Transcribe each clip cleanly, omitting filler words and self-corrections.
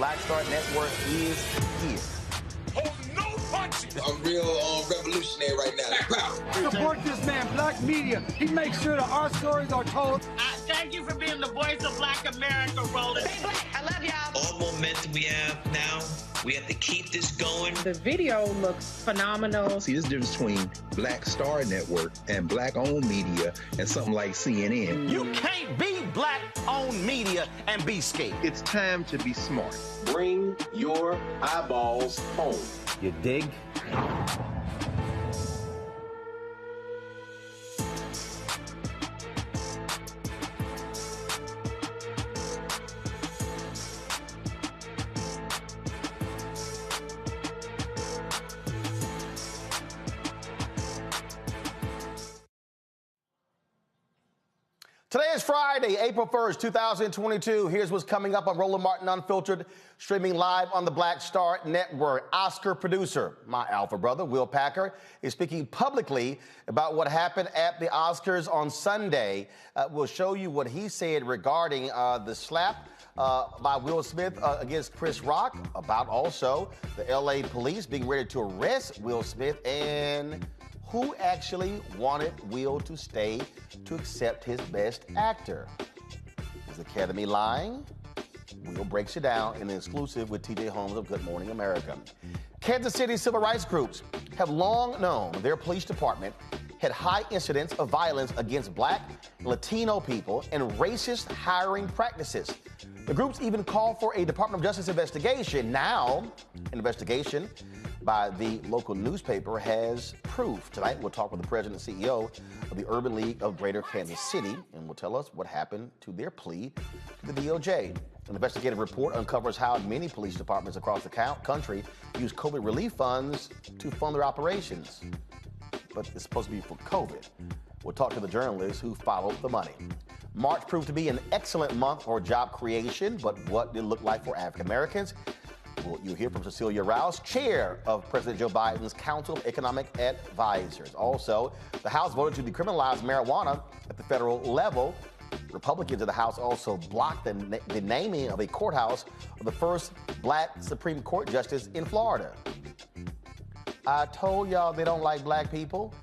Black Star Network is here. Oh, no punches! I'm real revolutionary right now. Support this man, Black Media. He makes sure that our stories are told. Thank you for being the voice of Black America, Roland. Stay black. I love y'all. All momentum we have now, we have to keep this going. The video looks phenomenal. See, this difference between Black Star Network and Black-owned media and something like CNN. You can't be Black-owned media and be scared. It's time to be smart. Bring your eyeballs home. You dig? Today is Friday, April 1st, 2022. Here's what's coming up on Roland Martin Unfiltered, streaming live on the Black Star Network. Oscar producer, my alpha brother, Will Packer, is speaking publicly about what happened at the Oscars on Sunday. We'll show you what he said regarding the slap by Will Smith against Chris Rock, about also the LA police being ready to arrest Will Smith, and who actually wanted Will to stay to accept his Best Actor. Is the Academy lying? Will breaks it down in an exclusive with TJ Holmes of Good Morning America. Kansas City civil rights groups have long known their police department had high incidents of violence against Black and Latino people and racist hiring practices. The groups even called for a Department of Justice investigation. Now, an investigation by the local newspaper has proof. Tonight, we'll talk with the president and CEO of the Urban League of Greater Kansas City, and will tell us what happened to their plea to the DOJ. An investigative report uncovers how many police departments across the country use COVID relief funds to fund their operations. But it's supposed to be for COVID. We'll talk to the journalists who followed the money. March proved to be an excellent month for job creation, but what did it look like for African Americans? Well, you'll hear from Cecilia Rouse, chair of President Joe Biden's Council of Economic Advisors. Also, the House voted to decriminalize marijuana at the federal level. Republicans in the House also blocked the naming of a courthouse of the first Black Supreme Court justice in Florida. I told y'all they don't like Black people.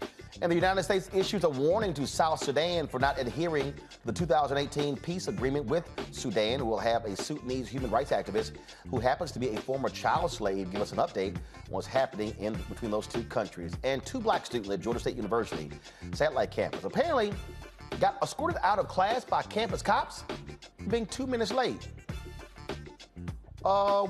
And the United States issues a warning to South Sudan for not adhering to the 2018 peace agreement with Sudan. We'll have a Sudanese human rights activist who happens to be a former child slave give us an update on what's happening in between those two countries. And two Black students at Georgia State University satellite campus apparently got escorted out of class by campus cops for being 2 minutes late.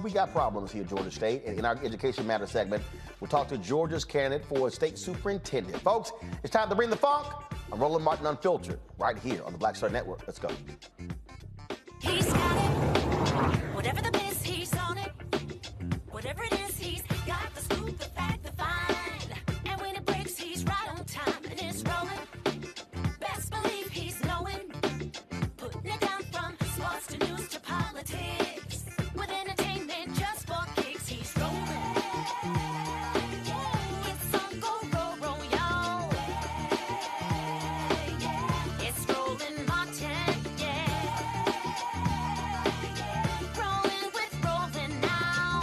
We got problems here at Georgia State. And in our Education Matters segment, we'll talk to Georgia's candidate for state superintendent. Folks, it's time to bring the funk. I'm Roland Martin Unfiltered, right here on the Black Star Network. Let's go. He's got it. Whatever the biz, he's on it. Whatever it is, he's got the scoop, the fact, the find. And when it breaks, he's right on time and it's rolling. Best believe he's knowing. Putting it down from sports to news to politics. With entertainment just for kicks, he's rolling. It's on go, y'all. It's Roland Martin, yeah. Rolling with Roland now.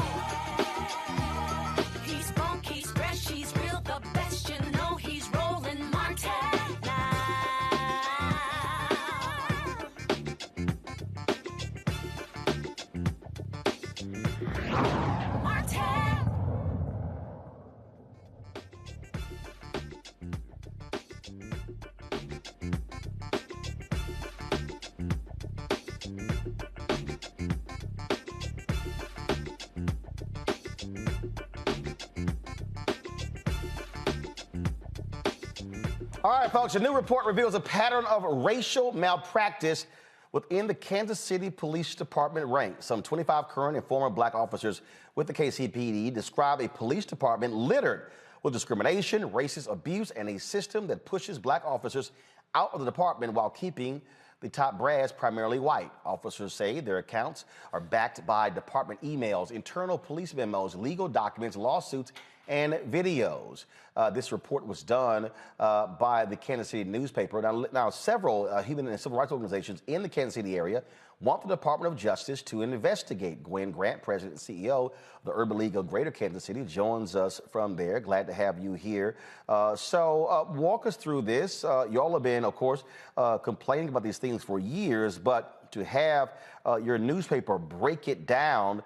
He's funk, he's fresh, he's real, the best, you know he's Roland Martin now. All right, folks, a new report reveals a pattern of racial malpractice within the Kansas City Police Department ranks. Some 25 current and former Black officers with the KCPD describe a police department littered with discrimination, racist abuse, and a system that pushes Black officers out of the department while keeping the top brass primarily white. Officers say their accounts are backed by department emails, internal police memos, legal documents, lawsuits, and videos. This report was done by the Kansas City newspaper. Now several human and civil rights organizations in the Kansas City area want the Department of Justice to investigate. Gwen Grant, president and CEO of the Urban League of Greater Kansas City, joins us from there. Glad to have you here. So walk us through this. Y'all have been, of course, complaining about these things for years, but to have your newspaper break it down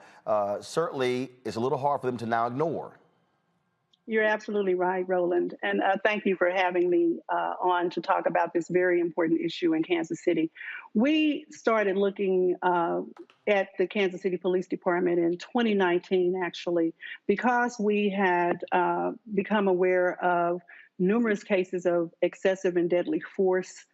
certainly is a little hard for them to now ignore. You're absolutely right, Roland. And thank you for having me on to talk about this very important issue in Kansas City. We started looking at the Kansas City Police Department in 2019, actually, because we had become aware of numerous cases of excessive and deadly force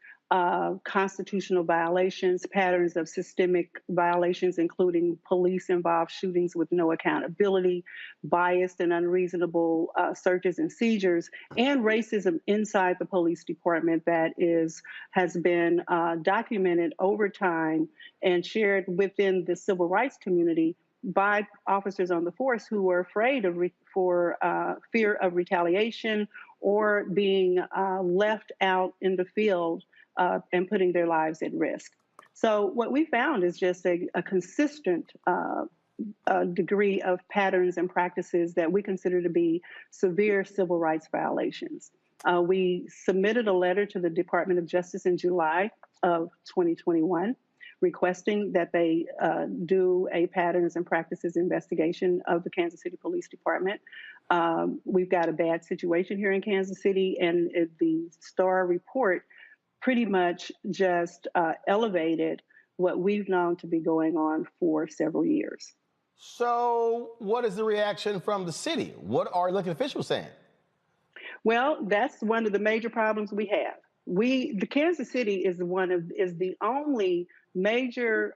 constitutional violations, patterns of systemic violations, including police-involved shootings with no accountability, biased and unreasonable searches and seizures, and racism inside the police department that has been documented over time and shared within the civil rights community by officers on the force who were afraid of fear of retaliation or being left out in the field and putting their lives at risk. So what we found is just a consistent degree of patterns and practices that we consider to be severe civil rights violations. We submitted a letter to the Department of Justice in July of 2021 requesting that they do a patterns and practices investigation of the Kansas City Police Department. We've got a bad situation here in Kansas City, and the STAR report pretty much just elevated what we've known to be going on for several years. So what is the reaction from the city? What are elected officials saying? Well, that's one of the major problems we have. The Kansas City is the only major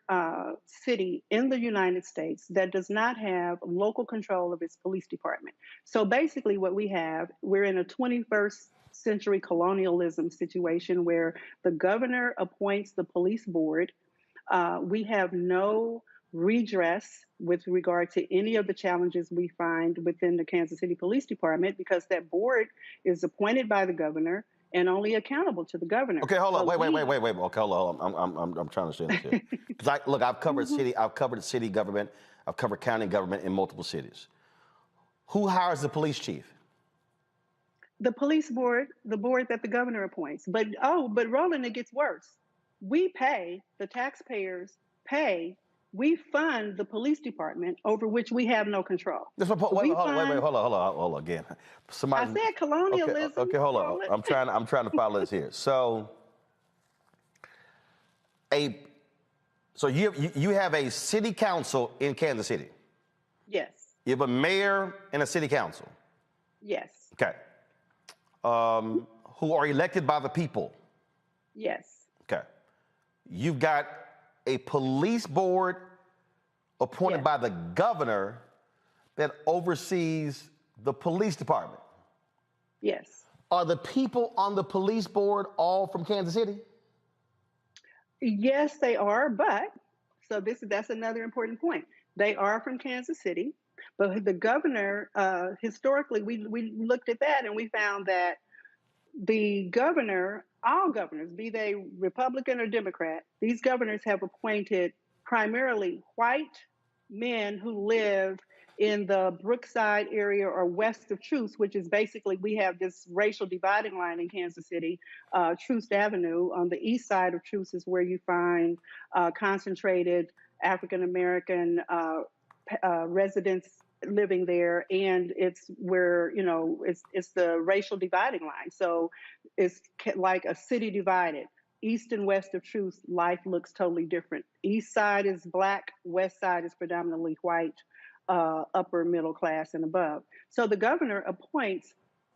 city in the United States that does not have local control of its police department. So basically what we're in a 21st century colonialism situation where the governor appoints the police board. We have no redress with regard to any of the challenges we find within the Kansas City Police Department because that board is appointed by the governor and only accountable to the governor. Okay, hold on. Wait. Okay, hold on. I'm trying to understand this here. Because I've covered city government, I've covered county government in multiple cities. Who hires the police chief? The police board, the board that the governor appoints. But Roland, it gets worse. We pay, the taxpayers pay, we fund the police department over which we have no control. Hold on again. I said colonialism. Okay, hold on. I'm trying to follow this here. So you have a city council in Kansas City. Yes. You have a mayor and a city council. Yes. Okay. Who are elected by the people. Yes. Okay. You've got a police board appointed by the governor that oversees the police department. Yes. Are the people on the police board all from Kansas City? Yes, they are, but that's another important point. They are from Kansas City, but the governor, historically, we looked at that and we found that the governor, all governors, be they Republican or Democrat, these governors have appointed primarily white men who live in the Brookside area or west of Troost, which is basically, we have this racial dividing line in Kansas City. Troost Avenue on the east side of Troost is where you find concentrated African-American residents living there, and it's where, it's the racial dividing line. So it's like a city divided. East and west of Troost, life looks totally different. East side is Black, west side is predominantly white, upper middle class and above. So the governor appoints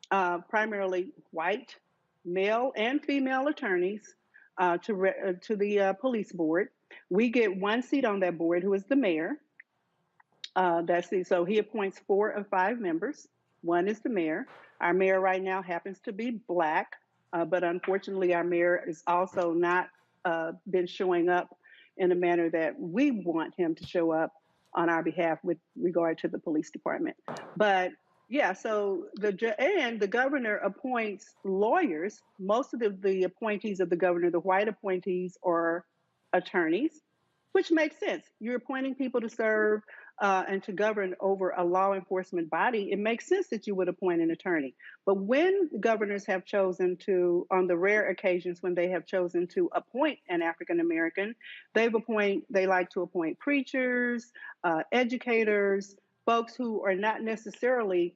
primarily white, male and female attorneys to the police board. We get one seat on that board, who is the mayor. So he appoints 4 of 5 members. One is the mayor. Our mayor right now happens to be Black, but unfortunately our mayor is also not been showing up in a manner that we want him to show up on our behalf with regard to the police department. But yeah, so the governor appoints lawyers. Most of the appointees of the governor, the white appointees, are attorneys, which makes sense. You're appointing people to serve and to govern over a law enforcement body. It makes sense that you would appoint an attorney. But when governors have chosen to, on the rare occasions when they have chosen to appoint an African American, they like to appoint preachers, educators, folks who are not necessarily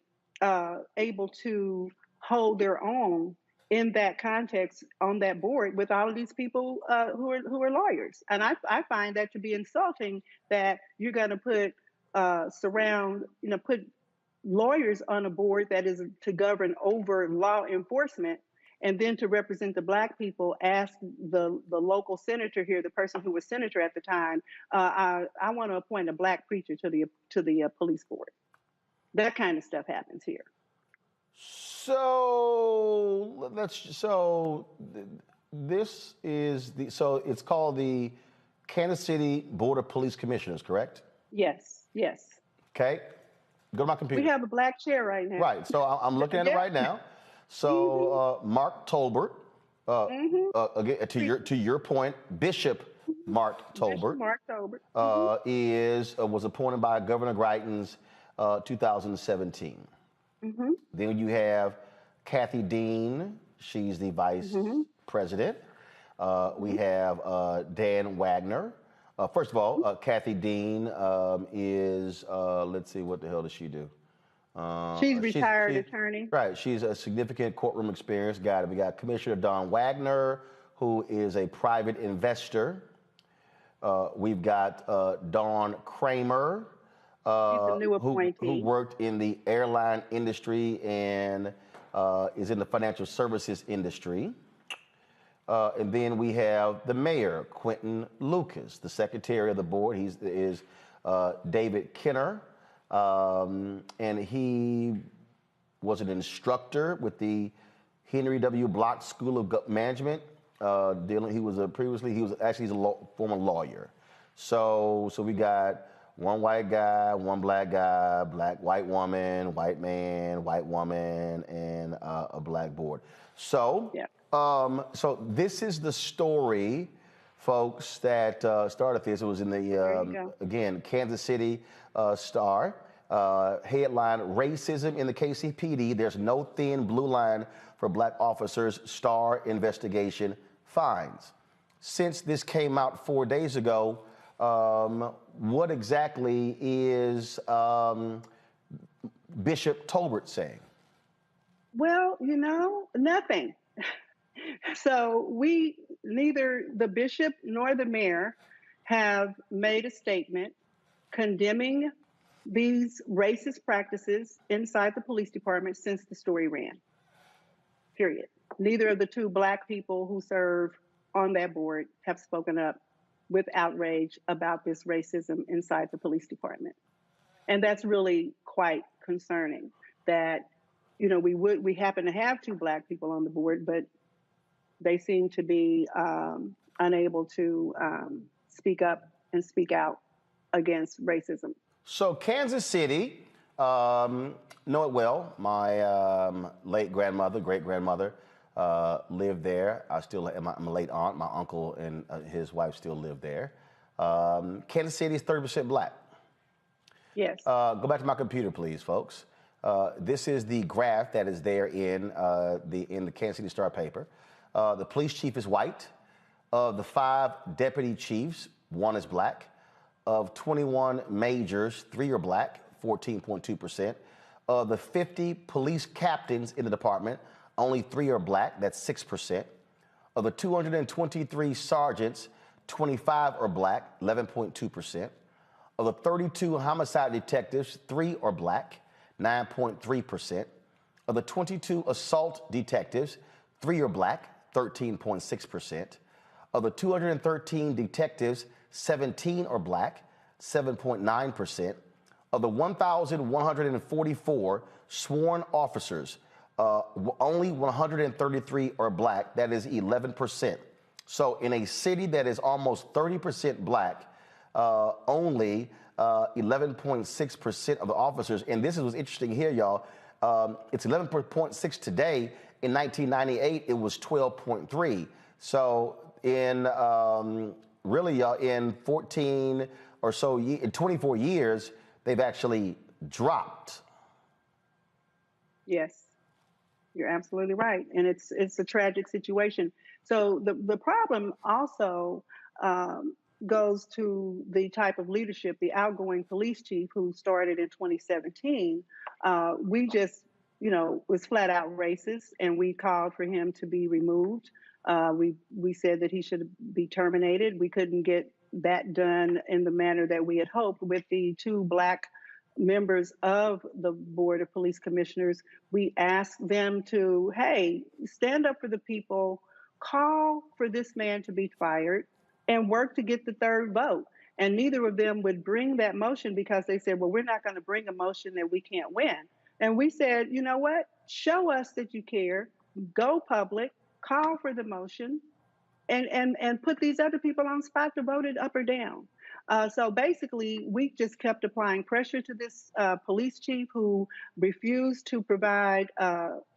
able to hold their own in that context on that board with all of these people who are lawyers. And I find that to be insulting, that you're going to put lawyers on a board that is to govern over law enforcement, and then to represent the Black people, ask the local senator here, the person who was senator at the time, I want to appoint a Black preacher to the police board. That kind of stuff happens here. So this is so it's called the Kansas City Board of Police Commissioners, correct? Yes. Okay, go to my computer. We have a black chair right now. Right, so I'm looking at it right now. So Mark Tolbert, again to your point, Bishop Mark Tolbert, was appointed by Governor Greitens 2017. Then you have Kathy Dean, she's the vice president. We have Dan Wagner. First of all, Kathy Dean is, let's see, what the hell does she do? She's retired attorney. Right, she's a significant courtroom experience. We got Commissioner Don Wagner, who is a private investor. We've got Dawn Kramer, She's a new appointee. who worked in the airline industry and is in the financial services industry. And then we have the mayor, Quentin Lucas. The secretary of the board is David Kenner. And he was an instructor with the Henry W. Block School of Management. He was a former lawyer. So we got one white guy, one black guy, white woman, white man, white woman, and a black board. So, so this is the story, folks, that started this. It was in the, again, Kansas City Star. Headline, Racism in the KCPD. There's no thin blue line for Black officers. Star investigation finds. Since this came out 4 days ago, what exactly is Bishop Tolbert saying? Well, nothing. So neither the bishop nor the mayor have made a statement condemning these racist practices inside the police department since the story ran. Period. Neither of the two Black people who serve on that board have spoken up with outrage about this racism inside the police department. And that's really quite concerning that, we happen to have two Black people on the board, but they seem to be unable to speak up and speak out against racism. So Kansas City, know it well. My late grandmother, great-grandmother, lived there. My late aunt, my uncle, and his wife still live there. Kansas City is 30% Black. Yes. Go back to my computer, please, folks. This is the graph that is there in the Kansas City Star paper. The police chief is white. Of the 5 deputy chiefs, 1 is Black. Of 21 majors, 3 are Black, 14.2%. Of the 50 police captains in the department, only 3 are Black, that's 6%. Of the 223 sergeants, 25 are Black, 11.2%. Of the 32 homicide detectives, 3 are Black, 9.3%. Of the 22 assault detectives, 3 are Black, 13.6%. Of the 213 detectives, 17 are Black, 7.9%. Of the 1,144 sworn officers, only 133 are Black, that is 11%. So in a city that is almost 30% Black, only 11.6% of the officers, and this is what's interesting here, y'all, it's 11.6 today. In 1998, it was 12.3. So in really, y'all, in 14 or so, in 24 years, they've actually dropped. Yes, you're absolutely right. And it's a tragic situation. So the problem also goes to the type of leadership, the outgoing police chief who started in 2017. We just, was flat out racist, and we called for him to be removed. We said that he should be terminated. We couldn't get that done in the manner that we had hoped with the 2 Black members of the Board of Police Commissioners, we asked them to, hey, stand up for the people, call for this man to be fired, and work to get the third vote. And neither of them would bring that motion because they said, well, we're not going to bring a motion that we can't win. And we said, you know what? Show us that you care. Go public, call for the motion, and put these other people on spot to vote it up or down. So basically, we just kept applying pressure to this police chief who refused to provide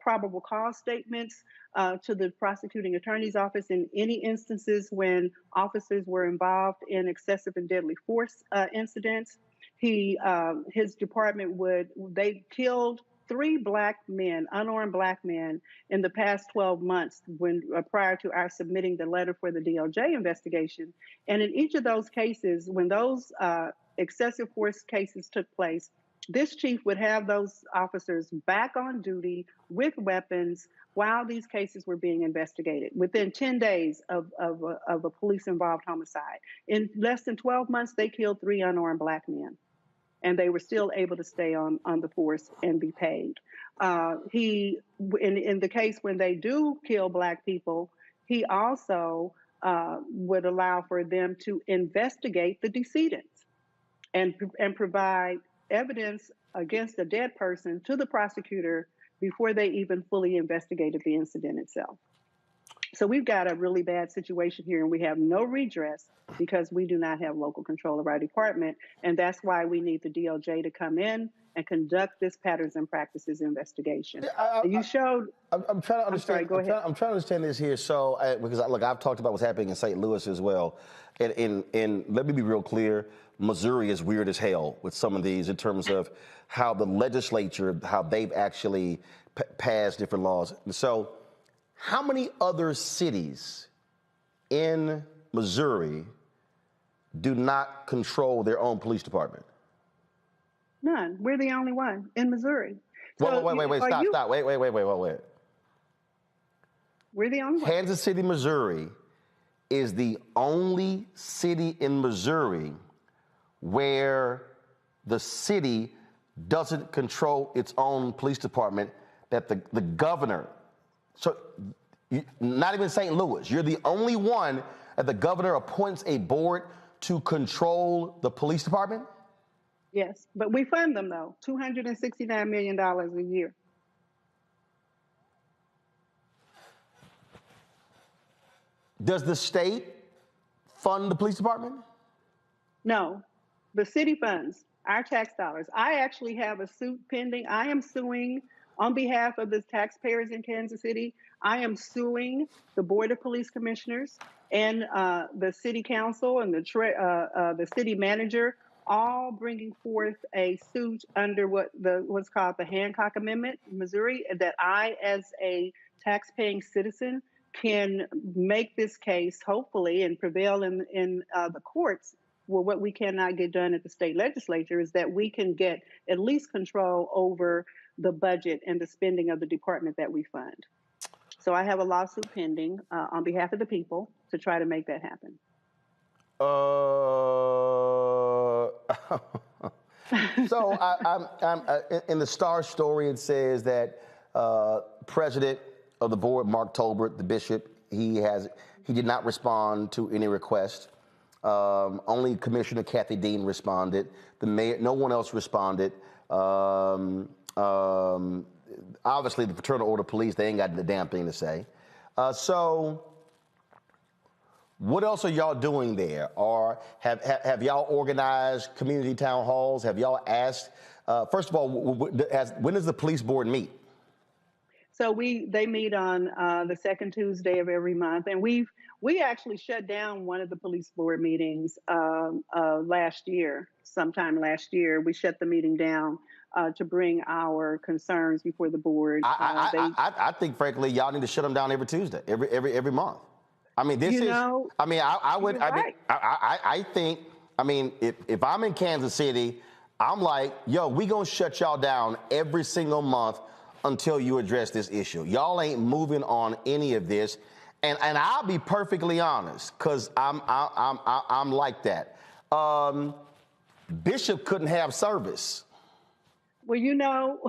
probable cause statements to the prosecuting attorney's office in any instances when officers were involved in excessive and deadly force incidents. His department they killed 3 black men, unarmed black men, in the past 12 months when prior to our submitting the letter for the DOJ investigation. And in each of those cases, when those excessive force cases took place, this chief would have those officers back on duty with weapons while these cases were being investigated within 10 days of a police-involved homicide. In less than 12 months, they killed 3 unarmed black men, and they were still able to stay on the force and be paid. In the case when they do kill black people, he also would allow for them to investigate the decedents and provide evidence against a dead person to the prosecutor before they even fully investigated the incident itself. So we've got a really bad situation here, and we have no redress because we do not have local control of our department. And that's why we need the DOJ to come in and conduct this patterns and practices investigation. I'm trying to understand. I'm sorry, go ahead. I'm trying to understand this here. So, because look, I've talked about what's happening in St. Louis as well. And let me be real clear. Missouri is weird as hell with some of these in terms of how the legislature, how they've actually passed different laws. And so, how many other cities in Missouri do not control their own police department? None. We're the only one in Missouri. So wait, stop. Wait. We're the only one. Kansas City, Missouri is the only city in Missouri where the city doesn't control its own police department, that the governor, so not even St. Louis, you're the only one that the governor appoints a board to control the police department? Yes, but we fund them though, $269 million a year. Does the state fund the police department? No, the city funds our tax dollars. I actually have a suit pending. I am suing on behalf of the taxpayers in Kansas City. I am suing the Board of Police Commissioners and the City Council and the City Manager, all bringing forth a suit under what's called the Hancock Amendment in Missouri, that I, as a taxpaying citizen, can make this case, hopefully, and prevail in the courts. Well, what we cannot get done at the state legislature is that we can get at least control over the budget and the spending of the department that we fund. So I have a lawsuit pending on behalf of the people to try to make that happen. So I'm in the Star story, it says that President of the board, Mark Tolbert, the bishop, he did not respond to any request. Only Commissioner Kathy Dean responded. The mayor, no one else responded. Obviously, the Fraternal Order of Police, they ain't got the damn thing to say. So, what else are y'all doing there? Or have y'all organized community town halls? Have y'all asked? First of all, when does the police board meet? So they meet on the second Tuesday of every month, and we actually shut down one of the police board meetings sometime last year. We shut the meeting down to bring our concerns before the board. I think, frankly, y'all need to shut them down every Tuesday, every month. I mean, I think, if I'm in Kansas City, I'm like, yo, we gonna shut y'all down every single month until you address this issue. Y'all ain't moving on any of this. And I'll be perfectly honest, because I'm like that. Bishop couldn't have service. Well, you know,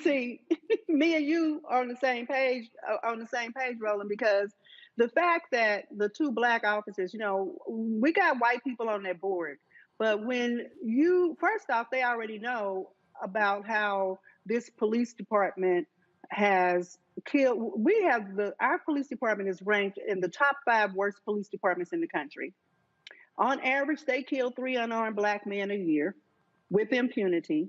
see, me and you are on the same page, Roland, because the fact that the two black officers, you know, we got white people on that board, but when you, first off, they already know about how this police department has killed. Our police department is ranked in the top 5 worst police departments in the country. On average, they kill 3 unarmed black men a year with impunity.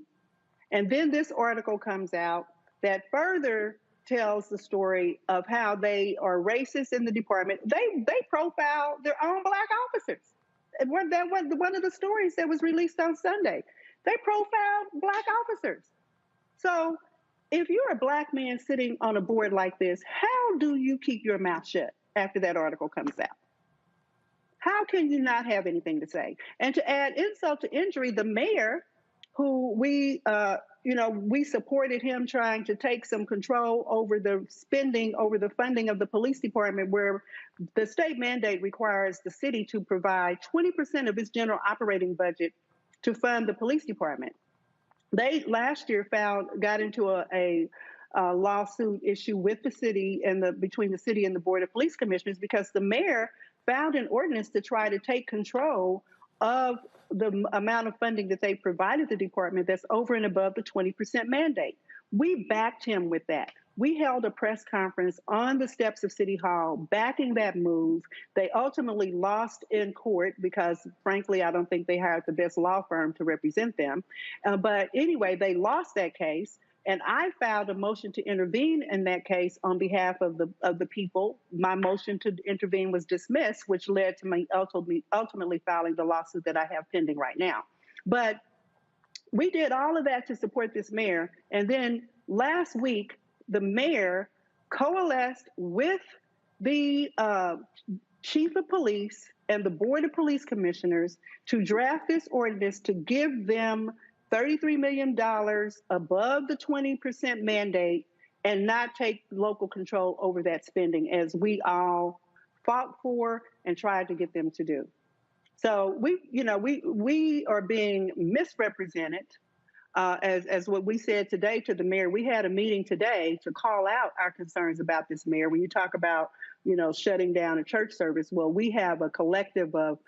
And then this article comes out that further tells the story of how they are racist in the department. They profile their own black officers. And one of the stories that was released on Sunday, they profiled black officers. So if you're a black man sitting on a board like this, how do you keep your mouth shut after that article comes out? How can you not have anything to say? And to add insult to injury, the mayor, who we supported him trying to take some control over the spending, over the funding of the police department, where the state mandate requires the city to provide 20% of its general operating budget to fund the police department. They last year got into a lawsuit issue with the city and between the city and the Board of Police Commissioners because the mayor found an ordinance to try to take control of the amount of funding that they provided the department that's over and above the 20% mandate. We backed him with that. We held a press conference on the steps of City Hall backing that move. They ultimately lost in court because, frankly, I don't think they hired the best law firm to represent them. But anyway, they lost that case. And I filed a motion to intervene in that case on behalf of the people. My motion to intervene was dismissed, which led to me ultimately filing the lawsuit that I have pending right now. But we did all of that to support this mayor. And then last week, the mayor coalesced with the chief of police and the Board of Police Commissioners to draft this ordinance to give them $33 million above the 20% mandate and not take local control over that spending, as we all fought for and tried to get them to do. So we are being misrepresented, as what we said today to the mayor. We had a meeting today to call out our concerns about this mayor. When you talk about, shutting down a church service, well, we have a collective of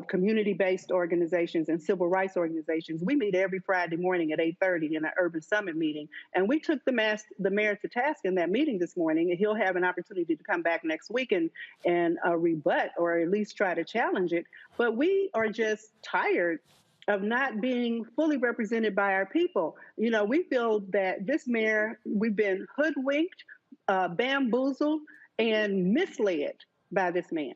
community-based organizations and civil rights organizations. We meet every Friday morning at 8:30 in an urban summit meeting. And we took the mayor to task in that meeting this morning, and he'll have an opportunity to come back next week and rebut or at least try to challenge it. But we are just tired of not being fully represented by our people. We feel that this mayor, we've been hoodwinked, bamboozled, and misled by this man.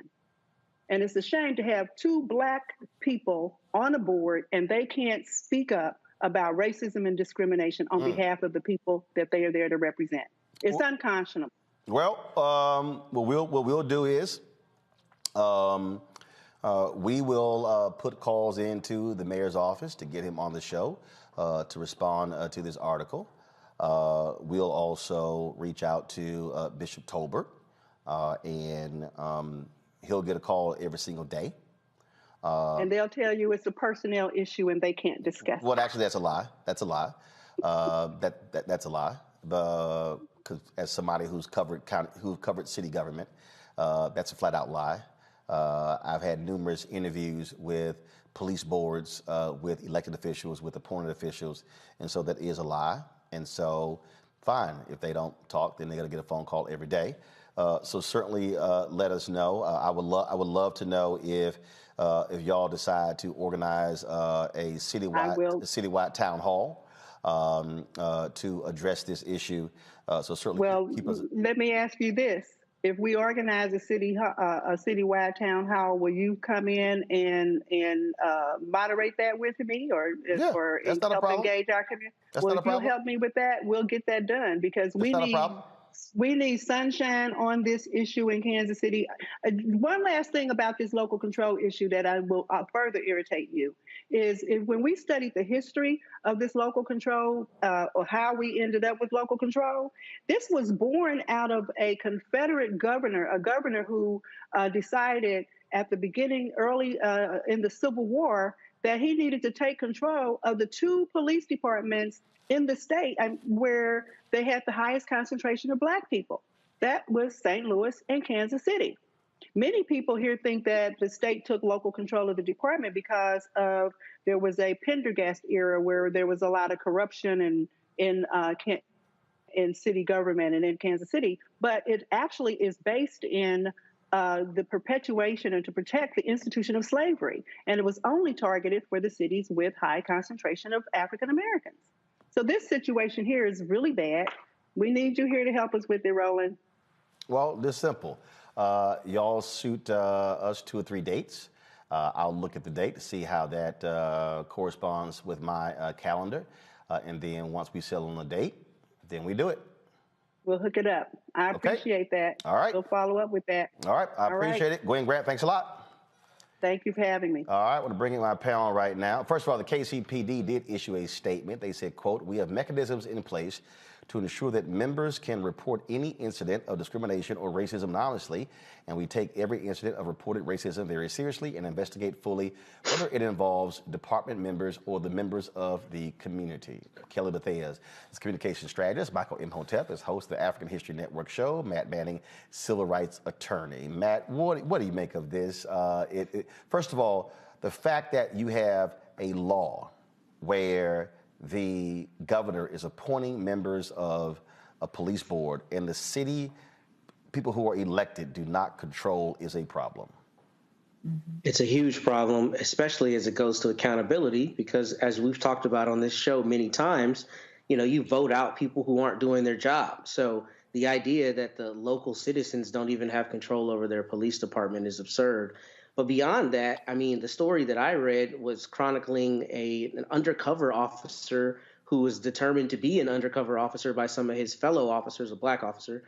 And it's a shame to have 2 black people on the board and they can't speak up about racism and discrimination on behalf of the people that they are there to represent. It's unconscionable. Well, what we'll do is we will put calls into the mayor's office to get him on the show to respond to this article. We'll also reach out to Bishop Tolbert and he'll get a call every single day. And they'll tell you it's a personnel issue and they can't discuss it. Well, actually, that's a lie. That's a lie. That's a lie. Because as somebody who's covered city government, that's a flat out lie. I've had numerous interviews with police boards, with elected officials, with appointed officials, and so that is a lie. And so, fine, if they don't talk, then they're going to get a phone call every day. So certainly let us know. I would love to know if y'all decide to organize a citywide town hall to address this issue. So certainly keep us. Let me ask you this: if we organize a citywide town hall, will you come in and moderate that with me, or help engage our community? If you help me with that, we'll get that done because we need sunshine on this issue in Kansas City. One last thing about this local control issue that I will further irritate you is when we studied the history of this local control or how we ended up with local control, this was born out of a Confederate governor, a governor who decided at the beginning, early in the Civil War, that he needed to take control of the two police departments in the state where they had the highest concentration of Black people. That was St. Louis and Kansas City. Many people here think that the state took local control of the department because there was a Pendergast era where there was a lot of corruption in city government and in Kansas City, but it actually is based in the perpetuation and to protect the institution of slavery. And it was only targeted for the cities with high concentration of African Americans. So this situation here is really bad. We need you here to help us with it, Roland. Well, this simple. Y'all shoot us 2 or 3 dates. I'll look at the date to see how that corresponds with my calendar. And then once we settle on a date, then we do it. We'll hook it up. I appreciate that. All right. We'll follow up with that. All right. I appreciate it. Gwen Grant, thanks a lot. Thank you for having me. All right. I want to bring in my panel right now. First of all, the KCPD did issue a statement. They said, quote, "We have mechanisms in place to ensure that members can report any incident of discrimination or racism anonymously, and we take every incident of reported racism very seriously and investigate fully whether it involves department members or the members of the community." Kelly Bethea is communication strategist. Michael Imhotep is host of the African History Network show. Matt Manning, civil rights attorney. Matt, what do you make of this? First of all, the fact that you have a law where the governor is appointing members of a police board and the city people who are elected do not control is a problem. It's a huge problem, especially as it goes to accountability, because as we've talked about on this show many times, you vote out people who aren't doing their job. So the idea that the local citizens don't even have control over their police department is absurd. But beyond that, the story that I read was chronicling an undercover officer who was determined to be an undercover officer by some of his fellow officers, a Black officer,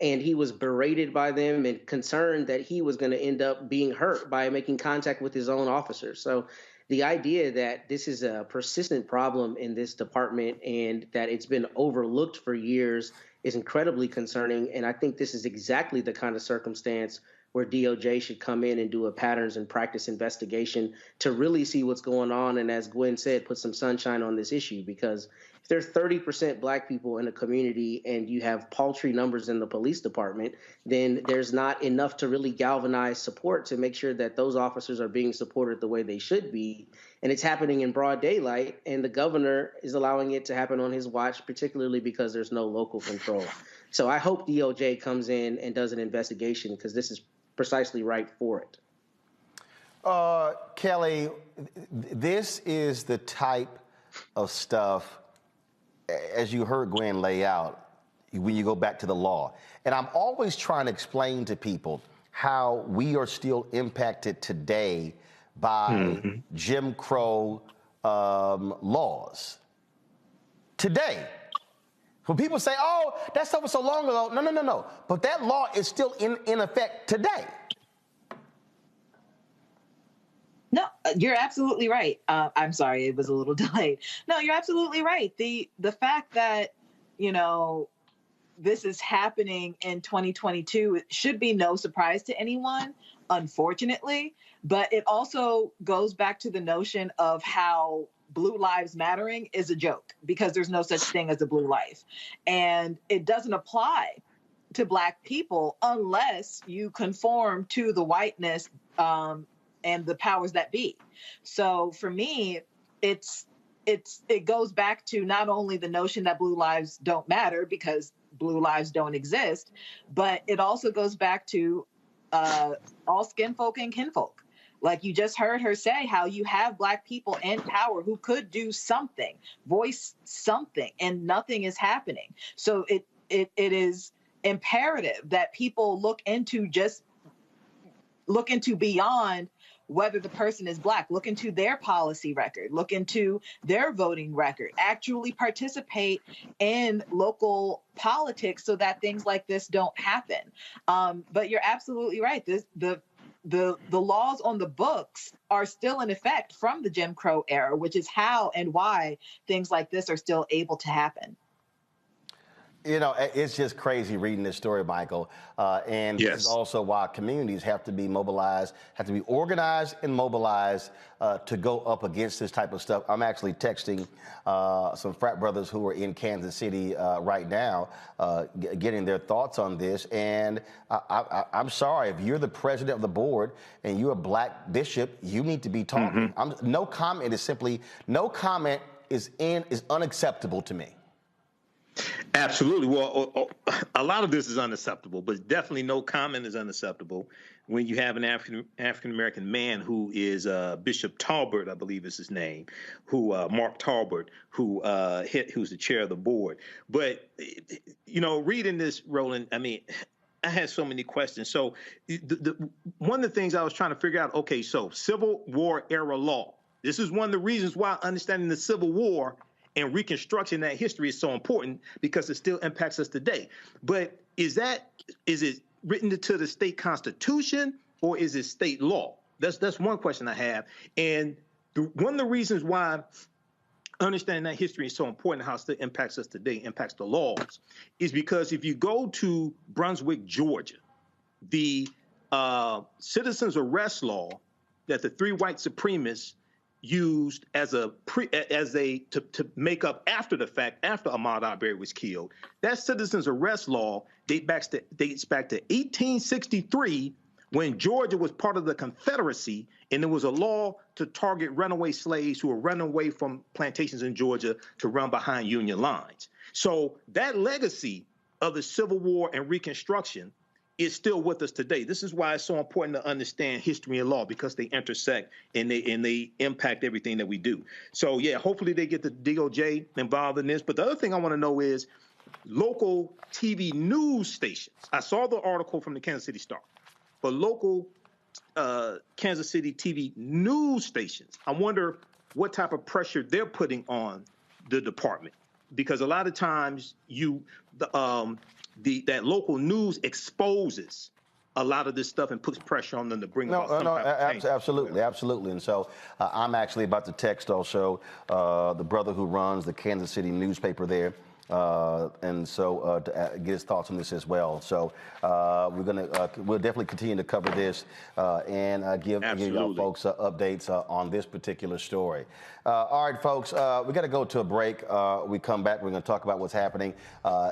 and he was berated by them and concerned that he was going to end up being hurt by making contact with his own officers. So the idea that this is a persistent problem in this department and that it's been overlooked for years is incredibly concerning. And I think this is exactly the kind of circumstance where DOJ should come in and do a patterns and practice investigation to really see what's going on. And as Gwen said, put some sunshine on this issue, because if there's 30% Black people in a community and you have paltry numbers in the police department, then there's not enough to really galvanize support to make sure that those officers are being supported the way they should be. And it's happening in broad daylight, and the governor is allowing it to happen on his watch, particularly because there's no local control. So I hope DOJ comes in and does an investigation, because this is precisely right for it. Kelly, this is the type of stuff, as you heard Gwen lay out, when you go back to the law. And I'm always trying to explain to people how we are still impacted today by Jim Crow laws. Today. When people say, oh, that stuff was so long ago, no. But that law is still in effect today. No, you're absolutely right. I'm sorry, it was a little delayed. No, you're absolutely right. The fact that, this is happening in 2022, it should be no surprise to anyone, unfortunately. But it also goes back to the notion of how Blue Lives Mattering is a joke, because there's no such thing as a blue life. And it doesn't apply to Black people unless you conform to the whiteness and the powers that be. So for me, it goes back to not only the notion that blue lives don't matter because blue lives don't exist, but it also goes back to all skin folk and kinfolk. Like you just heard her say, how you have Black people in power who could do something, voice something, and nothing is happening. So it is imperative that people look into beyond whether the person is Black, look into their policy record, look into their voting record, actually participate in local politics so that things like this don't happen. But you're absolutely right. The laws on the books are still in effect from the Jim Crow era, which is how and why things like this are still able to happen. You know, it's just crazy reading this story, Michael. And this is also why communities have to be mobilized, have to be organized and mobilized to go up against this type of stuff. I'm actually texting some frat brothers who are in Kansas City right now, getting their thoughts on this. And I'm sorry, if you're the president of the board and you're a black bishop, you need to be talking. No comment is unacceptable to me. Absolutely. Well, a lot of this is unacceptable, but definitely no comment is unacceptable when you have an African-American man who is Bishop Talbert, I believe is his name, who Mark Talbert, who's the chair of the board. But, you know, reading this, Roland, I mean, I had so many questions. So one of the things I was trying to figure out, okay, so Civil War era law. This is one of the reasons why understanding the Civil War and reconstruction that history is so important, because it still impacts us today. But is it written into the state constitution or is it state law? That's one question I have. And one of the reasons why understanding that history is so important, how it still impacts us today, impacts the laws, is because if you go to Brunswick, Georgia, the citizens arrest law that the three white supremacists used to make up after the fact, after Ahmaud Arbery was killed. That citizens arrest law dates back to 1863, when Georgia was part of the Confederacy, and there was a law to target runaway slaves who were running away from plantations in Georgia to run behind Union lines. So that legacy of the Civil War and Reconstruction is still with us today. This is why it's so important to understand history and law, because they intersect and they impact everything that we do. So yeah, hopefully they get the DOJ involved in this. But the other thing I want to know is local TV news stations. I saw the article from the Kansas City Star, but local Kansas City TV news stations, I wonder what type of pressure they're putting on the department, because a lot of times that local news exposes a lot of this stuff and puts pressure on them to bring about some type of change. Absolutely. And so I'm actually about to text also the brother who runs the Kansas City newspaper there. And so to get his thoughts on this as well. So we'll definitely continue to cover this and give y'all folks updates on this particular story. All right, folks, we got to go to a break. We come back, we're going to talk about what's happening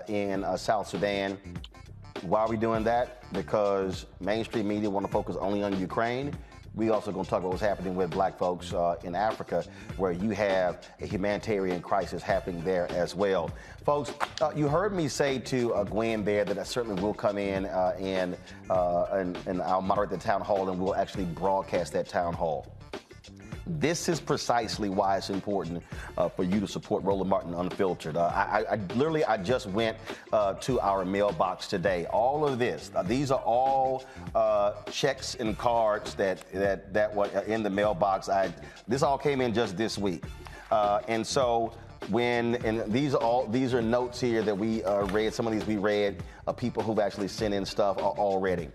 in South Sudan. Why are we doing that? Because mainstream media want to focus only on Ukraine. We also going to talk about what's happening with black folks in Africa, where you have a humanitarian crisis happening there as well. Folks, you heard me say to Gwen there that I certainly will come in and I'll moderate the town hall, and we'll actually broadcast that town hall. This is precisely why it's important for you to support Roland Martin Unfiltered. I just went to our mailbox today. All of this, these are all checks and cards that were in the mailbox. This all came in just this week, and so these are notes here that we read. Some of these we read of people who've actually sent in stuff already.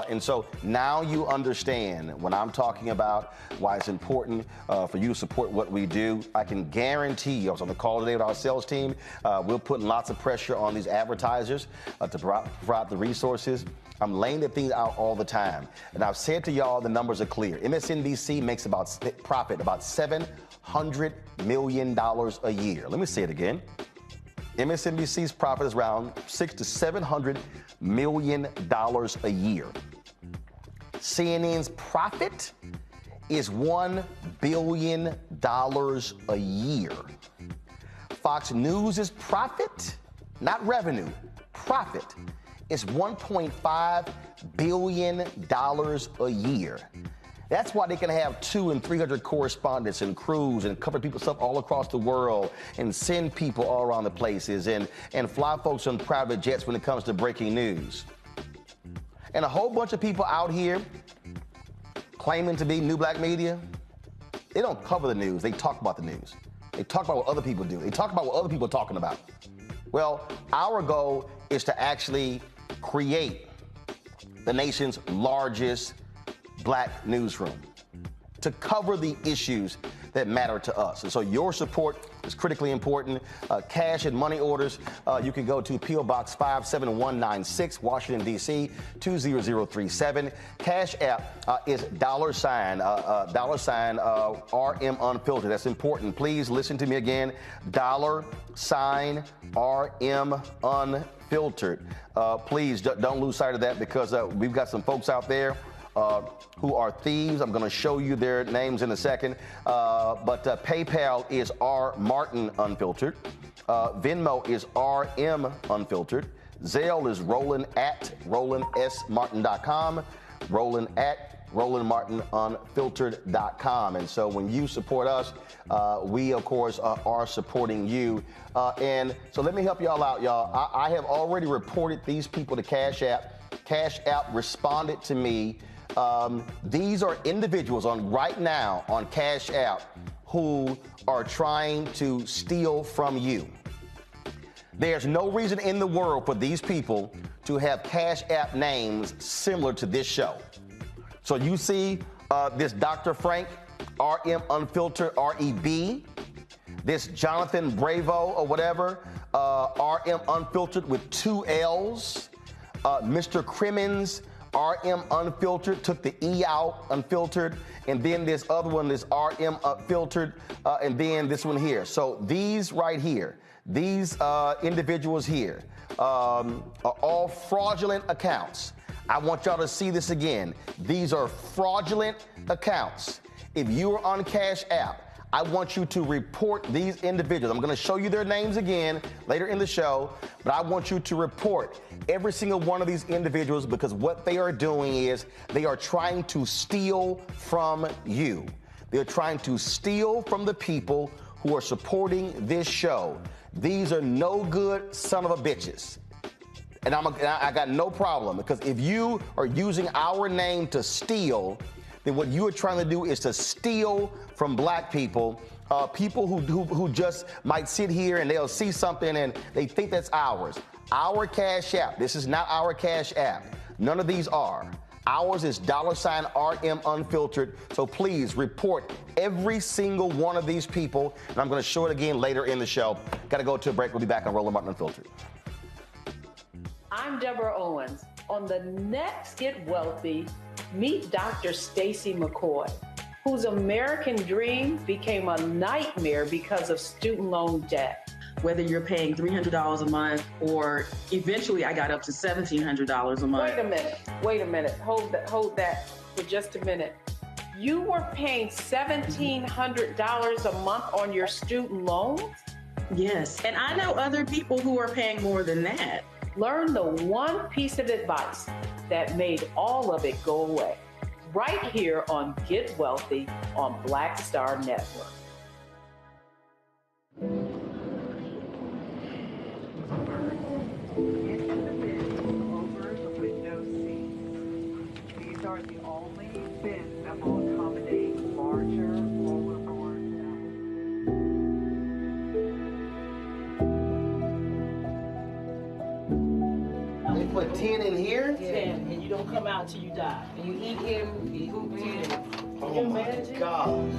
And so now you understand when I'm talking about why it's important for you to support what we do. I can guarantee you, I was on the call today with our sales team, we're putting lots of pressure on these advertisers to provide the resources. I'm laying the things out all the time. And I've said to y'all, the numbers are clear. MSNBC makes about $700 million a year. Let me say it again. MSNBC's profit is around $600 to $700 million a year. CNN's profit is $1 billion a year. Fox News' profit, not revenue, profit, is $1.5 billion a year. That's why they can have 200 and 300 correspondents and crews and cover people's stuff all across the world and send people all around the places and fly folks on private jets when it comes to breaking news. And a whole bunch of people out here claiming to be new black media, they don't cover the news. They talk about the news. They talk about what other people do. They talk about what other people are talking about. Well, our goal is to actually create the nation's largest black newsroom, to cover the issues that matter to us. And so your support is critically important. Cash and money orders, you can go to P.O. Box 57196, Washington, D.C., 20037. Cash app is $sign RM Unfiltered. That's important. Please listen to me again. $sign RM Unfiltered. Please don't lose sight of that, because we've got some folks out there who are thieves. I'm going to show you their names in a second. But PayPal is R Martin Unfiltered. Venmo is RM Unfiltered. Zelle is Roland at RolandSMartin.com. Roland at RolandMartinUnfiltered.com. And so when you support us, we, of course, are supporting you. And so let me help y'all out, y'all. I have already reported these people to Cash App. Cash App responded to me. These are individuals right now on Cash App who are trying to steal from you. There's no reason in the world for these people to have Cash App names similar to this show. So you see this Dr. Frank, RM Unfiltered, REB, this Jonathan Bravo or whatever, RM Unfiltered with 2 L's, Mr. Crimmins, RM Unfiltered, took the E out, Unfiltered, and then this other one is RM Unfiltered, and then this one here. So these right here, these individuals here are all fraudulent accounts. I want y'all to see this again. These are fraudulent accounts. If you are on Cash App, I want you to report these individuals. I'm going to show you their names again later in the show, but I want you to report every single one of these individuals, because what they are doing is they are trying to steal from you. They're trying to steal from the people who are supporting this show. These are no good son of a bitches. And I got no problem, because if you are using our name to steal, then what you are trying to do is to steal from black people, people who just might sit here and they'll see something and they think that's ours. Our Cash App, this is not our Cash App. None of these are. Ours is $RM Unfiltered. So please report every single one of these people. And I'm going to show it again later in the show. Got to go to a break. We'll be back on Roland Martin Unfiltered. I'm Deborah Owens. On the next Get Wealthy, meet Dr. Stacy McCoy, whose American dream became a nightmare because of student loan debt. Whether you're paying $300 a month or eventually I got up to $1,700 a month. Wait a minute. Hold that for just a minute. You were paying $1,700 a month on your student loans? Yes, and I know other people who are paying more than that. Learn the one piece of advice that made all of it go away. Right here on Get Wealthy on Black Star Network. These are the only bins that will accommodate larger rollerboards. They put 10 in here? 10, and you don't come out till you die. And you eat him, you eat him. Oh my God.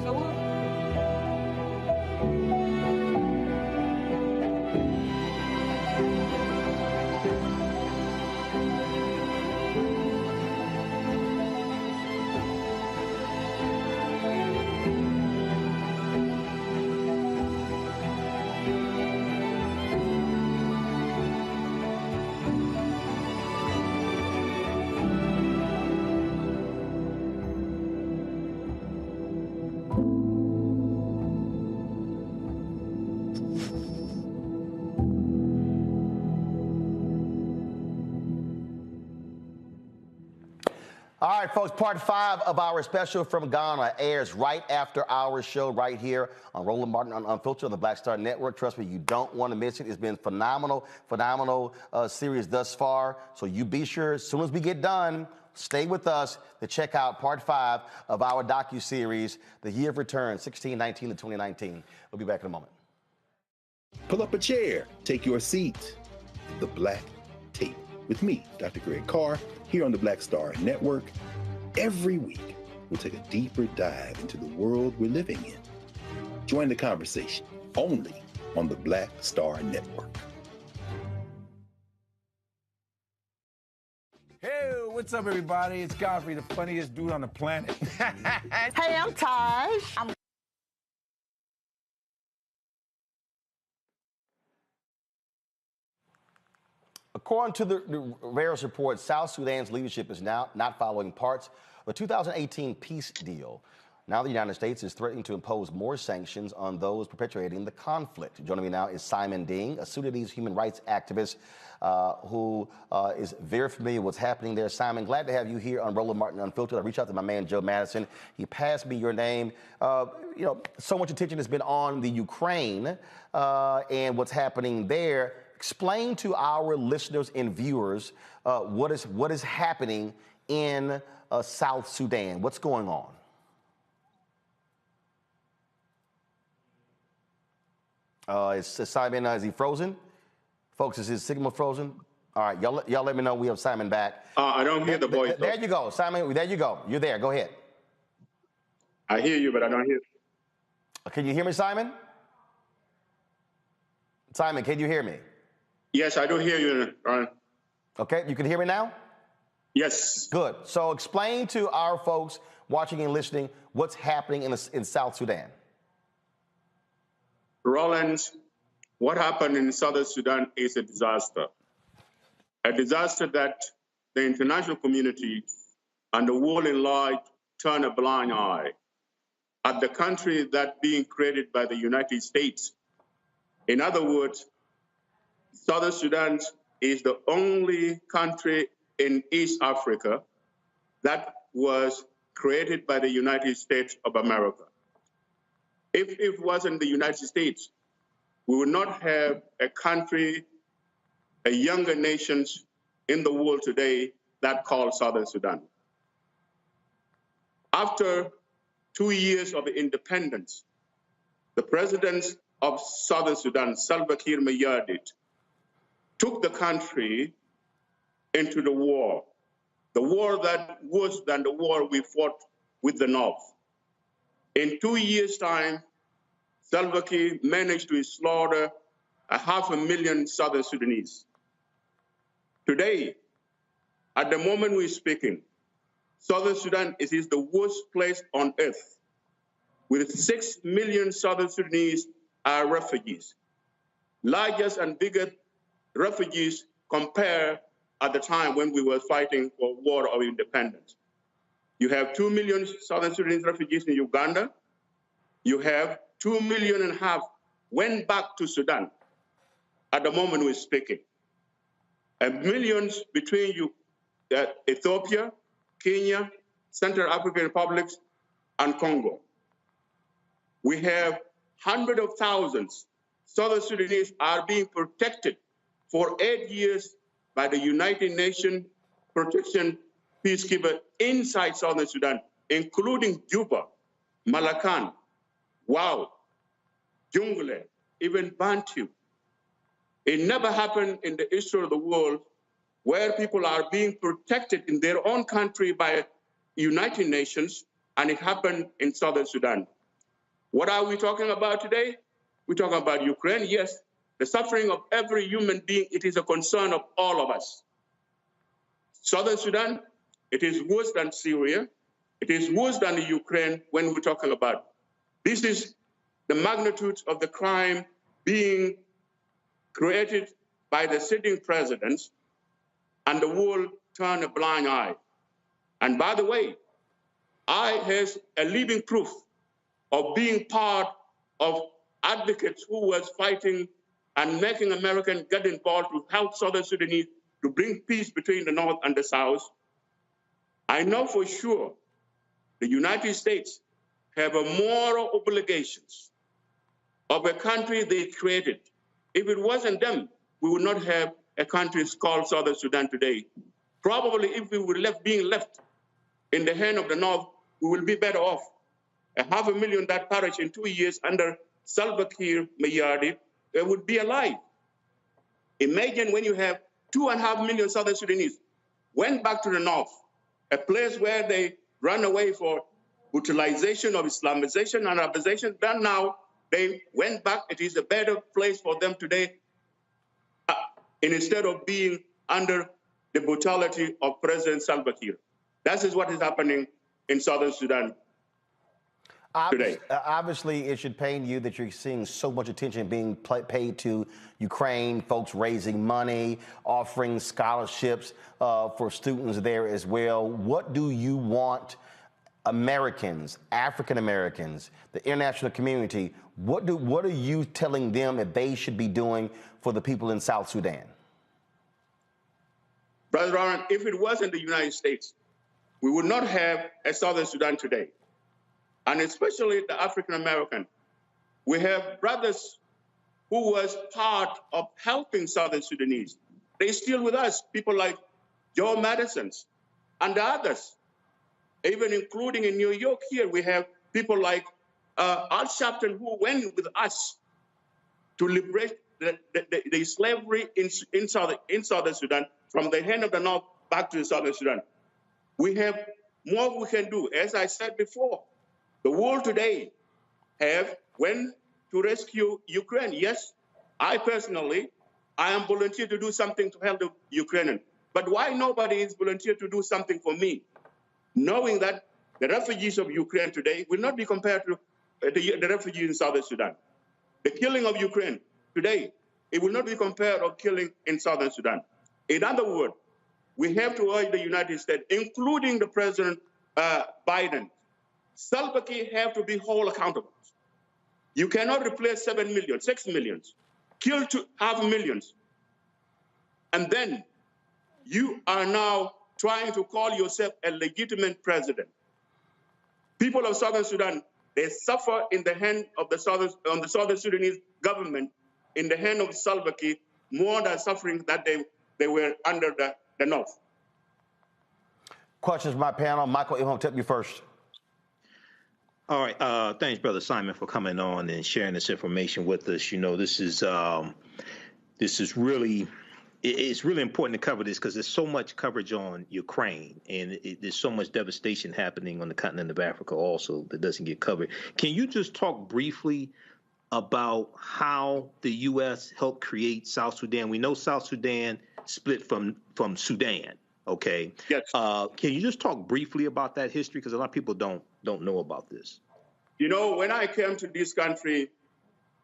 All right, folks, part 5 of our special from Ghana airs right after our show right here on Roland Martin Unfiltered on the Black Star Network. Trust me, you don't want to miss it. It's been phenomenal series thus far. So you be sure, as soon as we get done, stay with us to check out part 5 of our docuseries, The Year of Return, 1619 to 2019. We'll be back in a moment. Pull up a chair, take your seat. The Black Tape with me, Dr. Greg Carr, here on the Black Star Network. Every week, we'll take a deeper dive into the world we're living in. Join the conversation only on the Black Star Network. Hey, what's up, everybody? It's Godfrey, the funniest dude on the planet. Hey, I'm Taj. According to the various reports, South Sudan's leadership is now not following parts of the 2018 peace deal. Now the United States is threatening to impose more sanctions on those perpetuating the conflict. Joining me now is Simon Ding, a Sudanese human rights activist who is very familiar with what's happening there. Simon, glad to have you here on Roland Martin Unfiltered. I reached out to my man, Joe Madison. He passed me your name. So much attention has been on the Ukraine and what's happening there. Explain to our listeners and viewers what is happening in South Sudan. What's going on? Is Simon, is he frozen? Folks, is his signal frozen? All right, y'all let me know we have Simon back. I don't hear the voice. There you go, Simon, there you go. You're there, go ahead. I hear you, but I don't hear. Can you hear me, Simon? Simon, can you hear me? Yes, I do hear you, Ron. Okay, you can hear me now? Yes. Good. So explain to our folks watching and listening what's happening in South Sudan. Roland, what happened in Southern Sudan is a disaster that the international community and the world in large turn a blind eye at the country that being created by the United States. In other words, Southern Sudan is the only country in East Africa that was created by the United States of America. If it wasn't the United States, we would not have a country, a younger nations in the world today that called Southern Sudan. After 2 years of independence, the president of Southern Sudan, Salva Kiir Mayardit, took the country into the war that worse than the war we fought with the North. In 2 years' time, Salva Kiir managed to slaughter 500,000 Southern Sudanese. Today, at the moment we're speaking, Southern Sudan is the worst place on earth, with 6 million Southern Sudanese are refugees. Largest and biggest refugees compare at the time when we were fighting for war of independence. You have 2 million Southern Sudanese refugees in Uganda. You have 2.5 million went back to Sudan at the moment we're speaking. And millions between Ethiopia, Kenya, Central African Republic, and Congo. We have hundreds of thousands Southern Sudanese are being protected for 8 years by the United Nations Protection Peacekeeper inside Southern Sudan, including Juba, Malacan, Wow, Jungle, even Bantu. It never happened in the history of the world where people are being protected in their own country by United Nations, and it happened in Southern Sudan. What are we talking about today? We're talking about Ukraine. Yes, the suffering of every human being, it is a concern of all of us. Southern Sudan, it is worse than Syria. It is worse than the Ukraine when we're talking about. This is the magnitude of the crime being created by the sitting presidents, and the world turned a blind eye. And by the way, I have a living proof of being part of advocates who was fighting and making Americans get involved to help Southern Sudanese to bring peace between the North and the South. I know for sure the United States have a moral obligations of a country they created. If it wasn't them, we would not have a country called Southern Sudan today. Probably if we were being left in the hand of the North, we will be better off. 500,000 that perished in 2 years under Salva Kiir Mayardit, they would be alive. Imagine when you have 2.5 million Southern Sudanese went back to the North, a place where they run away for brutalization of Islamization and Arabization. Then now They went back. It is a better place for them today, instead of being under the brutality of President Salva Kiir. That is what is happening in Southern Sudan today. Obviously, it should pain you that you're seeing so much attention being paid to Ukraine, folks raising money, offering scholarships for students there as well. What do you want Americans, African Americans, the international community, what are you telling them that they should be doing for the people in South Sudan? Brother Aaron, if it wasn't the United States, we would not have a Southern Sudan today. And especially the African American. We have brothers who was part of helping Southern Sudanese. They're still with us, people like Joe Madison's and the others. Even including in New York here, we have people like Al Sharpton who went with us to liberate the slavery in Southern Sudan, from the hand of the North back to the Southern Sudan. We have more we can do. As I said before, the world today went to rescue Ukraine. Yes, I personally, I am volunteer to do something to help the Ukrainian. But why nobody is volunteer to do something for me? Knowing that the refugees of Ukraine today will not be compared to the refugees in Southern Sudan. The killing of Ukraine today, it will not be compared to killing in Southern Sudan. In other words, we have to urge the United States, including the President Biden, Salva Kiir have to be held accountable. You cannot replace 7 million, 6 million, kill 500,000. And then you are now trying to call yourself a legitimate president. People of Southern Sudan, they suffer in the hand of the Southern Sudanese government, in the hand of Salva Kiir, more than suffering that they were under the North. Questions from my panel. Michael, I'm going to take you first. All right. Thanks, Brother Simon, for coming on and sharing this information with us. You know, this is really, it's really important to cover this because there's so much coverage on Ukraine, and there's so much devastation happening on the continent of Africa also that doesn't get covered. Can you just talk briefly about how the U.S. helped create South Sudan? We know South Sudan split from Sudan. Okay. Yes. Can you just talk briefly about that history? Because a lot of people don't know about this. You know, when I came to this country,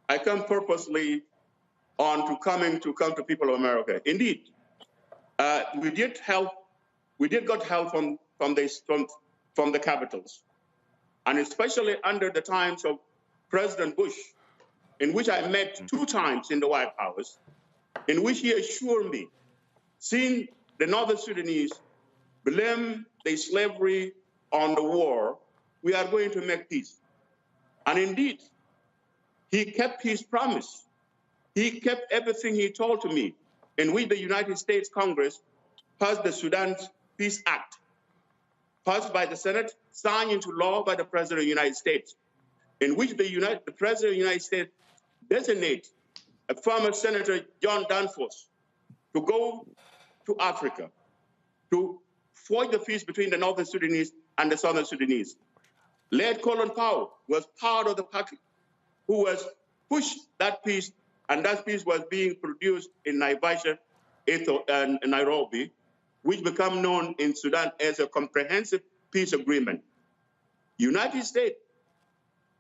I come purposely to come to people of America. Indeed, we did got help from the capitals, and especially under the times of President Bush, in which I met 2 times in the White House, in which he assured me, seeing the Northern Sudanese blame the slavery on the war, we are going to make peace. And indeed, he kept his promise. He kept everything he told to me, in which the United States Congress passed the Sudan Peace Act, passed by the Senate, signed into law by the President of the United States, in which the President of the United States designates a former Senator John Danforth to go to Africa to forge the peace between the Northern Sudanese and the Southern Sudanese. Late Colin Powell was part of the party who was pushed that peace, and that peace was being produced in Naivasha and Nairobi, which become known in Sudan as a comprehensive peace agreement. United States,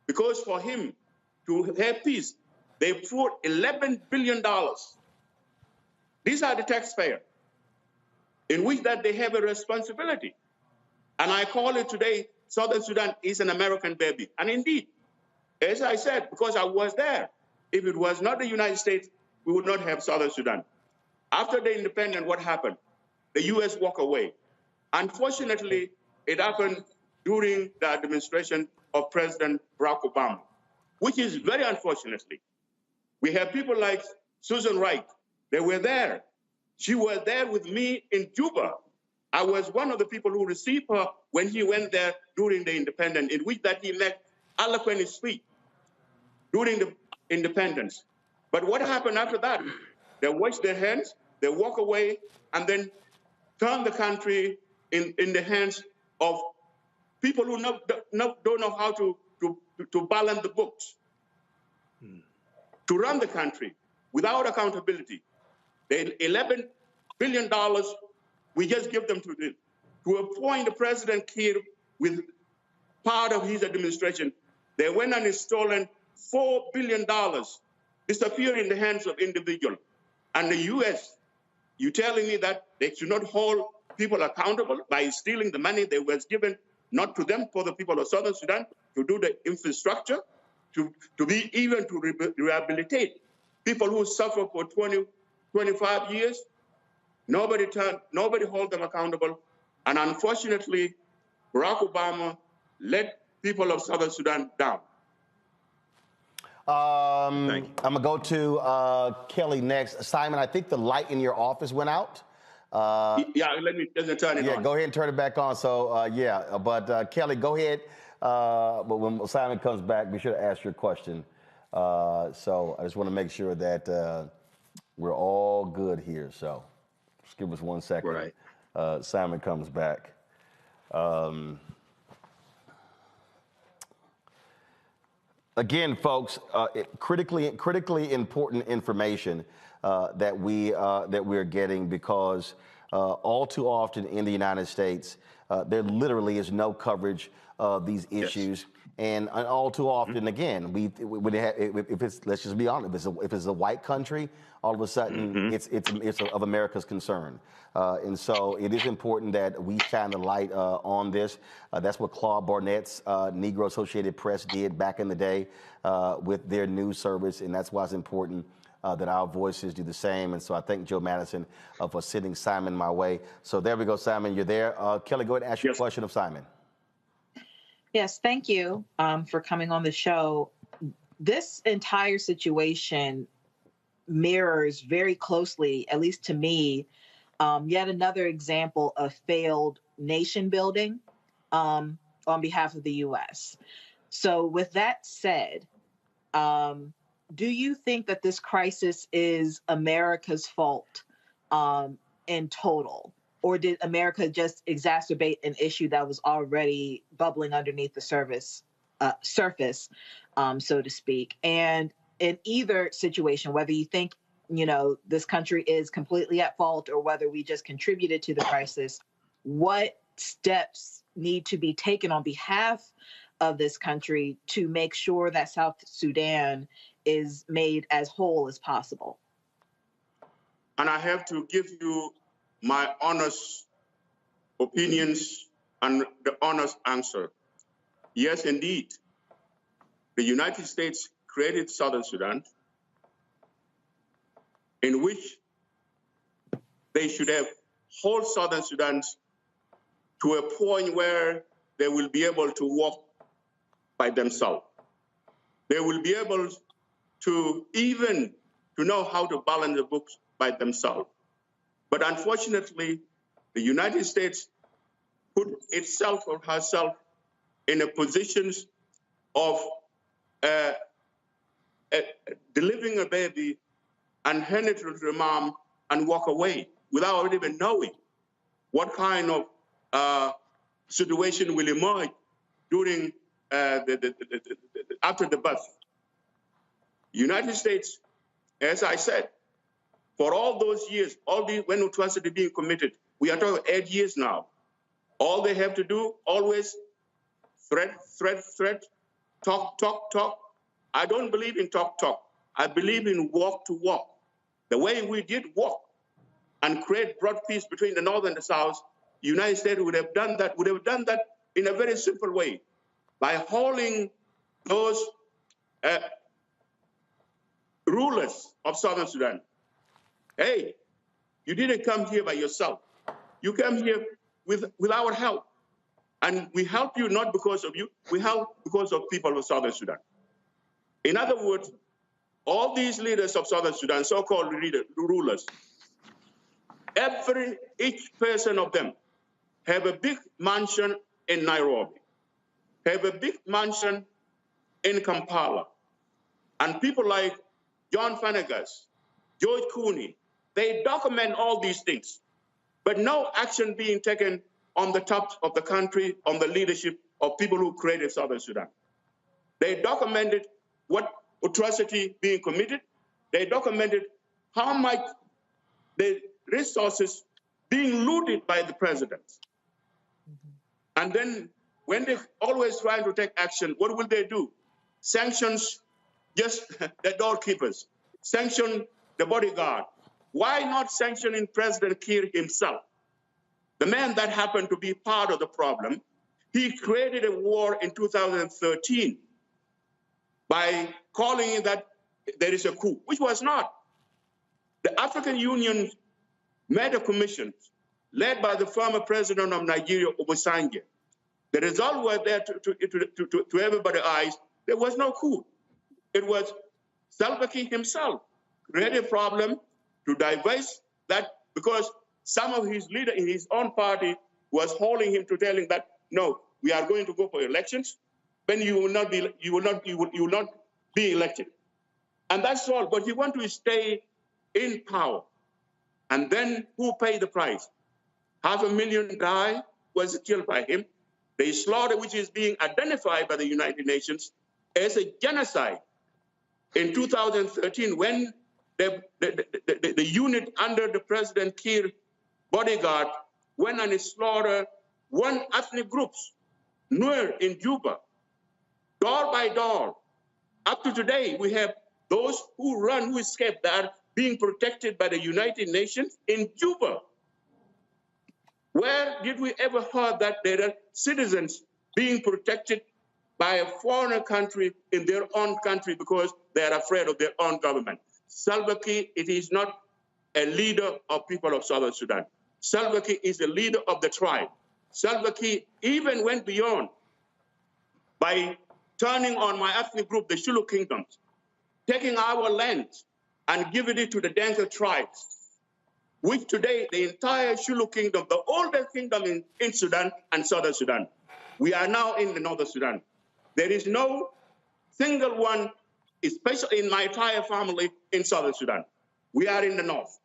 because for him to have peace, they poured $11 billion. These are the taxpayers, in which that they have a responsibility. And I call it today, Southern Sudan is an American baby. And indeed, as I said, because I was there, if it was not the United States, we would not have Southern Sudan. After the independence, what happened? The U.S. walked away. Unfortunately, it happened during the administration of President Barack Obama, which is very unfortunately. We have people like Susan Wright. They were there. She was there with me in Juba. I was one of the people who received her when he went there during the independence, in which that he met eloquent speech during the independence. But what happened after that? They wash their hands, they walk away, and then turn the country in the hands of people who don't know how to balance the books. to run the country without accountability. The $11 billion, we just give them to them. To appoint the President Kiir with part of his administration, they went and stolen $4 billion, disappeared in the hands of individuals. And the U.S., you telling me that they should not hold people accountable by stealing the money that was given not to them, for the people of Southern Sudan, to do the infrastructure, to be even to rehabilitate people who suffer for 20, 25 years. Nobody hold them accountable. And unfortunately, Barack Obama let people of Southern Sudan down. I'm going to go to Kelly next. Simon, I think the light in your office went out. Yeah, let me just turn it on. Yeah, go ahead and turn it back on. So, but Kelly, go ahead. But when Simon comes back, be sure to ask your question. So I just want to make sure that we're all good here. So just give us 1 second. Right. Simon comes back. Again, folks, critically important information that we're getting, because all too often in the United States, there literally is no coverage of these issues. Yes. And all too often, again, if it's, let's just be honest, if it's a white country, all of a sudden it's of America's concern. And so it is important that we shine the light on this. That's what Claude Barnett's Negro Associated Press did back in the day with their news service, and that's why it's important that our voices do the same. And so I thank Joe Madison for sending Simon my way. So there we go, Simon, you're there. Kelly, go ahead and ask your question of Simon. Yes, thank you for coming on the show. This entire situation mirrors very closely, at least to me, yet another example of failed nation building on behalf of the U.S. So with that said, do you think that this crisis is America's fault in total? Or did America just exacerbate an issue that was already bubbling underneath the surface, so to speak? And in either situation, whether you think, this country is completely at fault or whether we just contributed to the crisis, what steps need to be taken on behalf of this country to make sure that South Sudan is made as whole as possible? And I have to give you my honest opinions and the honest answer. Yes, indeed. The United States created Southern Sudan, in which they should have whole Southern Sudan to a point where they will be able to walk by themselves. They will be able to even to know how to balance the books by themselves. But unfortunately, the United States put itself or herself in a position of delivering a baby and hand it to the mom and walk away without even knowing what kind of situation will emerge during after the birth. United States, as I said, for all those years, when atrocity being committed, we are talking 8 years now. All they have to do, always threat, talk. I don't believe in talk. I believe in walk to walk. The way we did walk and create broad peace between the North and the South, the United States would have done that in a very simple way, by holding those rulers of Southern Sudan. Hey, you didn't come here by yourself. You came here with our help. And we help you not because of you, we help because of people of Southern Sudan. In other words, all these leaders of Southern Sudan, so-called rulers, each person of them have a big mansion in Nairobi, have a big mansion in Kampala. And people like John Fanegas, George Cooney, they document all these things, but no action being taken on the top of the country, on the leadership of people who created Southern Sudan. They documented what atrocity being committed. They documented how much the resources being looted by the president. And then when they always trying to take action, what will they do? Sanctions just the doorkeepers, sanction the bodyguard. Why not sanctioning President Kiir himself? The man that happened to be part of the problem, he created a war in 2013 by calling it that there is a coup, which was not. The African Union made a commission led by the former president of Nigeria, Obasanjo. The result was there to everybody's eyes. There was no coup. It was Salva Kiir himself created a problem to divest that because some of his leaders in his own party was holding him to telling that, no, we are going to go for elections, then you will not be elected. And that's all. But he want to stay in power. And then who paid the price? 500,000 died, was killed by him. The slaughter, which is being identified by the United Nations as a genocide. In 2013, when the unit under the President Kiir bodyguard went and slaughtered one ethnic groups, Noir in Juba, door by door. Up to today, we have those who run, who escape, that are being protected by the United Nations in Juba. Where did we ever heard that there are citizens being protected by a foreign country in their own country because they are afraid of their own government? Salva Kiir, it is not a leader of people of Southern Sudan. Salva Kiir is a leader of the tribe. Salva Kiir even went beyond by turning on my ethnic group, the Shulu Kingdoms, taking our land and giving it to the Dinka tribes, which today the entire Shulu Kingdom, the oldest kingdom in Sudan and Southern Sudan. We are now in the Northern Sudan. There is no single one, especially in my entire family, in Southern Sudan. We are in the North.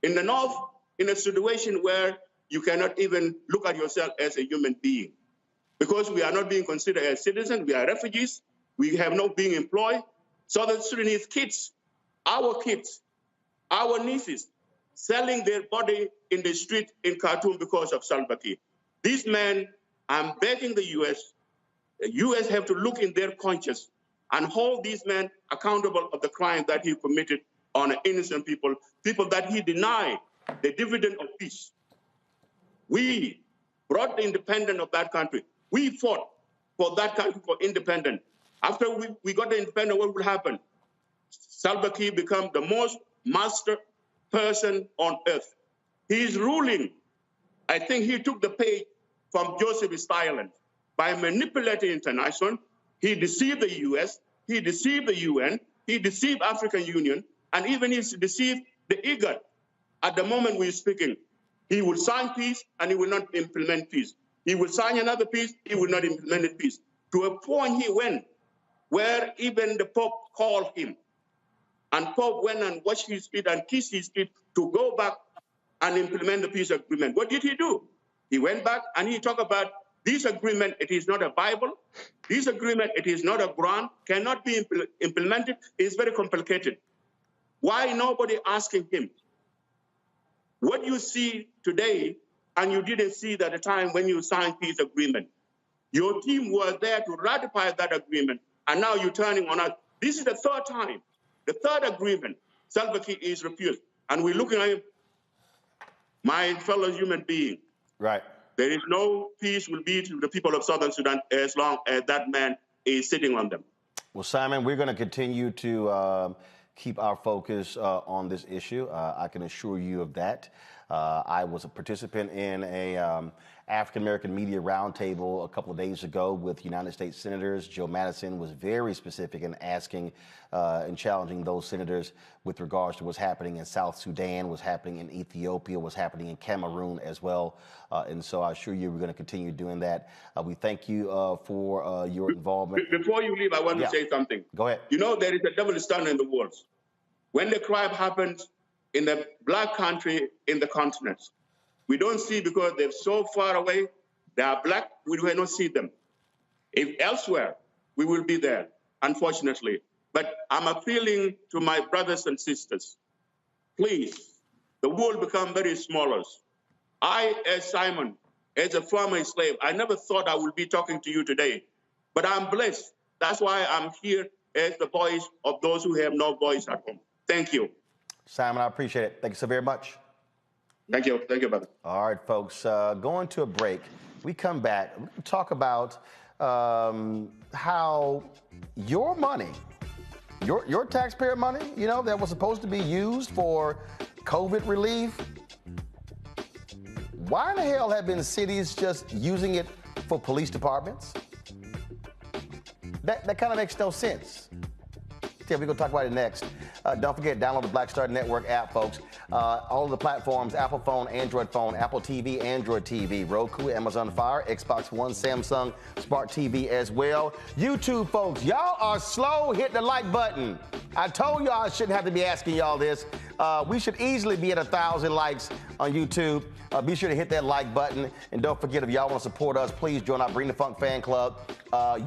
In the North, in a situation where you cannot even look at yourself as a human being. Because we are not being considered as citizens, we are refugees, we have not being employed. Southern Sudanese kids, our nieces, selling their body in the street in Khartoum because of Salva Kiir. These men, I'm begging the U.S. have to look in their conscience and hold these men accountable of the crime that he committed on innocent people, people that he denied the dividend of peace. We brought the independence of that country. We fought for that country for independence. After we got the independence, what will happen? Salva Kiir become the most master person on earth. He is ruling. I think he took the page from Joseph Stalin by manipulating international. He deceived the U.S., he deceived the UN, he deceived African Union, and even he deceived the IGAD. At the moment we're speaking, he will sign peace and he will not implement peace. He will sign another peace, he will not implement peace. To a point he went where even the Pope called him. And Pope went and washed his feet and kissed his feet to go back and implement the peace agreement. What did he do? He went back and he talked about this agreement, it is not a Bible. This agreement, it is not a Quran, cannot be implemented. It's very complicated. Why nobody asking him? What you see today, and you didn't see that at the time when you signed peace agreement. Your team was there to ratify that agreement, and now you're turning on us. This is the third time. The third agreement, Salva Kiir is refused. And we're looking at him, my fellow human being. Right. There is no peace will be to the people of Southern Sudan as long as that man is sitting on them. Well, Simon, we're going to continue to keep our focus on this issue. I can assure you of that. I was a participant in a African-American media roundtable a couple of days ago with United States senators. Joe Madison was very specific in asking and challenging those senators with regards to what's happening in South Sudan, what's happening in Ethiopia, what's happening in Cameroon as well. And so I assure you we're going to continue doing that. We thank you for your involvement. Before you leave, I want to say something. Go ahead. You know, there is a double standard in the world. When the crime happens in the black country in the continent, we don't see because they're so far away. They are black, we will not see them. If elsewhere, we will be there, unfortunately. But I'm appealing to my brothers and sisters. Please, the world become very smaller. I, as Simon, as a former slave, I never thought I would be talking to you today, but I'm blessed. That's why I'm here as the voice of those who have no voice at home. Thank you. Simon, I appreciate it. Thank you so very much. Thank you. Thank you, brother. All right, folks, going to a break. We come back, we talk about how your money, your taxpayer money, you know, that was supposed to be used for COVID relief. Why in the hell have been cities just using it for police departments? That kind of makes no sense. Yeah, we're going to talk about it next. Don't forget, download the Black Star Network app, folks. All of the platforms, Apple phone, Android phone, Apple TV, Android TV, Roku, Amazon Fire, Xbox One, Samsung, Smart TV as well. YouTube, folks, y'all are slow. Hit the like button. I told y'all I shouldn't have to be asking y'all this. We should easily be at 1,000 likes on YouTube. Be sure to hit that like button. And don't forget, if y'all want to support us, please join our Bring the Funk fan club.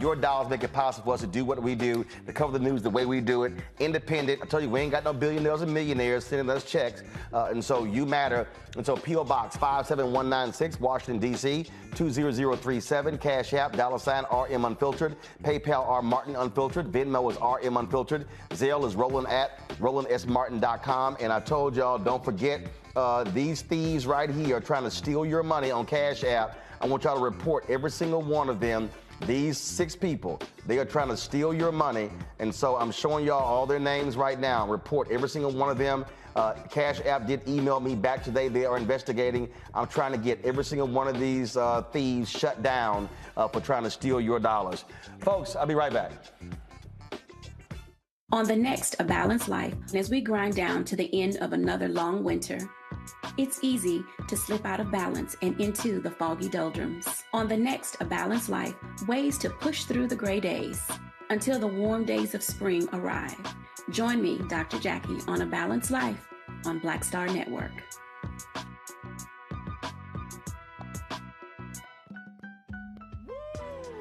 Your dollars make it possible for us to do what we do, to cover the news the way we do it. Independent. I told you, we ain't got no billionaires and millionaires sending us checks. And so you matter. And so P.O. Box 57196, Washington, D.C., 20037. Cash App, $RM Unfiltered. PayPal, R Martin Unfiltered. Venmo is RM Unfiltered. Zelle is Roland at RolandSMartin.com. And I told y'all, don't forget, these thieves right here are trying to steal your money on Cash App. I want y'all to report every single one of them. These 6 people, they are trying to steal your money. And so I'm showing y'all all their names right now. Report every single one of them. Cash App did email me back today. They are investigating. I'm trying to get every single one of these thieves shut down for trying to steal your dollars. Folks, I'll be right back. On the next A Balanced Life, as we grind down to the end of another long winter, it's easy to slip out of balance and into the foggy doldrums. On the next A Balanced Life, ways to push through the gray days until the warm days of spring arrive. Join me, Dr. Jackie, on A Balanced Life on Black Star Network.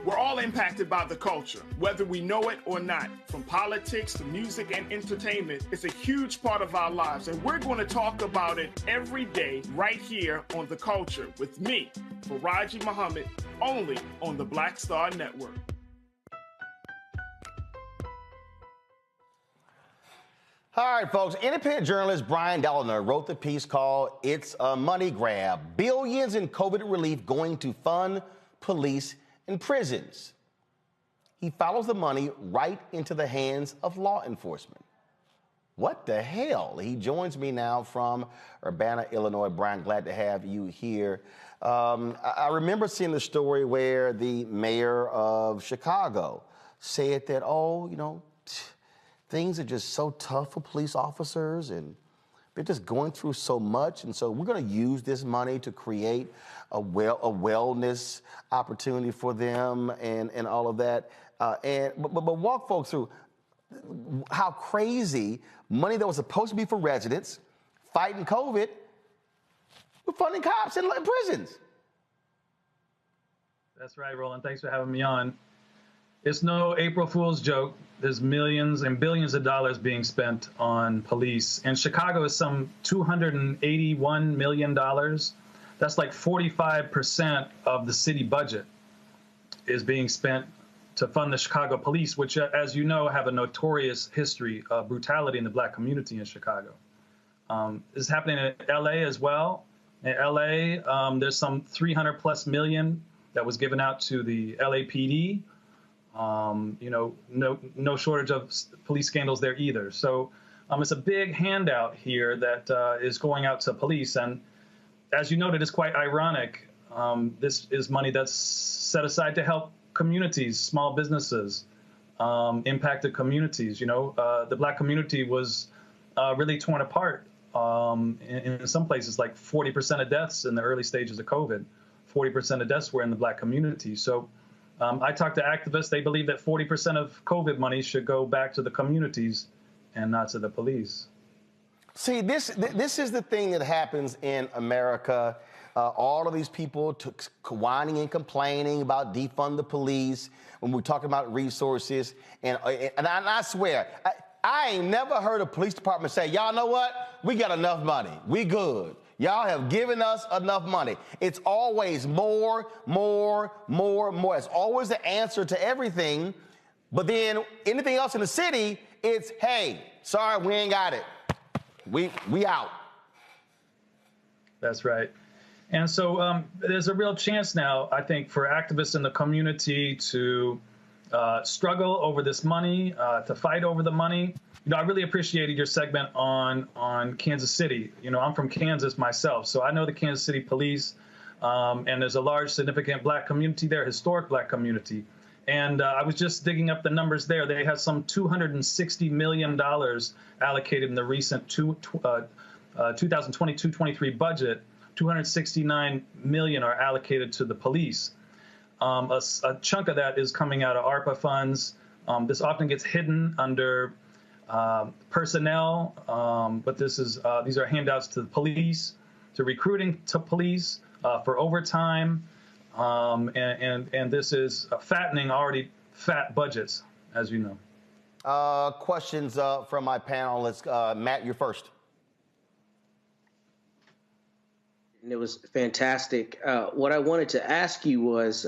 We're all impacted by the culture, whether we know it or not. From politics to music and entertainment, it's a huge part of our lives, and we're going to talk about it every day right here on The Culture with me, Faraji Muhammad, only on the Black Star Network. All right, folks. Independent journalist Brian Dalliner wrote the piece called "It's a Money Grab: Billions in COVID Relief Going to Fund Police and Prisons." He follows the money right into the hands of law enforcement. What the hell? He joins me now from Urbana, Illinois. Brian, glad to have you here. I remember seeing the story where the mayor of Chicago said that, things are just so tough for police officers and they're just going through so much. And so we're going to use this money to create a wellness opportunity for them and all of that. But walk folks through how crazy money that was supposed to be for residents fighting COVID, we're funding cops in prisons. That's right, Roland. Thanks for having me on. It's no April Fool's joke. There's millions and billions of dollars being spent on police. And Chicago is some $281 million. That's like 45% of the city budget is being spent to fund the Chicago police, which, as you know, have a notorious history of brutality in the Black community in Chicago. This is happening in LA as well. In LA, there's some 300 plus million that was given out to the LAPD. No shortage of police scandals there either. So it's a big handout here that is going out to police. And as you noted, it's quite ironic. This is money that's set aside to help communities, small businesses, impacted communities. The Black community was really torn apart in some places, like 40% of deaths in the early stages of COVID. 40% of deaths were in the Black community. So I talked to activists. They believe that 40% of COVID money should go back to the communities and not to the police. See, this is the thing that happens in America all of these people whining and complaining about defund the police when we're talking about resources. And I swear, I ain't never heard a police department say, y'all know what? We got enough money. We good. Y'all have given us enough money. It's always more, more, more, more. It's always the answer to everything. But then anything else in the city, it's, hey, sorry, we ain't got it. We out. That's right. And so there's a real chance now, I think, for activists in the community to struggle over this money, to fight over the money. You know, I really appreciated your segment on Kansas City. You know, I'm from Kansas myself, so I know the Kansas City police, and there's a large, significant Black community there, historic Black community. And I was just digging up the numbers there. They had some $260 million allocated in the recent 2022-23 budget. 269 million are allocated to the police. A chunk of that is coming out of ARPA funds. This often gets hidden under personnel, but these are handouts to the police, to recruiting to police, for overtime, and this is fattening already fat budgets, as you know. Questions from my panelists. Matt, you're first. It was fantastic. What I wanted to ask you was,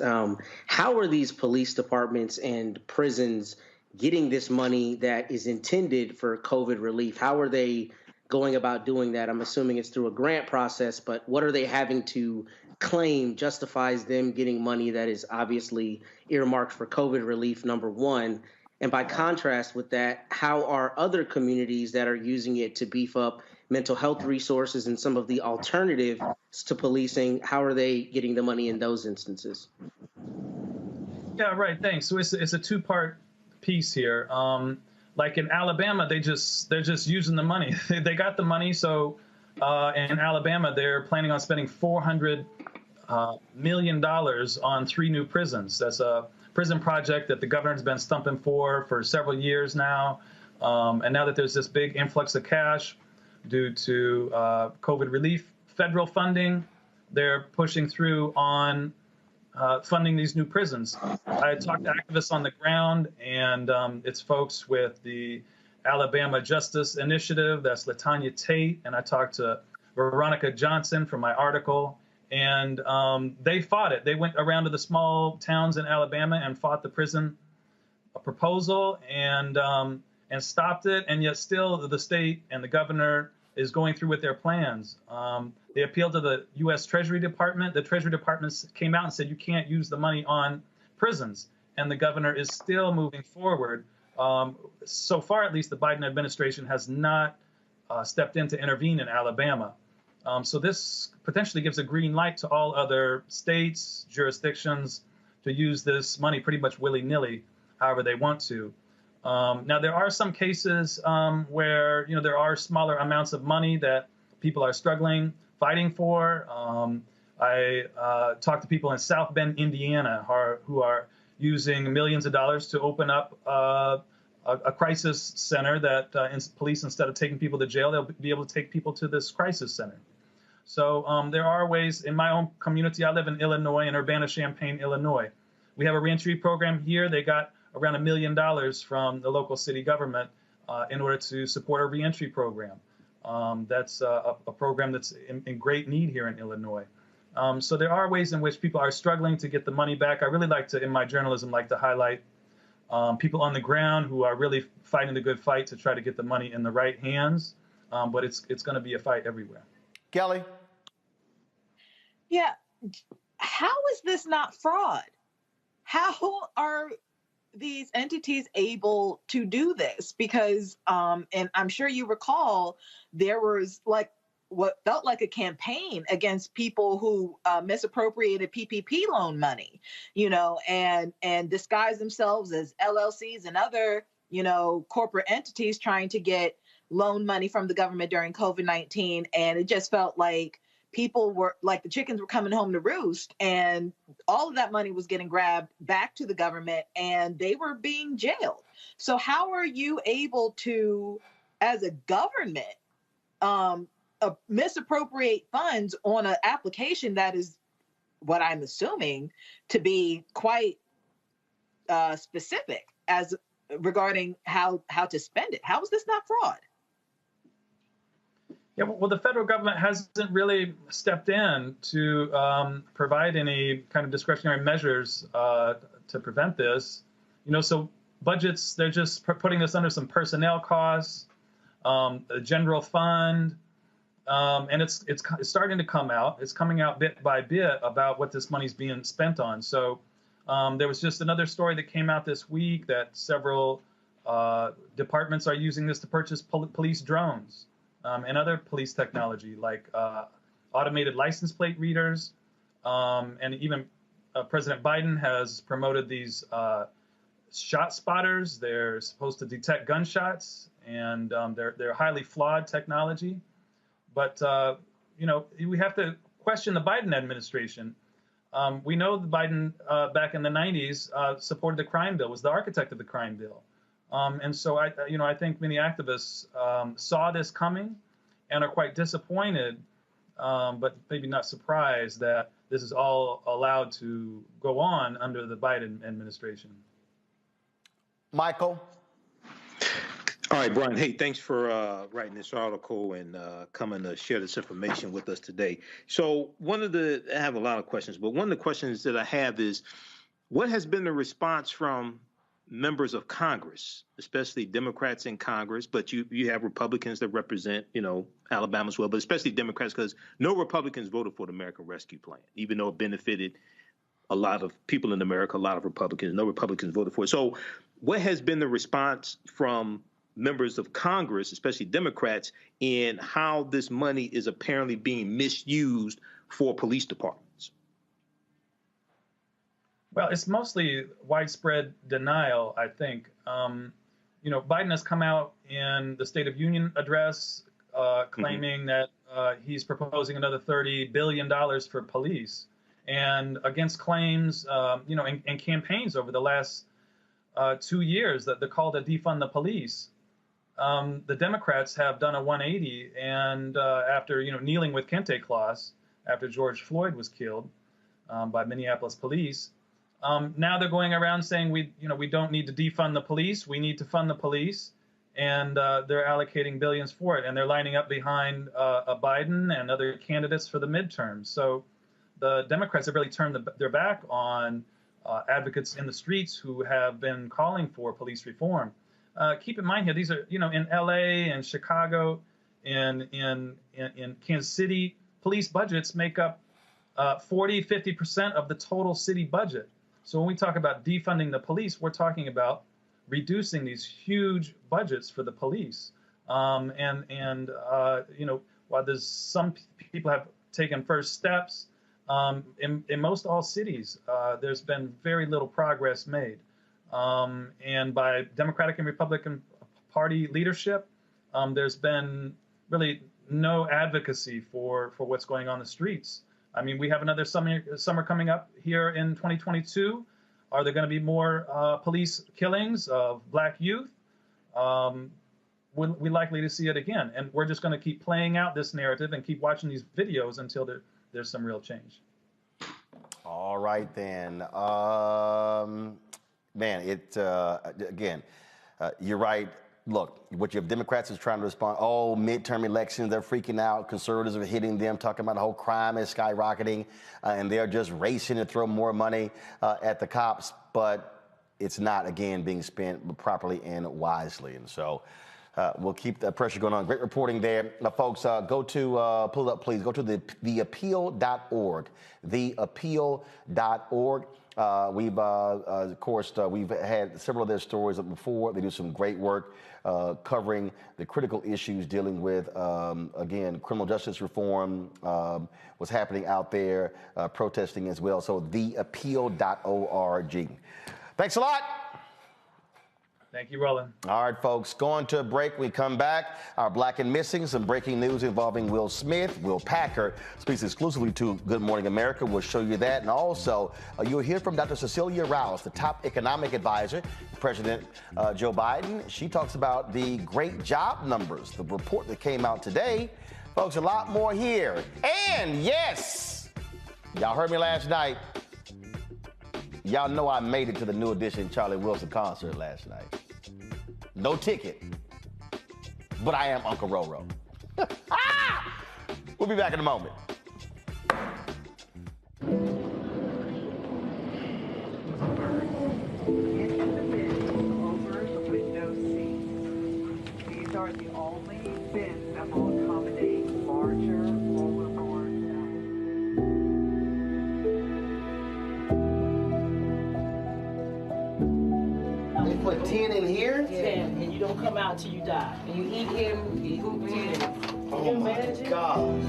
how are these police departments and prisons getting this money that is intended for COVID relief? How are they going about doing that? I'm assuming it's through a grant process, but what are they having to claim justifies them getting money that is obviously earmarked for COVID relief, number one? And by contrast with that, how are other communities that are using it to beef up mental health resources and some of the alternatives to policing, how are they getting the money in those instances? Yeah, right. Thanks. So it's a two-part piece here. Like in Alabama, they're just using the money. They got the money. So in Alabama, they're planning on spending $400 million on 3 new prisons. That's a prison project that the governor's been stumping for several years now. And now that there's this big influx of cash due to COVID relief, federal funding, they're pushing through on funding these new prisons. I talked to activists on the ground, and it's folks with the Alabama Justice Initiative, that's LaTanya Tate, and I talked to Veronica Johnson from my article, and they fought it. They went around to the small towns in Alabama and fought the prison proposal and stopped it, and yet still the state and the governor is going through with their plans. They appealed to the U.S. Treasury Department. The Treasury Department came out and said you can't use the money on prisons, and the governor is still moving forward. So far, at least, the Biden administration has not stepped in to intervene in Alabama. So this potentially gives a green light to all other states, jurisdictions, to use this money pretty much willy-nilly, however they want to. Now, there are some cases where, you know, there are smaller amounts of money that people are struggling, fighting for. I talked to people in South Bend, Indiana, who are using millions of dollars to open up a crisis center that police, instead of taking people to jail, they'll be able to take people to this crisis center. So there are ways. In my own community, I live in Illinois, in Urbana-Champaign, Illinois. We have a reentry program here. They got around $1 million from the local city government in order to support a reentry program. That's a program that's in great need here in Illinois. So there are ways in which people are struggling to get the money back. I really like to, in my journalism, like to highlight people on the ground who are really fighting the good fight to try to get the money in the right hands. But it's going to be a fight everywhere. Kelly? Yeah. How is this not fraud? How are these entities able to do this? Because, and I'm sure you recall, there was like what felt like a campaign against people who misappropriated PPP loan money, you know, and disguised themselves as LLCs and other, you know, corporate entities trying to get loan money from the government during COVID-19. And it just felt like people were like the chickens were coming home to roost, and all of that money was getting grabbed back to the government and they were being jailed. So how are you able to, as a government, misappropriate funds on an application that is what I'm assuming to be quite specific as regarding how to spend it. How is this not fraud? Yeah, well, the federal government hasn't really stepped in to provide any kind of discretionary measures to prevent this. So budgets, they're just putting this under some personnel costs, a general fund, and it's starting to come out. It's coming out bit by bit about what this money's being spent on. So there was just another story that came out this week that several departments are using this to purchase police drones and other police technology like automated license plate readers. And even President Biden has promoted these shot spotters. They're supposed to detect gunshots, and they're highly flawed technology. But, we have to question the Biden administration. We know the Biden back in the 90s supported the crime bill, was the architect of the crime bill. And so I think many activists saw this coming and are quite disappointed, but maybe not surprised that this is all allowed to go on under the Biden administration. Michael. All right, Brian. Hey, thanks for writing this article and coming to share this information with us today. So I have a lot of questions, but one of the questions that I have is, what has been the response from members of Congress, especially Democrats in Congress, but you have Republicans that represent, Alabama as well, but especially Democrats, because no Republicans voted for the American Rescue Plan, even though it benefited a lot of people in America, a lot of Republicans. No Republicans voted for it. So what has been the response from members of Congress, especially Democrats, in how this money is apparently being misused for police departments? Well, it's mostly widespread denial, I think. Biden has come out in the State of Union address claiming that he's proposing another $30 billion for police, and against claims, and campaigns over the last 2 years that the call to defund the police. The Democrats have done a 180, and after kneeling with kente cloths after George Floyd was killed by Minneapolis police, now they're going around saying we don't need to defund the police, we need to fund the police, and they're allocating billions for it, and they're lining up behind Biden and other candidates for the midterms. So the Democrats have really turned their back on advocates in the streets who have been calling for police reform. Keep in mind here, these are, in LA and Chicago, in Kansas City, police budgets make up 40-50% of the total city budget. So when we talk about defunding the police, we're talking about reducing these huge budgets for the police. While there's some people have taken first steps, in most all cities, there's been very little progress made. And by Democratic and Republican Party leadership, there's been really no advocacy for what's going on in the streets. I mean, we have another summer coming up here in 2022. Are there going to be more police killings of Black youth? We're likely to see it again. And we're just going to keep playing out this narrative and keep watching these videos until there's some real change. All right, then. You're right. Look, what you have Democrats is trying to respond, midterm elections, they're freaking out. Conservatives are hitting them, talking about the whole crime is skyrocketing, and they're just racing to throw more money at the cops. But it's not, again, being spent properly and wisely. And so we'll keep the pressure going on. Great reporting there. Folks, go to, pull it up, please. Go to theappeal.org, theappeal.org. Of course, we've had several of their stories up before. They do some great work covering the critical issues dealing with, again, criminal justice reform, what's happening out there, protesting as well. So theappeal.org. Thanks a lot. Thank you, Roland. All right, folks, going to a break. We come back. Our Black and Missing, some breaking news involving Will Smith. Will Packer speaks exclusively to Good Morning America. We'll show you that. And also, you'll hear from Dr. Cecilia Rouse, the top economic advisor to President Joe Biden. She talks about the great job numbers, the report that came out today Folks, a lot more here. And yes, y'all heard me last night. Y'all know I made it to the New Edition Charlie Wilson concert last night. No ticket, but I am Uncle Roro. We'll be back in a moment. Over the window seats. These are the only bins that will accommodate larger rollerboards. They put 10 in here? 10, and you don't come out till you die. And you eat him, you hoop 10. Oh my God.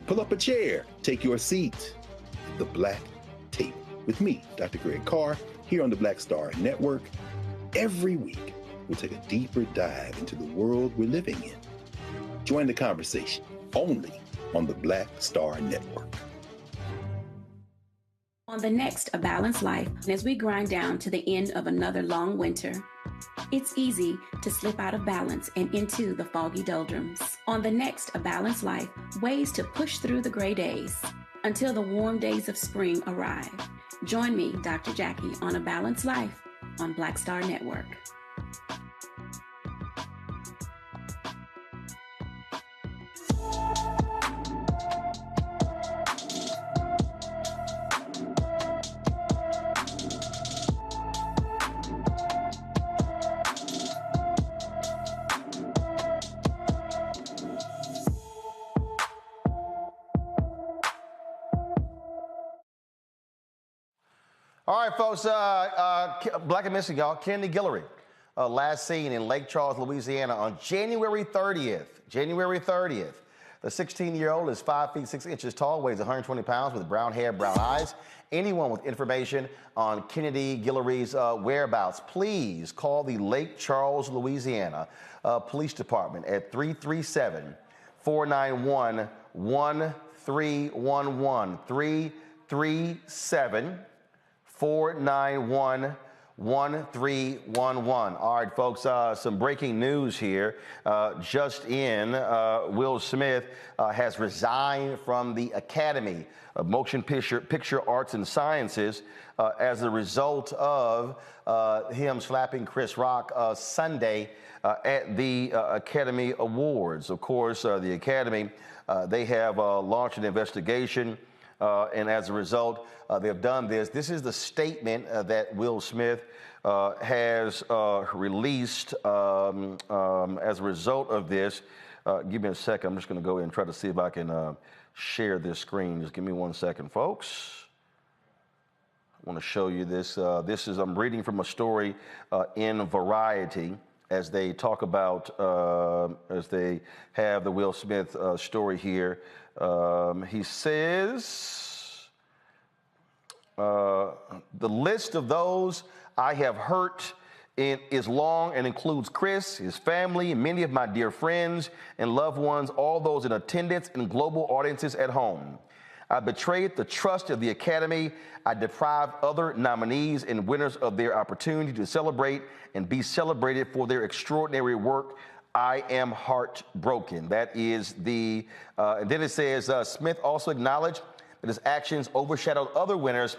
Pull up a chair, take your seat. The Black Tape with me, Dr. Greg Carr, here on the Black Star Network. Every week, we'll take a deeper dive into the world we're living in. Join the conversation only on the Black Star Network. On the next A Balanced Life, as we grind down to the end of another long winter, it's easy to slip out of balance and into the foggy doldrums. On the next A Balanced Life, ways to push through the gray days until the warm days of spring arrive. Join me, Dr. Jackie, on A Balanced Life on Black Star Network. All right, folks, Black and Missing, y'all. Kennedy Guillory, last seen in Lake Charles, Louisiana on January 30th. January 30th. The 16-year-old is 5 feet 6 inches tall, weighs 120 pounds with brown hair, brown eyes. Anyone with information on Kennedy Guillory's whereabouts, please call the Lake Charles, Louisiana Police Department at 337-491-1311. 337-491-1311. All right, folks, some breaking news here. Just in, Will Smith has resigned from the Academy of Motion Picture Arts and Sciences as a result of him slapping Chris Rock Sunday at the Academy Awards. Of course, the Academy, they have launched an investigation. And as a result, they have done this. This is the statement that Will Smith has released as a result of this. Give me a second. I'm just going to go in and try to see if I can share this screen. Just give me 1 second, folks. I want to show you this. I'm reading from a story in Variety as they talk about, as they have the Will Smith story here. He says, the list of those I have hurt is long and includes Chris, his family, many of my dear friends and loved ones, all those in attendance and global audiences at home. I betrayed the trust of the Academy. I deprived other nominees and winners of their opportunity to celebrate and be celebrated for their extraordinary work. I am heartbroken. That is the, and then it says, Smith also acknowledged that his actions overshadowed other winners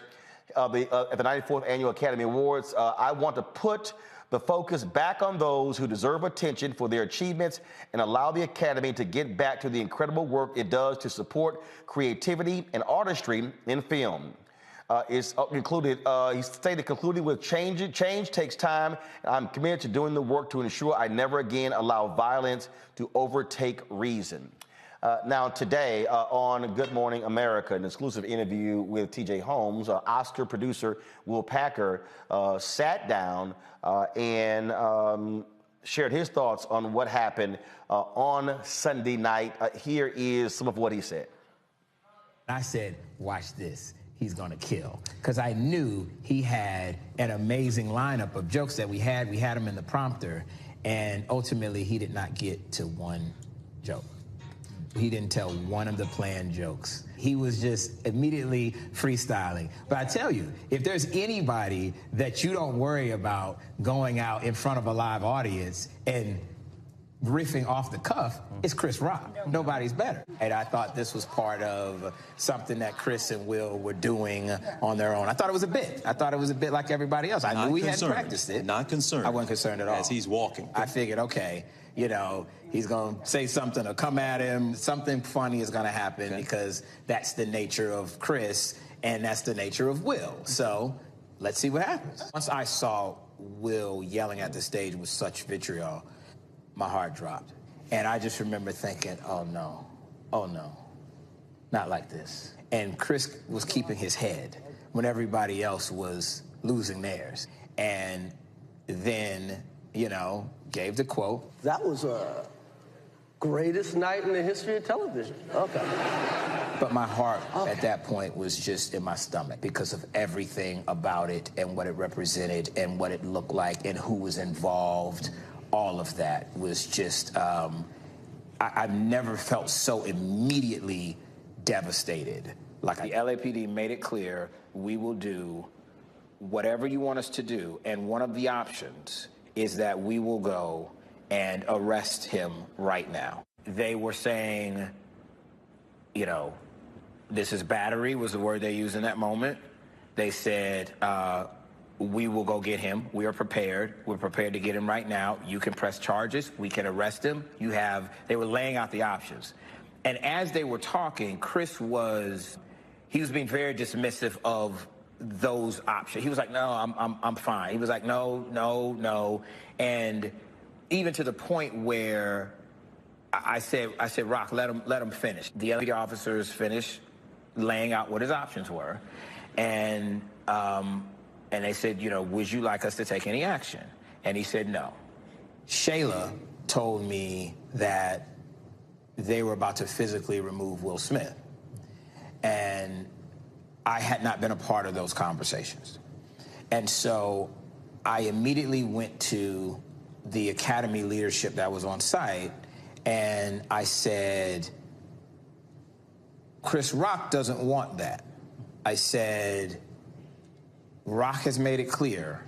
at the 94th Annual Academy Awards. I want to put the focus back on those who deserve attention for their achievements and allow the Academy to get back to the incredible work it does to support creativity and artistry in film. Is included, he stated, concluding with change takes time. I'm committed to doing the work to ensure I never again allow violence to overtake reason. Now today on Good Morning America, an exclusive interview with TJ Holmes, Oscar producer Will Packer sat down and shared his thoughts on what happened on Sunday night. Here is some of what he said. I said, watch this. He's gonna kill. Because I knew he had an amazing lineup of jokes that we had. We had him in the prompter, and ultimately he did not get to one joke. He didn't tell one of the planned jokes. He was just immediately freestyling. But I tell you, if there's anybody that you don't worry about going out in front of a live audience and riffing off the cuff, it's Chris Rock. Nobody's better. And I thought this was part of something that Chris and Will were doing on their own. I thought it was a bit. I thought it was a bit like everybody else. I knew we hadn't practiced it. Not concerned. I wasn't concerned at all. As he's walking. I figured, okay, you know, he's going to say something or come at him. Something funny is going to happen because that's the nature of Chris and that's the nature of Will. So let's see what happens. Once I saw Will yelling at the stage with such vitriol, my heart dropped. And I just remember thinking, oh no, not like this. And Chris was keeping his head when everybody else was losing theirs. And then, you know, gave the quote. That was a greatest night in the history of television. Okay. But my heart at that point was just in my stomach because of everything about it and what it represented and what it looked like and who was involved. All of that was just, I've never felt so immediately devastated. Like the LAPD made it clear, we will do whatever you want us to do. And one of the options is that we will go and arrest him right now. They were saying, you know, this is battery was the word they used in that moment. They said, we will go get him. We are prepared. We're prepared to get him right now. You can press charges. We can arrest him. They were laying out the options. And as they were talking, Chris was being very dismissive of those options. He was like, no, I'm fine. He was like, no. And even to the point where I said, Rock, let him finish. The other officers finished laying out what his options were. And they said, you know, would you like us to take any action? And he said no. Shayla told me that they were about to physically remove Will Smith. And I had not been a part of those conversations. And so I immediately went to the Academy leadership that was on site, and I said, Chris Rock doesn't want that. I said, Rock has made it clear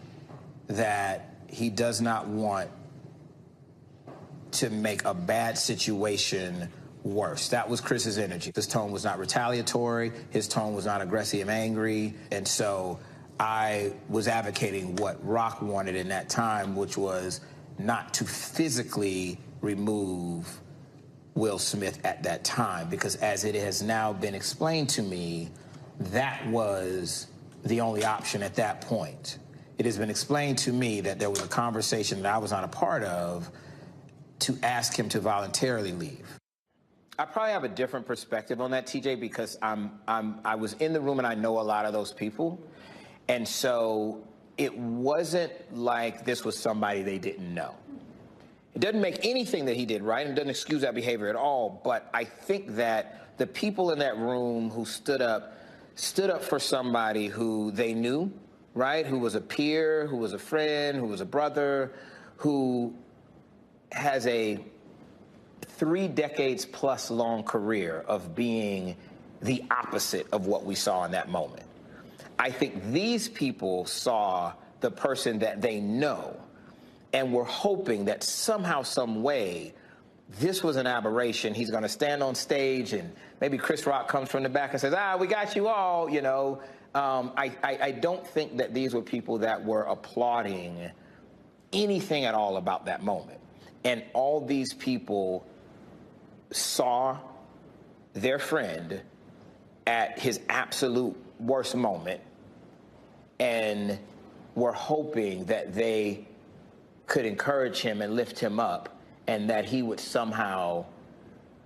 that he does not want to make a bad situation worse. That was Chris's energy. His tone was not retaliatory. His tone was not aggressive and angry. And so I was advocating what Rock wanted in that time, which was not to physically remove Will Smith at that time, because as it has now been explained to me, that was the only option at that point. It has been explained to me that there was a conversation that I was not a part of to ask him to voluntarily leave. I probably have a different perspective on that, TJ, because I was in the room and I know a lot of those people. And so it wasn't like this was somebody they didn't know. It doesn't make anything that he did right and doesn't excuse that behavior at all. But I think that the people in that room who stood up for somebody who they knew, right? Who was a peer, who was a friend, who was a brother, who has a 3 decades plus long career of being the opposite of what we saw in that moment. I think these people saw the person that they know and were hoping that somehow, some way, this was an aberration. He's going to stand on stage and maybe Chris Rock comes from the back and says, we got you all, you know. I don't think that these were people that were applauding anything at all about that moment. And all these people saw their friend at his absolute worst moment and were hoping that they could encourage him and lift him up and that he would somehow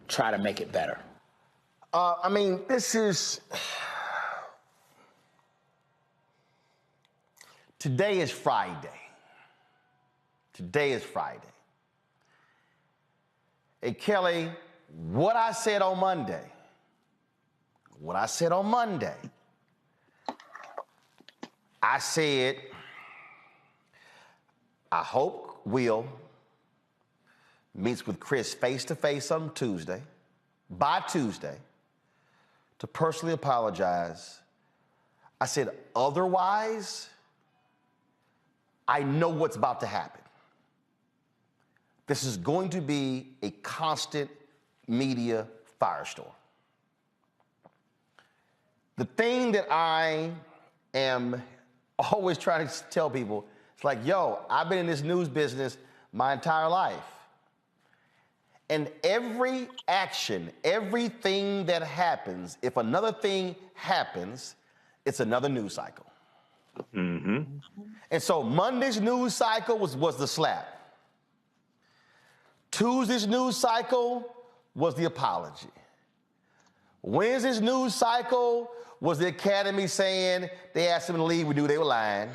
try to make it better? I mean, this is... Today is Friday. Today is Friday. Hey, Kelly, what I said on Monday, I said, I hope Will meets with Chris face-to-face on Tuesday, by Tuesday, to personally apologize. I said, otherwise, I know what's about to happen. This is going to be a constant media firestorm. The thing that I am always trying to tell people, it's like, yo, I've been in this news business my entire life. And every action, everything that happens, if another thing happens, it's another news cycle. Mm-hmm. And so Monday's news cycle was the slap. Tuesday's news cycle was the apology. Wednesday's news cycle was the Academy saying they asked them to leave, we knew they were lying.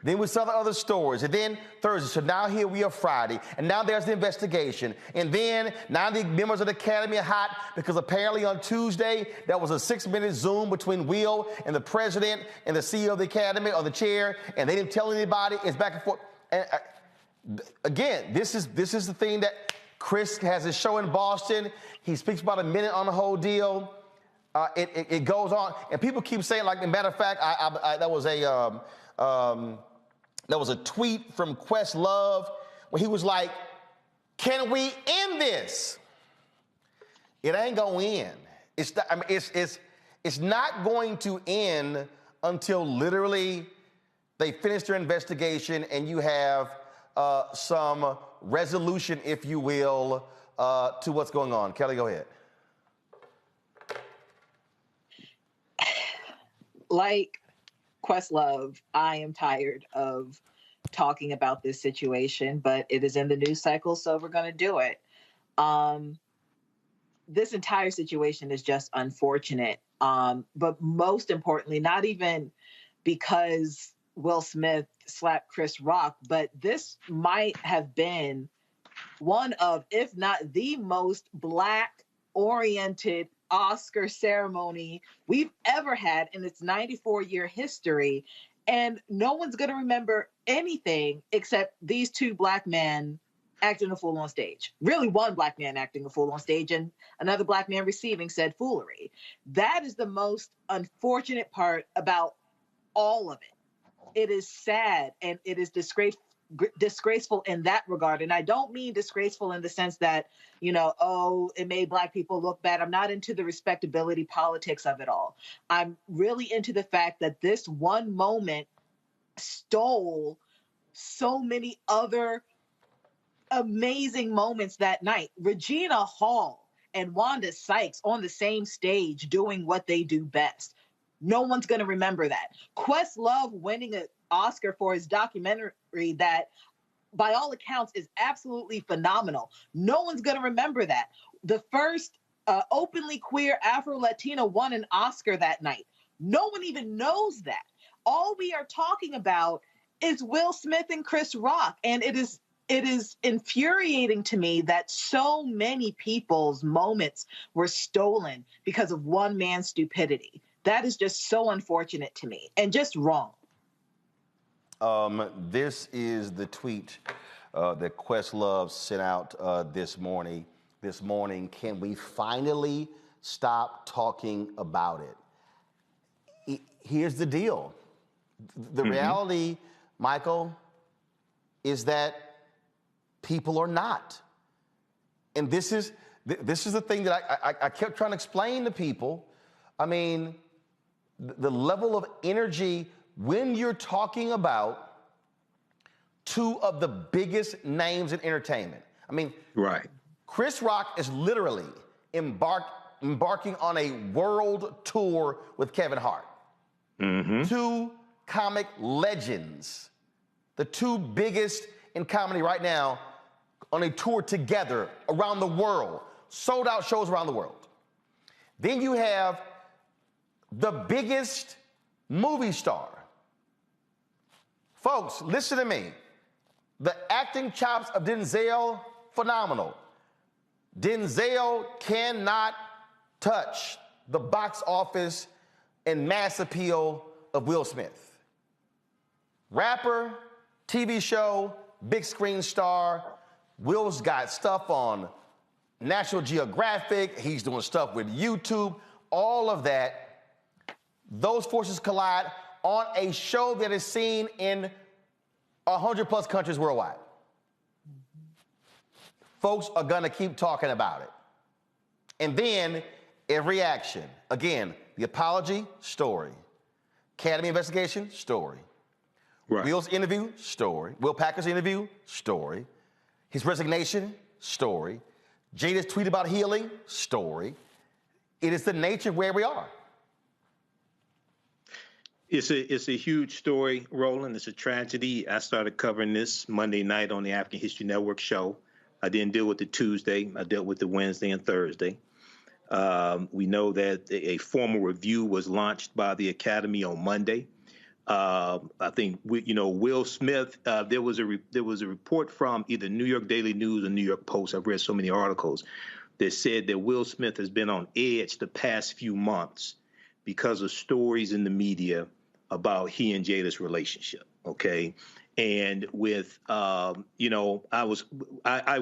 Then we saw the other stories, and then Thursday. So now here we are Friday, and now there's the investigation. And then now the members of the Academy are hot because apparently on Tuesday, there was a 6-minute Zoom between Will and the president and the CEO of the Academy, or the chair, and they didn't tell anybody. It's back and forth. And again, this is the thing that Chris has his show in Boston. He speaks about a minute on the whole deal. It goes on, and people keep saying, like, as a matter of fact, there was a tweet from Questlove where he was like, "Can we end this?" It ain't gonna end. It's not going to end until literally they finish their investigation and you have some resolution, if you will, to what's going on. Kelly, go ahead. Like Questlove, I am tired of talking about this situation, but it is in the news cycle, so we're going to do it. This entire situation is just unfortunate, but most importantly, not even because Will Smith slapped Chris Rock, but this might have been one of, if not the most Black-oriented Oscar ceremony we've ever had in its 94-year history. And no one's going to remember anything except these two Black men acting a fool on stage. Really, one Black man acting a fool on stage and another Black man receiving said foolery. That is the most unfortunate part about all of it. It is sad and it is disgraceful in that regard. And I don't mean disgraceful in the sense that, it made Black people look bad. I'm not into the respectability politics of it all. I'm really into the fact that this one moment stole so many other amazing moments that night. Regina Hall and Wanda Sykes on the same stage doing what they do best. No one's going to remember that. Questlove winning an Oscar for his documentary that, by all accounts, is absolutely phenomenal. No one's going to remember that. The first openly queer Afro-Latino won an Oscar that night. No one even knows that. All we are talking about is Will Smith and Chris Rock. And it is infuriating to me that so many people's moments were stolen because of one man's stupidity. That is just so unfortunate to me and just wrong. This is the tweet that Questlove sent out this morning. Can we finally stop talking about it? Here's the deal. The reality, Michael, is that people are not. And this is the thing that I kept trying to explain to people. I mean, the level of energy when you're talking about two of the biggest names in entertainment. I mean, right. Chris Rock is literally embarking on a world tour with Kevin Hart. Mm-hmm. Two comic legends, the two biggest in comedy right now, on a tour together around the world. sold out shows around the world. Then you have the biggest movie star. Folks, listen to me. The acting chops of Denzel, phenomenal. Denzel cannot touch the box office and mass appeal of Will Smith. Rapper, TV show, big screen star. Will's got stuff on National Geographic. He's doing stuff with YouTube. All of that. Those forces collide on a show that is seen in 100+ countries worldwide. Folks are gonna keep talking about it. And then every action. Again, the apology, story. Academy investigation, story. Right. Will's interview, story. Will Packer's interview, story. His resignation, story. Jada's tweet about healing, story. It is the nature of where we are. It's a huge story, Roland. It's a tragedy. I started covering this Monday night on the African History Network show. I didn't deal with it Tuesday. I dealt with it Wednesday and Thursday. We know that a formal review was launched by the Academy on Monday. I think Will Smith. There was a report from either New York Daily News or New York Post. I've read so many articles that said that Will Smith has been on edge the past few months because of stories in the media about he and Jada's relationship. Okay, and with I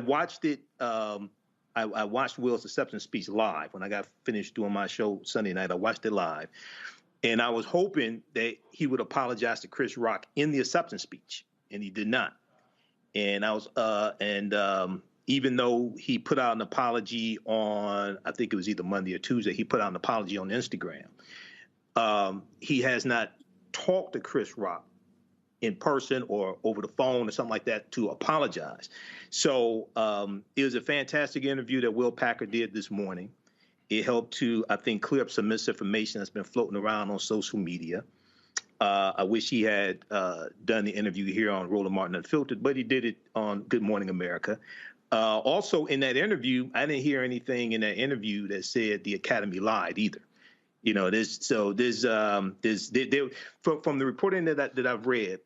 watched it. I watched Will's acceptance speech live when I got finished doing my show Sunday night. I watched it live. And I was hoping that he would apologize to Chris Rock in the acceptance speech, and he did not. And I was, even though he put out an apology on, I think it was either Monday or Tuesday, he put out an apology on Instagram. He has not talked to Chris Rock in person or over the phone or something like that to apologize. So it was a fantastic interview that Will Packer did this morning. It helped to, I think, clear up some misinformation that's been floating around on social media. I wish he had done the interview here on Roland Martin Unfiltered, but he did it on Good Morning America. Also, in that interview, I didn't hear anything in that interview that said the Academy lied either. You know, from the reporting that I've read,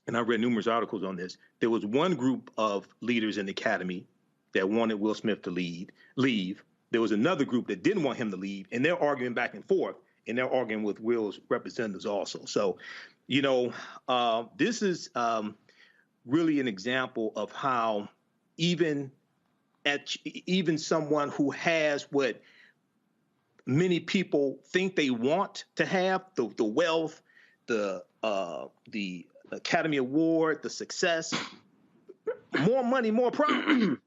and I've read numerous articles on this, there was one group of leaders in the Academy that wanted Will Smith to leave. There was another group that didn't want him to leave, and they're arguing back and forth, and they're arguing with Will's representatives also. So, this is really an example of how even someone who has what many people think they want to have, the wealth, the Academy Award, the success, more money, more problems.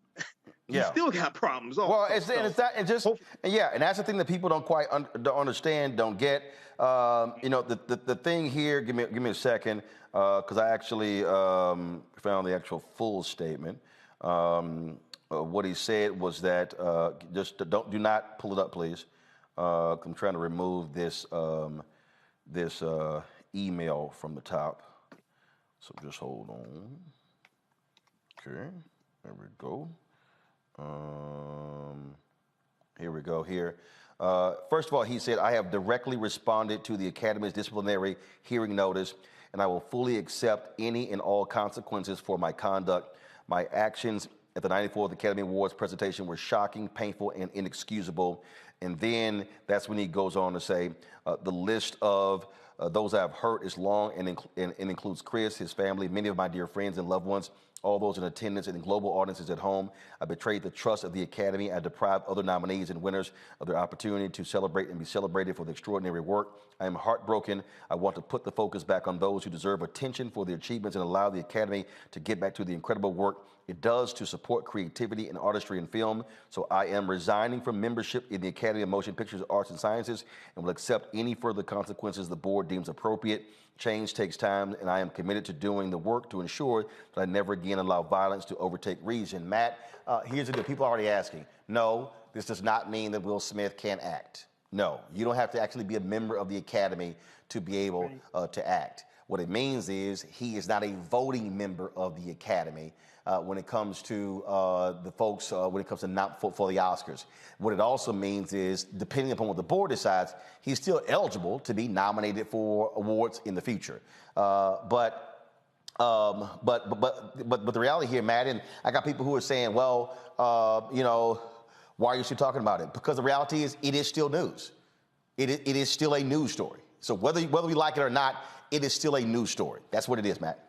You still got problems. Also. Well, and that's the thing that people don't quite don't understand, don't get. The thing here. Give me a second, because I actually found the actual full statement. What he said was that do not pull it up, please. I'm trying to remove this email from the top. So just hold on. Okay, there we go. Here we go. First of all, he said, I have directly responded to the Academy's disciplinary hearing notice, and I will fully accept any and all consequences for my conduct. My actions at the 94th Academy Awards presentation were shocking, painful, and inexcusable. And then that's when he goes on to say, the list of those I have hurt is long and includes Chris, his family, many of my dear friends and loved ones, all those in attendance and in global audiences at home. I betrayed the trust of the Academy. I deprived other nominees and winners of their opportunity to celebrate and be celebrated for the extraordinary work. I am heartbroken. I want to put the focus back on those who deserve attention for their achievements and allow the Academy to get back to the incredible work it does to support creativity and artistry in film. So I am resigning from membership in the Academy of Motion Pictures, Arts and Sciences and will accept any further consequences the board deems appropriate. Change takes time, and I am committed to doing the work to ensure that I never again allow violence to overtake reason. Matt, here's the deal. People are already asking. No, this does not mean that Will Smith can't act. No, you don't have to actually be a member of the Academy to be able to act. What it means is he is not a voting member of the Academy when it comes to the folks, when it comes to not for the Oscars. What it also means is, depending upon what the board decides, he's still eligible to be nominated for awards in the future. But the reality here, Matt, and I got people who are saying, well, you know, why are you still talking about it? Because the reality is, it is still news. It is still a news story. So whether we like it or not, it is still a news story. That's what it is, Matt.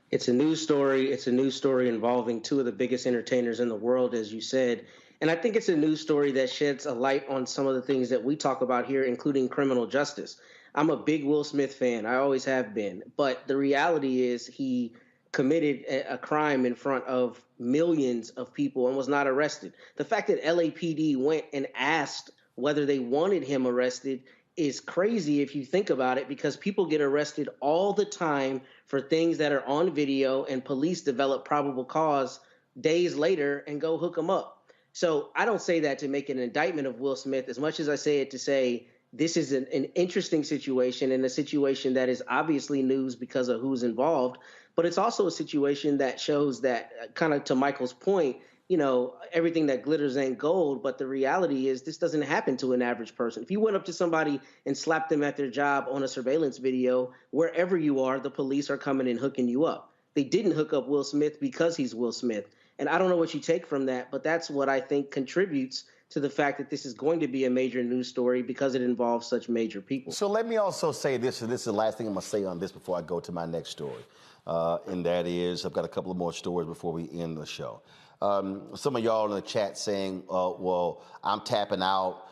It's a news story. It's a news story involving two of the biggest entertainers in the world, as you said. And I think it's a news story that sheds a light on some of the things that we talk about here, including criminal justice. I'm a big Will Smith fan. I always have been. But the reality is he committed a crime in front of millions of people and was not arrested. The fact that LAPD went and asked whether they wanted him arrested is crazy if you think about it, because people get arrested all the time for things that are on video, and police develop probable cause days later and go hook them up. So I don't say that to make an indictment of Will Smith as much as I say it to say this is an interesting situation, and a situation that is obviously news because of who's involved. But it's also a situation that shows that, kind of to Michael's point, you know, everything that glitters ain't gold. But the reality is this doesn't happen to an average person. If you went up to somebody and slapped them at their job on a surveillance video, wherever you are, the police are coming and hooking you up. They didn't hook up Will Smith because he's Will Smith. And I don't know what you take from that, but that's what I think contributes to the fact that this is going to be a major news story, because it involves such major people. So let me also say this, and this is the last thing I'm going to say on this before I go to my next story. And that is, I've got a couple of more stories before we end the show. Some of y'all in the chat saying, well, I'm tapping out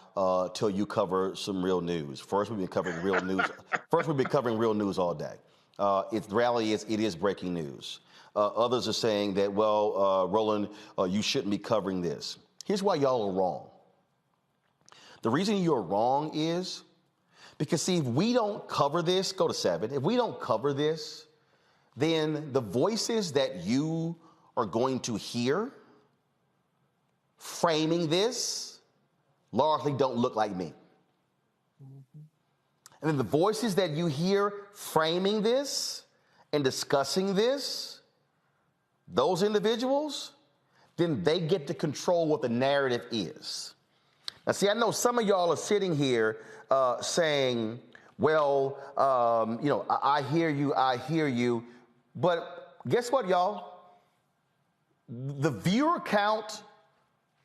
till you cover some real news. First, we've been covering real news. First, we've been covering real news all day. The reality is, it is breaking news. Others are saying that, well, Roland, you shouldn't be covering this. Here's why y'all are wrong. The reason you're wrong is because, see, if we don't cover this, go to 7. If we don't cover this, then the voices that you are going to hear framing this largely don't look like me. And then the voices that you hear framing this and discussing this, those individuals, then they get to control what the narrative is. Now, see, I know some of y'all are sitting here saying, well, you know, I hear you. But guess what, y'all? The viewer count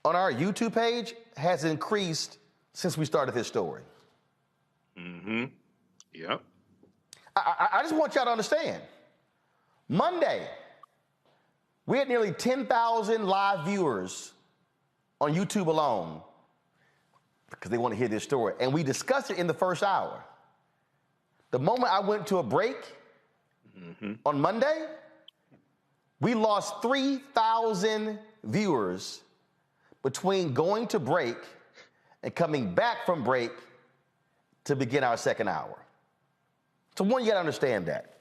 on our YouTube page has increased since we started this story. Mm-hmm. Yep. I just want y'all to understand. Monday, we had nearly 10,000 live viewers on YouTube alone because they want to hear this story. And we discussed it in the first hour. The moment I went to a break on Monday, we lost 3,000 viewers between going to break and coming back from break to begin our second hour. So one, you got to understand that.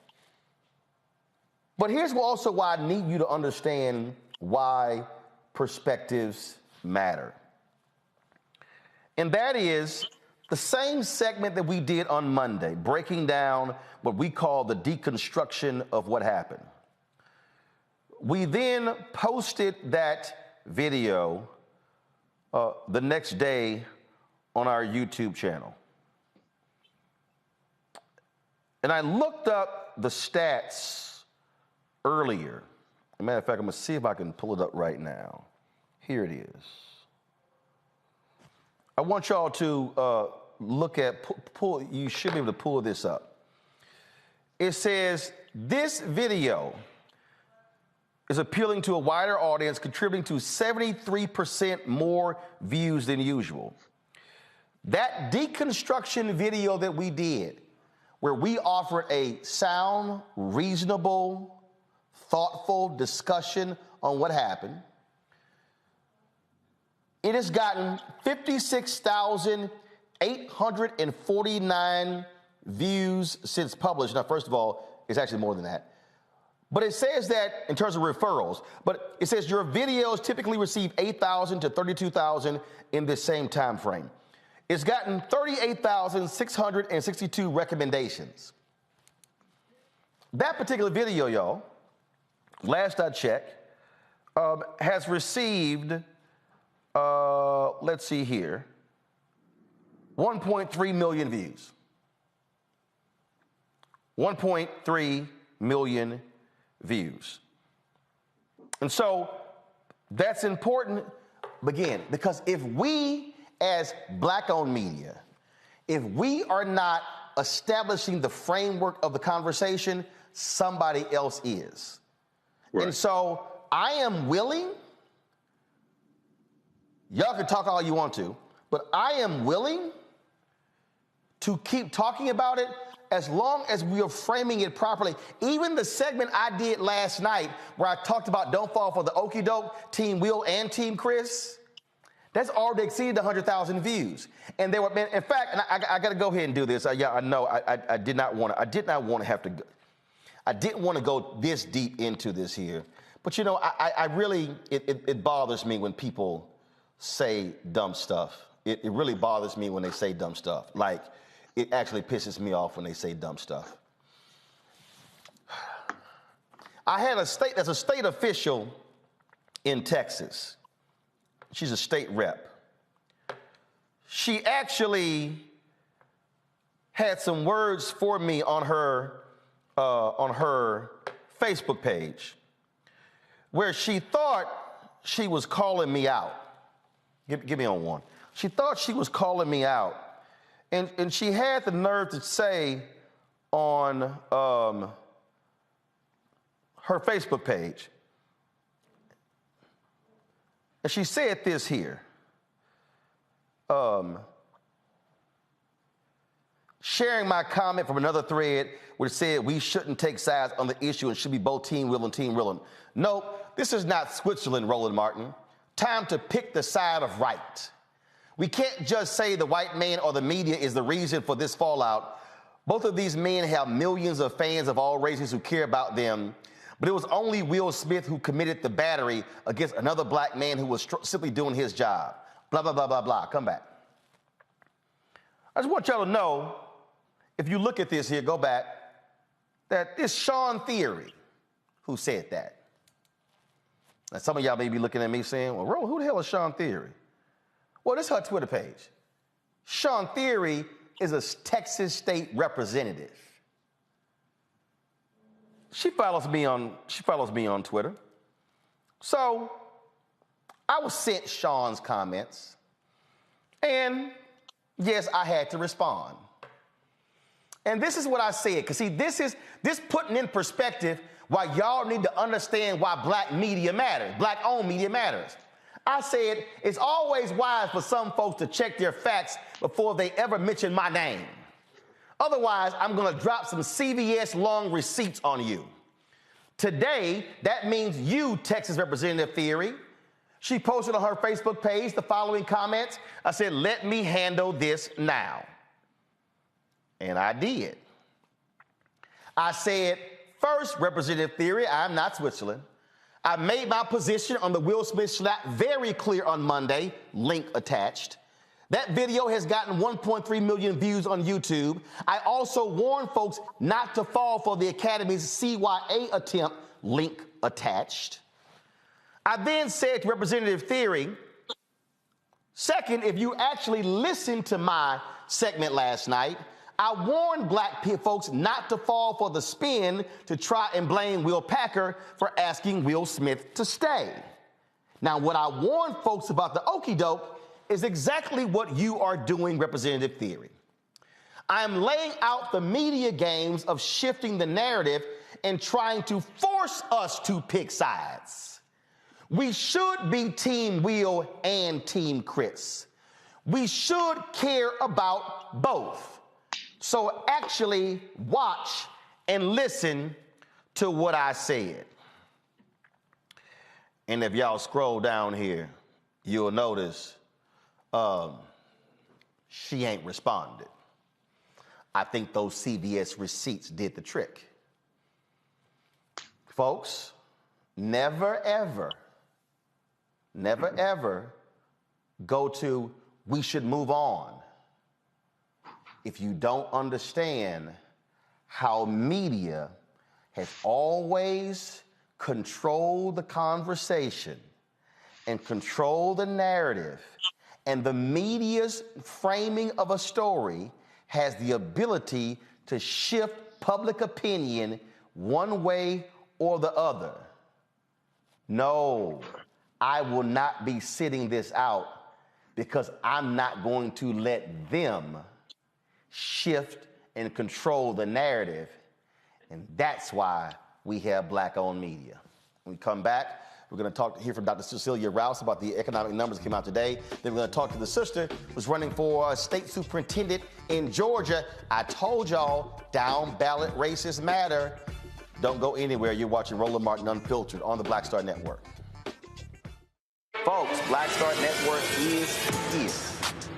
But here's also why I need you to understand why perspectives matter. And that is the same segment that we did on Monday, breaking down what we call the deconstruction of what happened. We then posted that video the next day on our YouTube channel. And I looked up the stats earlier. As a matter of fact, I'm going to see if I can pull it up right now. Here it is. I want y'all to look at, you should be able to pull this up. It says, this video is appealing to a wider audience, contributing to 73% more views than usual. That deconstruction video that we did, where we offered a sound, reasonable, thoughtful discussion on what happened, it has gotten 56,849 views since published. Now, first of all, it's actually more than that. But it says that in terms of referrals, but it says your videos typically receive 8,000 to 32,000 in this same time frame. It's gotten 38,662 recommendations. That particular video, y'all, last I checked, has received, let's see here, 1.3 million views. 1.3 million views. And so that's important, again, because if we as Black-owned media, if we are not establishing the framework of the conversation, somebody else is. Right. And so I am willing, y'all can talk all you want to, but I am willing to keep talking about it as long as we are framing it properly. Even the segment I did last night where I talked about don't fall for the okie doke, Team Will and Team Chris, that's already exceeded 100,000 views. And they were, in fact, and I got to go ahead and do this. Yeah, I know I did not want to have to, I didn't want to go this deep into this here. But you know, I really, it bothers me when people say dumb stuff. It really bothers me when they say dumb stuff. Like, it actually pisses me off when they say dumb stuff. I had there's a state official in Texas. She's a state rep. She actually had some words for me on her Facebook page where she thought she was calling me out. Give me on one. She thought she was calling me out. And she had the nerve to say on her Facebook page, and she said this here, sharing my comment from another thread which said we shouldn't take sides on the issue and should be both Team Will and Team Roland. No, this is not Switzerland, Roland Martin. Time to pick the side of right. We can't just say the white man or the media is the reason for this fallout. Both of these men have millions of fans of all races who care about them, but it was only Will Smith who committed the battery against another black man who was simply doing his job. Blah, blah, blah, blah, blah. Come back. I just want y'all to know, if you look at this here, go back, that it's Sean Theory who said that. Now, some of y'all may be looking at me saying, well, Ro, who the hell is Sean Theory? Well, this is her Twitter page. Sean Theory is a Texas state representative. She follows me on Twitter. So I was sent Sean's comments, and yes, I had to respond. And this is what I said, because see, this putting in perspective why y'all need to understand why black media matters, black-owned media matters. I said, it's always wise for some folks to check their facts before they ever mention my name. Otherwise, I'm going to drop some CVS long receipts on you. Today, that means you, Texas Representative Theory. She posted on her Facebook page the following comments. I said, let me handle this now. And I did. I said, first, Representative Theory, I'm not Switzerland. I made my position on the Will Smith slap very clear on Monday, link attached. That video has gotten 1.3 million views on YouTube. I also warned folks not to fall for the Academy's CYA attempt, link attached. I then said to Representative Theory, second, if you actually listened to my segment last night, I warned black folks not to fall for the spin to try and blame Will Packer for asking Will Smith to stay. Now, what I warned folks about the okie doke is exactly what you are doing, Representative Theory. I am laying out the media games of shifting the narrative and trying to force us to pick sides. We should be Team Will and Team Chris. We should care about both. So actually watch and listen to what I said. And if y'all scroll down here, you'll notice she ain't responded. I think those CVS receipts did the trick. Folks, never ever go to we should move on if you don't understand how media has always controlled the conversation and controlled the narrative, and the media's framing of a story has the ability to shift public opinion one way or the other. No, I will not be sitting this out because I'm not going to let them shift and control the narrative. And that's why we have Black-owned media. When we come back, we're going to hear from Dr. Cecilia Rouse about the economic numbers that came out today. Then we're going to talk to the sister who's running for state superintendent in Georgia. I told y'all, down ballot races matter. Don't go anywhere. You're watching Roland Martin Unfiltered on the Black Star Network. Folks, Black Star Network is here.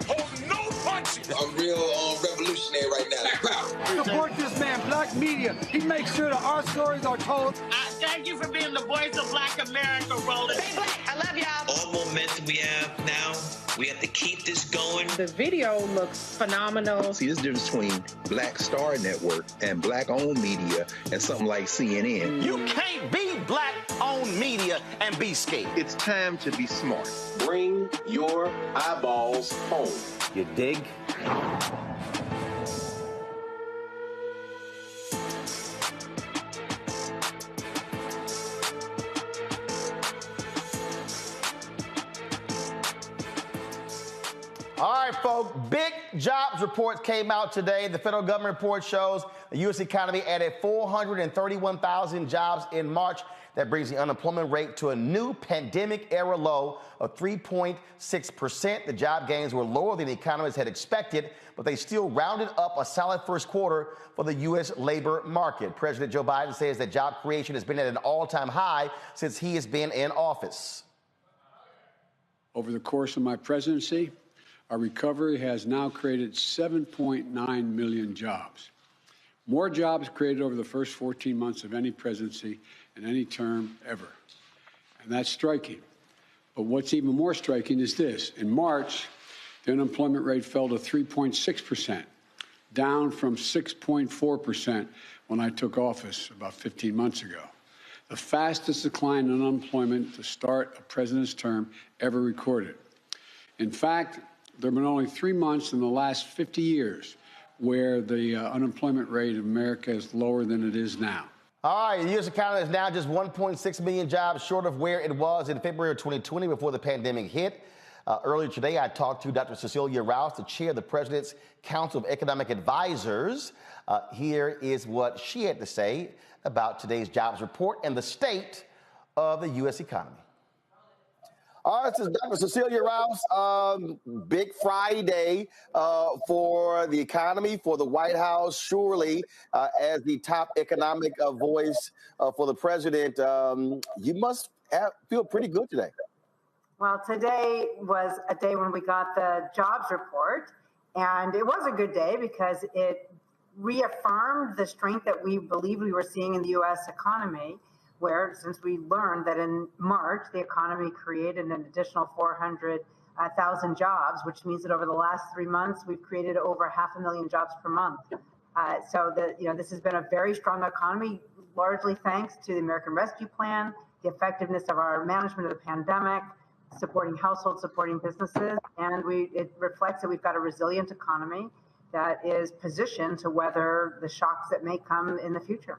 Hold no punches. I'm real revolutionary right now. Support this man, Black media. He makes sure that our stories are told. Thank you for being the voice of Black America, Roland. Stay black. I love y'all. All momentum we have now, we have to keep this going. The video looks phenomenal. See, there's a difference between Black Star Network and Black-owned media and something like CNN. You can't be Black-owned media and be scared. It's time to be smart. Bring your eyeballs home. You dig? All right, folks, big jobs reports came out today. The federal government report shows the U.S. economy added 431,000 jobs in March. That brings the unemployment rate to a new pandemic-era low of 3.6%. The job gains were lower than economists had expected, but they still rounded up a solid first quarter for the U.S. labor market. President Joe Biden says that job creation has been at an all-time high since he has been in office. Over the course of my presidency, our recovery has now created 7.9 million jobs. More jobs created over the first 14 months of any presidency in any term ever. And that's striking. But what's even more striking is this. In March, the unemployment rate fell to 3.6%, down from 6.4% when I took office about 15 months ago. The fastest decline in unemployment to start a president's term ever recorded. In fact, there have been only 3 months in the last 50 years where the unemployment rate of America is lower than it is now. All right, the U.S. economy is now just 1.6 million jobs short of where it was in February of 2020 before the pandemic hit. Earlier today, I talked to Dr. Cecilia Rouse, the chair of the President's Council of Economic Advisors. Here is what she had to say about today's jobs report and the state of the U.S. economy. All right, this is Dr. Cecilia Rouse. Big Friday for the economy, for the White House. Surely, as the top economic voice for the president, you must feel pretty good today. Well, today was a day when we got the jobs report, and it was a good day because it reaffirmed the strength that we believe we were seeing in the U.S. economy, where since we learned that in March, the economy created an additional 400,000 jobs, which means that over the last 3 months, we've created over 500,000 jobs per month. So this has been a very strong economy, largely thanks to the American Rescue Plan, the effectiveness of our management of the pandemic, supporting households, supporting businesses, and it reflects that we've got a resilient economy that is positioned to weather the shocks that may come in the future.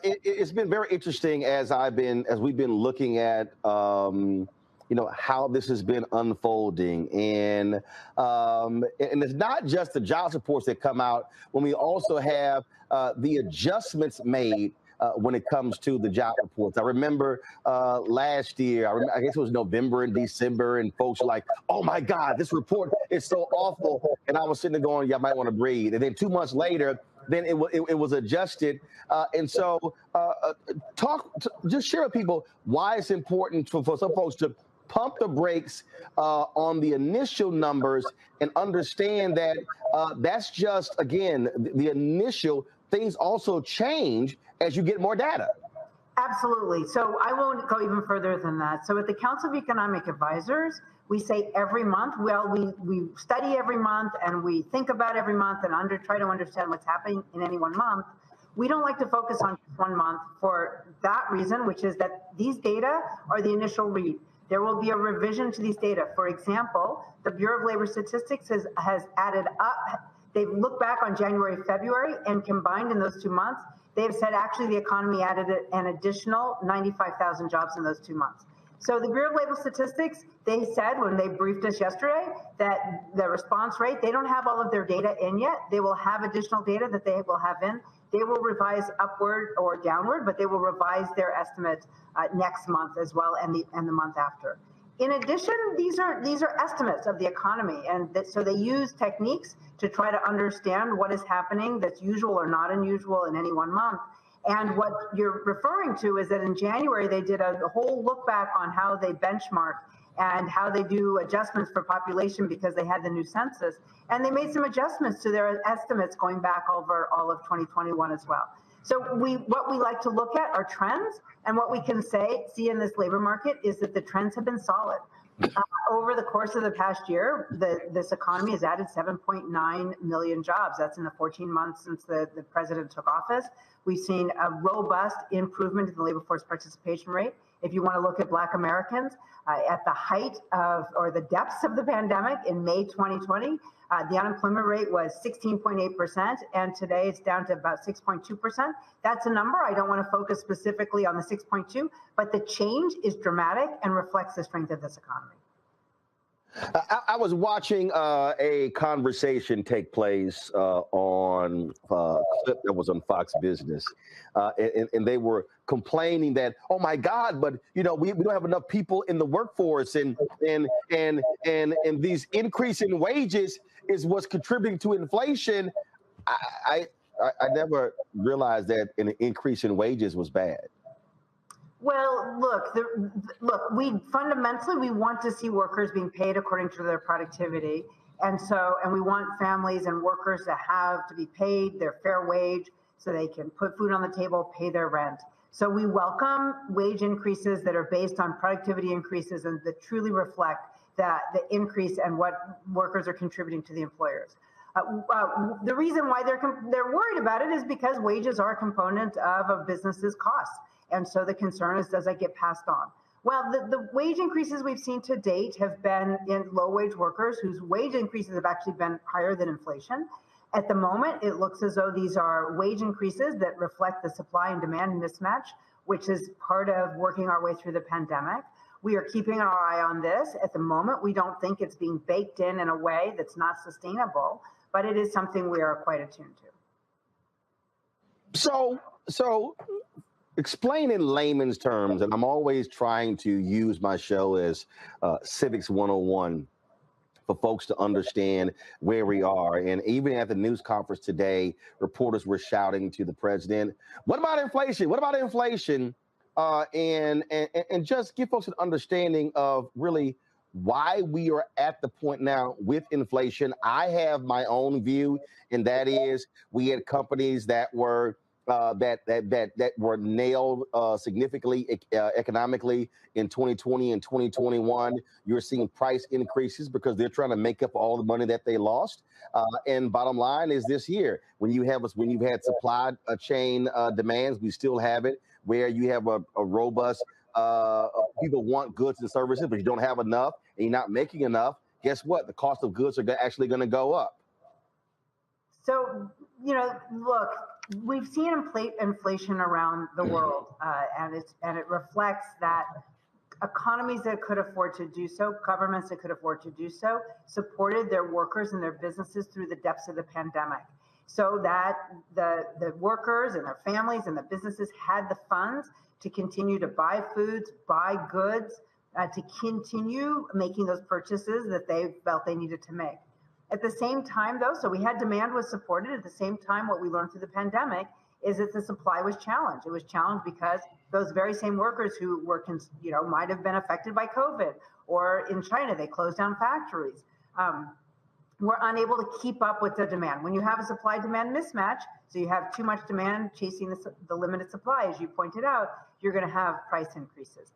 It's been very interesting as we've been looking at how this has been unfolding, and it's not just the jobs reports that come out when we also have the adjustments made when it comes to the job reports. I remember last year, I guess it was November and December, and folks were like, "Oh my God, this report is so awful," and I was sitting there going, "Yeah, I might want to breathe." And then 2 months later, then it was adjusted. And so just share with people why it's important for some folks to pump the brakes on the initial numbers and understand that that's just, again, the initial. Things also change as you get more data. Absolutely. So I won't go even further than that. So at the Council of Economic Advisors, we say every month, we study every month and we think about every month and try to understand what's happening in any one month. We don't like to focus on just 1 month for that reason, which is that these data are the initial read. There will be a revision to these data. For example, the Bureau of Labor Statistics has added up. They've looked back on January, February, and combined in those 2 months, they've said actually the economy added an additional 95,000 jobs in those 2 months. So the Bureau of Labor Statistics, they said when they briefed us yesterday that the response rate, they don't have all of their data in yet. They will have additional data that they will have in. They will revise upward or downward, but they will revise their estimate next month as well, and the month after. In addition, these are estimates of the economy, and so they use techniques to try to understand what is happening that's usual or not unusual in any 1 month. And what you're referring to is that in January, they did a whole look back on how they benchmark and how they do adjustments for population because they had the new census. And they made some adjustments to their estimates going back over all of 2021 as well. So what we like to look at are trends, and what we can see in this labor market is that the trends have been solid. Over the course of the past year, this economy has added 7.9 million jobs. That's in the 14 months since the president took office. We've seen a robust improvement in the labor force participation rate. If you want to look at Black Americans, at the height of, or the depths of the pandemic in May 2020, the unemployment rate was 16.8%, and today it's down to about 6.2%. That's a number. I don't want to focus specifically on the 6.2, but the change is dramatic and reflects the strength of this economy. I was watching a conversation take place on a clip that was on Fox Business, and they were complaining that, oh my God, but we don't have enough people in the workforce, and these increasing wages is what's contributing to inflation. I never realized that an increase in wages was bad. Well, look, we fundamentally want to see workers being paid according to their productivity. And we want families and workers to be paid their fair wage so they can put food on the table, pay their rent. So we welcome wage increases that are based on productivity increases and that truly reflect the increase and what workers are contributing to the employers. The reason why they're worried about it is because wages are a component of a business's costs. And so the concern is, does that get passed on? Well, the wage increases we've seen to date have been in low-wage workers whose wage increases have actually been higher than inflation. At the moment, it looks as though these are wage increases that reflect the supply and demand mismatch, which is part of working our way through the pandemic. We are keeping our eye on this. At the moment, we don't think it's being baked in a way that's not sustainable, but it is something we are quite attuned to. So explain in layman's terms, and I'm always trying to use my show as Civics 101 for folks to understand where we are. And even at the news conference today, reporters were shouting to the president, what about inflation? What about inflation? And just give folks an understanding of really why we are at the point now with inflation. I have my own view, and that is we had companies that were that were nailed significantly economically in 2020 and 2021. You're seeing price increases because they're trying to make up all the money that they lost. And bottom line is this year, when you've had supply chain demands, we still have it, where you have a robust people want goods and services, but you don't have enough and you're not making enough. Guess what? The cost of goods are actually going to go up. So, look, we've seen inflation around the world, and it reflects that economies that could afford to do so, governments that could afford to do so, supported their workers and their businesses through the depths of the pandemic, so that the workers and their families and the businesses had the funds to continue to buy foods, buy goods, to continue making those purchases that they felt they needed to make. At the same time, though, so we had demand was supported. At the same time, what we learned through the pandemic is that the supply was challenged. It was challenged because those very same workers who were, might have been affected by COVID, or in China, they closed down factories, were unable to keep up with the demand. When you have a supply-demand mismatch, so you have too much demand chasing the limited supply, as you pointed out, you're going to have price increases.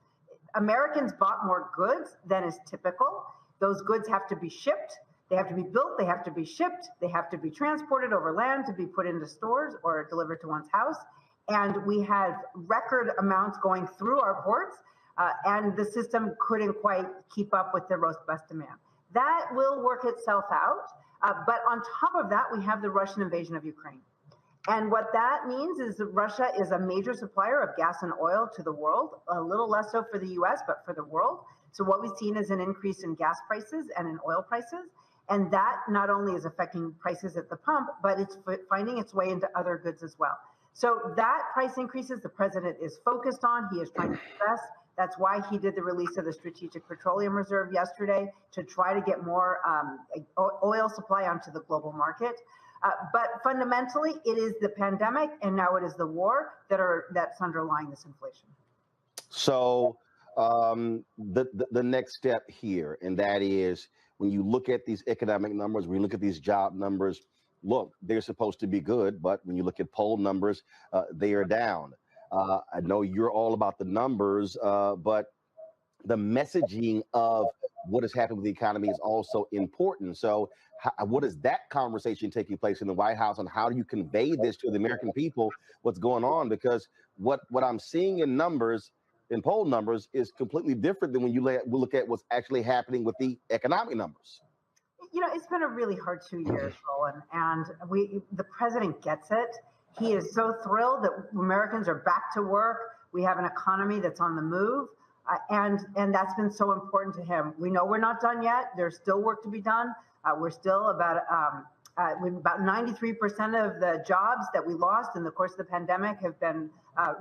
Americans bought more goods than is typical. Those goods have to be shipped. They have to be built, they have to be shipped, they have to be transported over land to be put into stores or delivered to one's house. And we had record amounts going through our ports, and the system couldn't quite keep up with the robust demand. That will work itself out. But on top of that, we have the Russian invasion of Ukraine. And what that means is that Russia is a major supplier of gas and oil to the world, a little less so for the US, but for the world. So what we've seen is an increase in gas prices and in oil prices. And that not only is affecting prices at the pump, but it's finding its way into other goods as well. So that price increases the president is focused on, he is trying to address. That's why he did the release of the Strategic Petroleum Reserve yesterday to try to get more oil supply onto the global market. But fundamentally, it is the pandemic and now it is the war that's underlying this inflation. So the next step here, and that is when you look at these economic numbers, when you look at these job numbers, look, they're supposed to be good, but when you look at poll numbers, they are down. I know you're all about the numbers, but the messaging of what is happening with the economy is also important. So what is that conversation taking place in the White House, and how do you convey this to the American people, what's going on? Because what I'm seeing in numbers, in poll numbers, is completely different than when you look at what's actually happening with the economic numbers. You know, it's been a really hard 2 years, Roland, and the president gets it. He is so thrilled that Americans are back to work. We have an economy that's on the move, and that's been so important to him. We know we're not done yet. There's still work to be done. We're still about 93% of the jobs that we lost in the course of the pandemic have been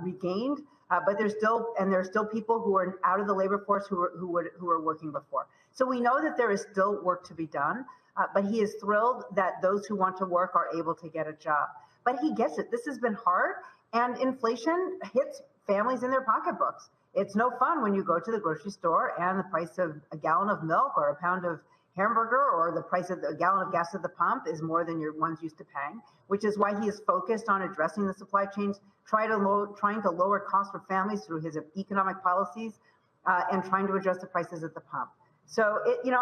regained. But there's still people who are out of the labor force who were working before. So we know that there is still work to be done, but he is thrilled that those who want to work are able to get a job. But he gets it. This has been hard, and inflation hits families in their pocketbooks. It's no fun when you go to the grocery store and the price of a gallon of milk or a pound of hamburger or the price of a gallon of gas at the pump is more than your one's used to paying, which is why he is focused on addressing the supply chains, trying to lower costs for families through his economic policies, and trying to address the prices at the pump. So,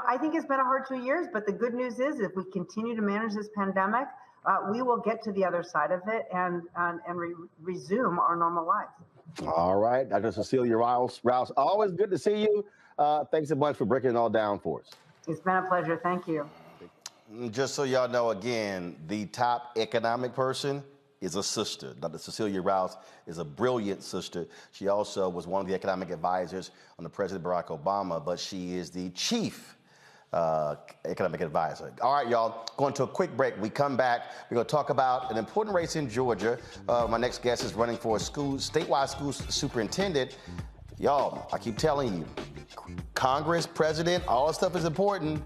I think it's been a hard 2 years, but the good news is if we continue to manage this pandemic, we will get to the other side of it and resume our normal lives. All right, Dr. Cecilia Rouse, always good to see you. Thanks a bunch for breaking it all down for us. It's been a pleasure. Thank you. Just so y'all know, again, the top economic person is a sister. Dr. Cecilia Rouse is a brilliant sister. She also was one of the economic advisors under President Barack Obama, but she is the chief economic advisor. All right, y'all, going to a quick break. We come back, we're going to talk about an important race in Georgia. My next guest is running for a statewide school superintendent. Y'all, I keep telling you, Congress, president, all that stuff is important,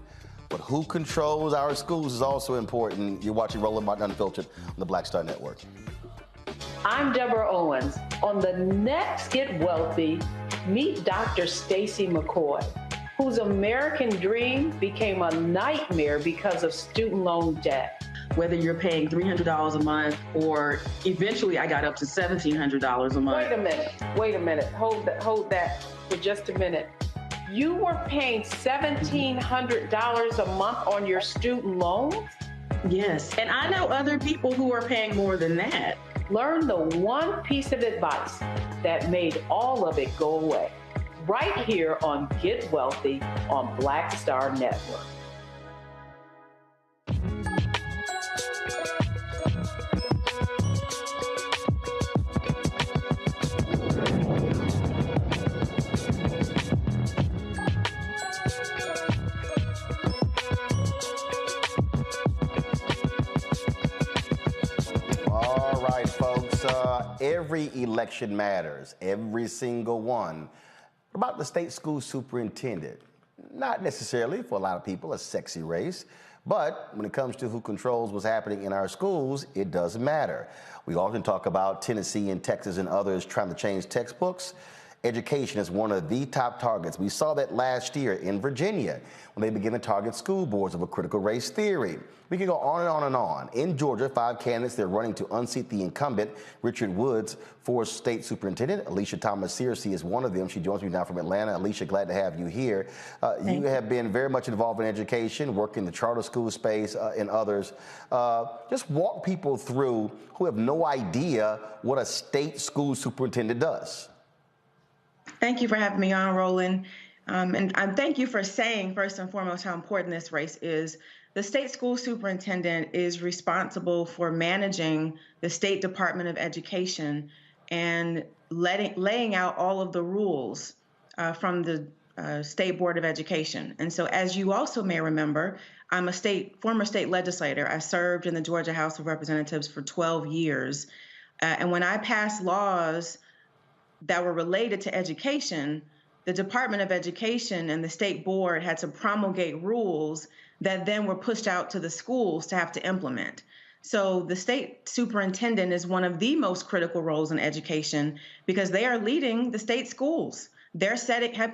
but who controls our schools is also important. You're watching Roland Martin Unfiltered on the Black Star Network. I'm Deborah Owens. On the next Get Wealthy, meet Dr. Stacy McCoy, whose American dream became a nightmare because of student loan debt. Whether you're paying $300 a month or eventually I got up to $1,700 a month. Wait a minute. Hold that for just a minute. You were paying $1,700 a month on your student loan? Yes, and I know other people who are paying more than that. Learn the one piece of advice that made all of it go away. Right here on Get Wealthy on Black Star Network. Every election matters, every single one. About the state school superintendent, not necessarily for a lot of people a sexy race, but when it comes to who controls what's happening in our schools, it does matter. We often talk about Tennessee and Texas and others trying to change textbooks. Education is one of the top targets. We saw that last year in Virginia when they began to target school boards over critical race theory. We can go on and on and on. In Georgia, 5 candidates, they're running to unseat the incumbent, Richard Woods, for state superintendent. Alicia Thomas-Searcy is one of them. She joins me now from Atlanta. Alicia, glad to have you here. You have been very much involved in education, working in the charter school space and others. Just walk people through who have no idea what a state school superintendent does. Thank you for having me on, Roland. And thank you for saying, first and foremost, how important this race is. The state school superintendent is responsible for managing the State Department of Education and laying out all of the rules from the State Board of Education. And so, as you also may remember, I'm a former state legislator. I served in the Georgia House of Representatives for 12 years. And when I passed laws that were related to education, the Department of Education and the State Board had to promulgate rules that then were pushed out to the schools to have to implement. So the state superintendent is one of the most critical roles in education because they are leading the state schools. They're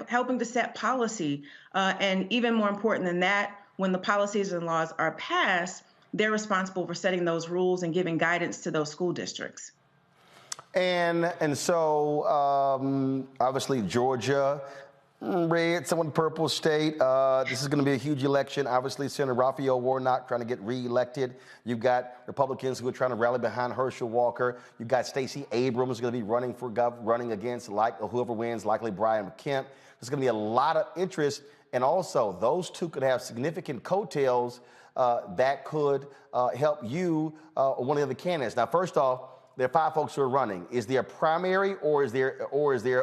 helping to set policy. And even more important than that, when the policies and laws are passed, they're responsible for setting those rules and giving guidance to those school districts. And so obviously Georgia, red, somewhat purple state. This is going to be a huge election. Obviously, Senator Raphael Warnock trying to get reelected. You've got Republicans who are trying to rally behind Herschel Walker. You've got Stacey Abrams going to be running against whoever wins, likely Brian Kemp. There's going to be a lot of interest, and also those two could have significant coattails that could help you or one of the other candidates. Now, first off, there are 5 folks who are running. Is there a primary, or is there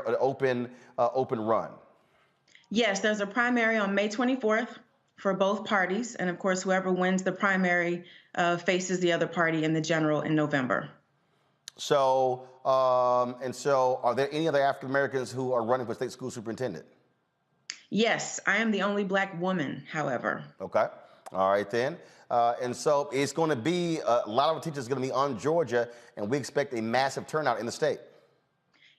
an open run? Yes, there's a primary on May 24th for both parties. And of course, whoever wins the primary faces the other party in the general in November. So, are there any other African Americans who are running for state school superintendent? Yes, I am the only Black woman, however. Okay. All right, then. And so it's going to be, a lot of the teachers are going to be on Georgia, and we expect a massive turnout in the state.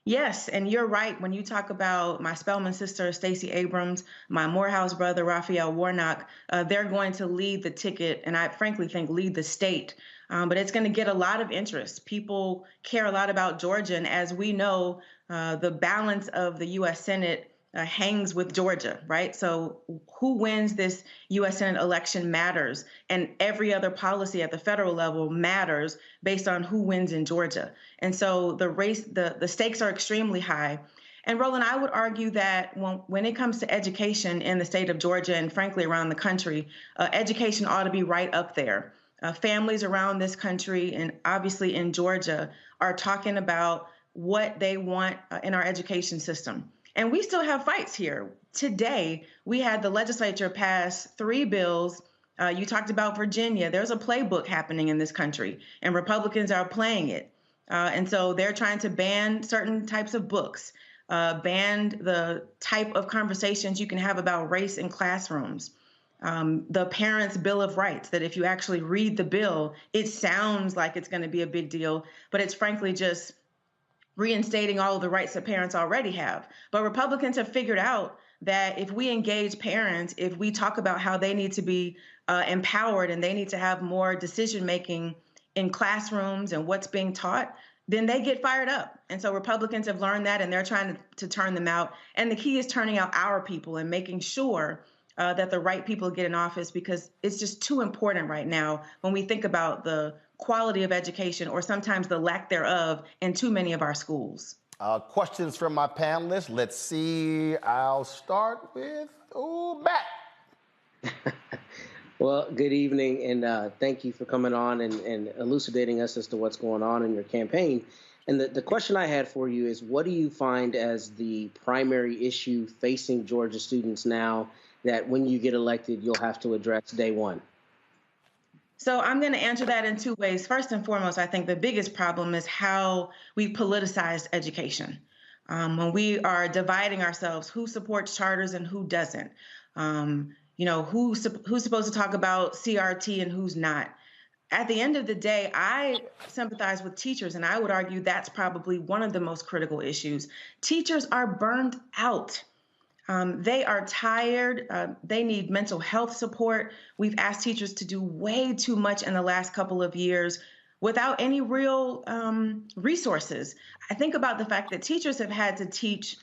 Yes, and you're right. When you talk about my Spelman sister, Stacey Abrams, my Morehouse brother, Raphael Warnock, they're going to lead the ticket, and I frankly think lead the state. But it's going to get a lot of interest. People care a lot about Georgia, and as we know, the balance of the U.S. Senate hangs with Georgia, right? So who wins this U.S. Senate election matters, and every other policy at the federal level matters based on who wins in Georgia. And so the stakes are extremely high. And Roland, I would argue that when it comes to education in the state of Georgia and frankly around the country, education ought to be right up there. Families around this country and obviously in Georgia are talking about what they want in our education system. And we still have fights here. Today, we had the legislature pass 3 bills. You talked about Virginia. There's a playbook happening in this country, and Republicans are playing it. And so they're trying to ban certain types of books, ban the type of conversations you can have about race in classrooms. The Parents' Bill of Rights, that if you actually read the bill, it sounds like it's going to be a big deal, but it's frankly just reinstating all of the rights that parents already have. But Republicans have figured out that if we engage parents, if we talk about how they need to be empowered and they need to have more decision-making in classrooms and what's being taught, then they get fired up. And so Republicans have learned that, and they're trying to turn them out. And the key is turning out our people and making sure that the right people get in office, because it's just too important right now when we think about the quality of education, or sometimes the lack thereof, in too many of our schools. Questions from my panelists. Let's see. I'll start with Matt. Well, good evening, and thank you for coming on and elucidating us as to what's going on in your campaign. And the question I had for you is, what do you find as the primary issue facing Georgia students now that when you get elected, you'll have to address day one? So I'm going to answer that in 2 ways. First and foremost, I think the biggest problem is how we politicized education. When we are dividing ourselves, who supports charters and who doesn't. Who's supposed to talk about CRT and who's not. at the end of the day, I sympathize with teachers, and I would argue that's probably one of the most critical issues. Teachers are burned out. They are tired. They need mental health support. We've asked teachers to do way too much in the last couple of years without any real resources. I think about the fact that teachers have had to teach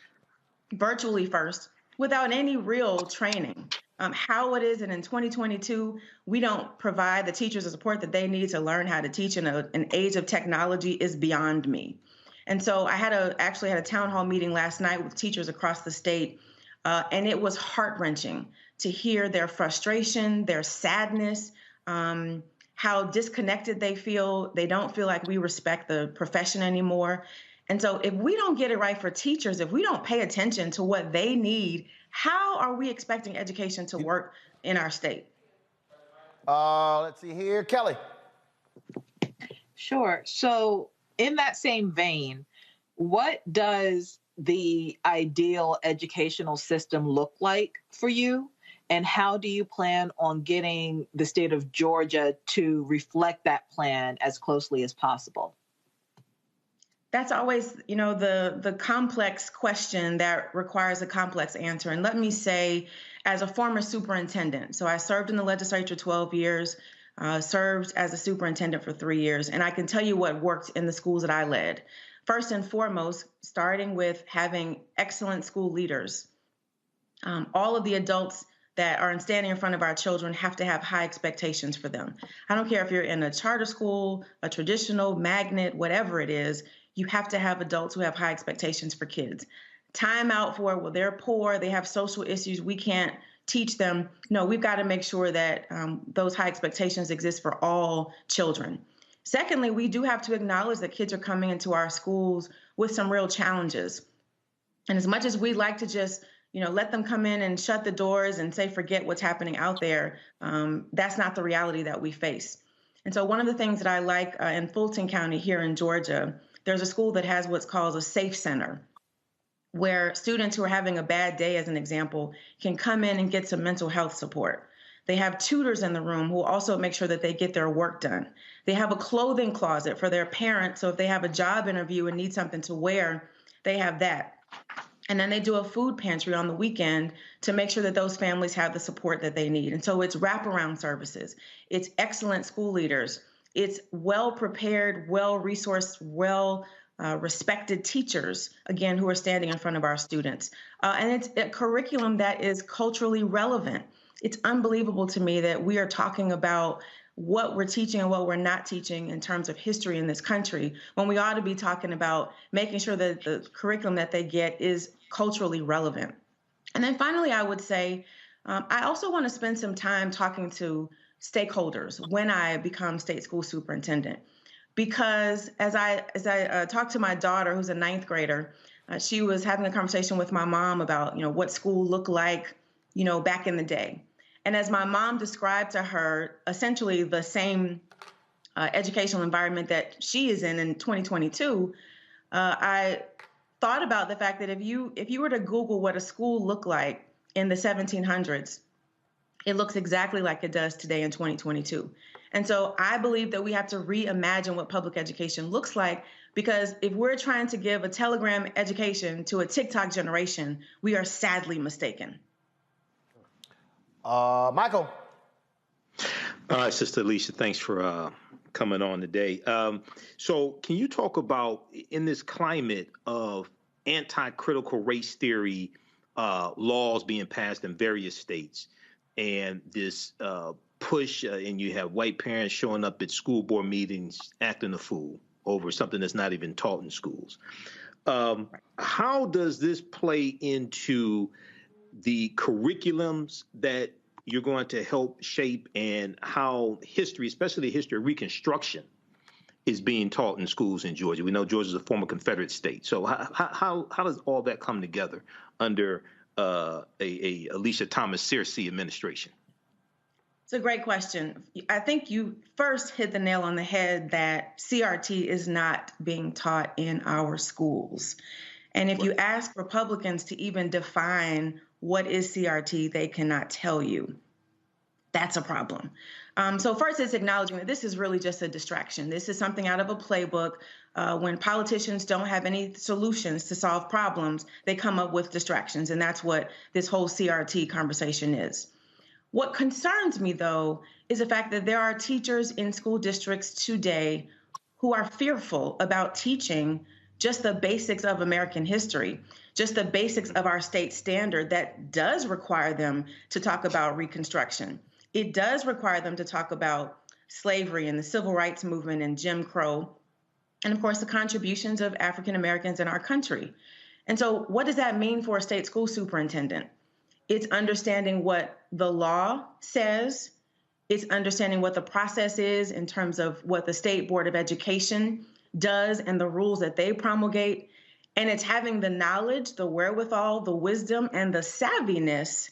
virtually first without any real training. How it is that in 2022, we don't provide the teachers the support that they need to learn how to teach in an age of technology is beyond me. And so I actually had a town hall meeting last night with teachers across the state, and it was heart-wrenching to hear their frustration, their sadness, how disconnected they feel. They don't feel like we respect the profession anymore. And so if we don't get it right for teachers, if we don't pay attention to what they need, how are we expecting education to work in our state? Let's see here. Kelly. Sure. So in that same vein, what does the ideal educational system look like for you? And how do you plan on getting the state of Georgia to reflect that plan as closely as possible? That's always, the complex question that requires a complex answer. And let me say, as a former superintendent, so I served in the legislature 12 years, served as a superintendent for 3 years, and I can tell you what worked in the schools that I led. First and foremost, starting with having excellent school leaders. All of the adults that are standing in front of our children have to have high expectations for them. I don't care if you're in a charter school, a traditional, magnet, whatever it is, you have to have adults who have high expectations for kids. Time out for, well, they're poor, they have social issues, we can't teach them. No, we've got to make sure that those high expectations exist for all children. Secondly, we do have to acknowledge that kids are coming into our schools with some real challenges. And as much as we like to just let them come in and shut the doors and say, forget what's happening out there, that's not the reality that we face. And so one of the things that I like in Fulton County here in Georgia, there's a school that has what's called a safe center, where students who are having a bad day, as an example, can come in and get some mental health support. They have tutors in the room who also make sure that they get their work done. They have a clothing closet for their parents, so if they have a job interview and need something to wear, they have that. And then they do a food pantry on the weekend to make sure that those families have the support that they need. And so it's wraparound services. It's excellent school leaders. It's well-prepared, well-resourced, respected teachers, again, who are standing in front of our students. And it's a curriculum that is culturally relevant. It's unbelievable to me that we are talking about what we're teaching and what we're not teaching in terms of history in this country, when we ought to be talking about making sure that the curriculum that they get is culturally relevant. And then finally, I would say, I also want to spend some time talking to stakeholders when I become state school superintendent, because as I talked to my daughter, who's a 9th grader, she was having a conversation with my mom about, what school looked like, back in the day. And as my mom described to her essentially the same educational environment that she is in 2022, I thought about the fact that if you were to Google what a school looked like in the 1700s, it looks exactly like it does today in 2022. And so I believe that we have to reimagine what public education looks like, because if we're trying to give a telegram education to a TikTok generation, we are sadly mistaken. Michael. All right, Sister Alicia, thanks for coming on today. So can you talk about, in this climate of anti-critical race theory laws being passed in various states, and this push, and you have white parents showing up at school board meetings acting a fool over something that's not even taught in schools. How does this play into the curriculums that you're going to help shape, and how history, especially the history of Reconstruction, is being taught in schools in Georgia? We know Georgia's a former Confederate state. So how does all that come together under a Alicia Thomas Searcy administration? It's a great question. I think you first hit the nail on the head that CRT is not being taught in our schools. And if you ask Republicans to even define what is CRT, they cannot tell you. That's a problem. So first, it's acknowledging that this is really just a distraction. This is something out of a playbook. When politicians don't have any solutions to solve problems, they come up with distractions, and that's what this whole CRT conversation is. What concerns me, though, is the fact that there are teachers in school districts today who are fearful about teaching just the basics of American history, just the basics of our state standard that does require them to talk about Reconstruction. It does require them to talk about slavery and the civil rights movement and Jim Crow, and of course, the contributions of African Americans in our country. And so what does that mean for a state school superintendent? It's understanding what the law says. It's understanding what the process is in terms of what the State Board of Education does and the rules that they promulgate. And it's having the knowledge, the wherewithal, the wisdom, and the savviness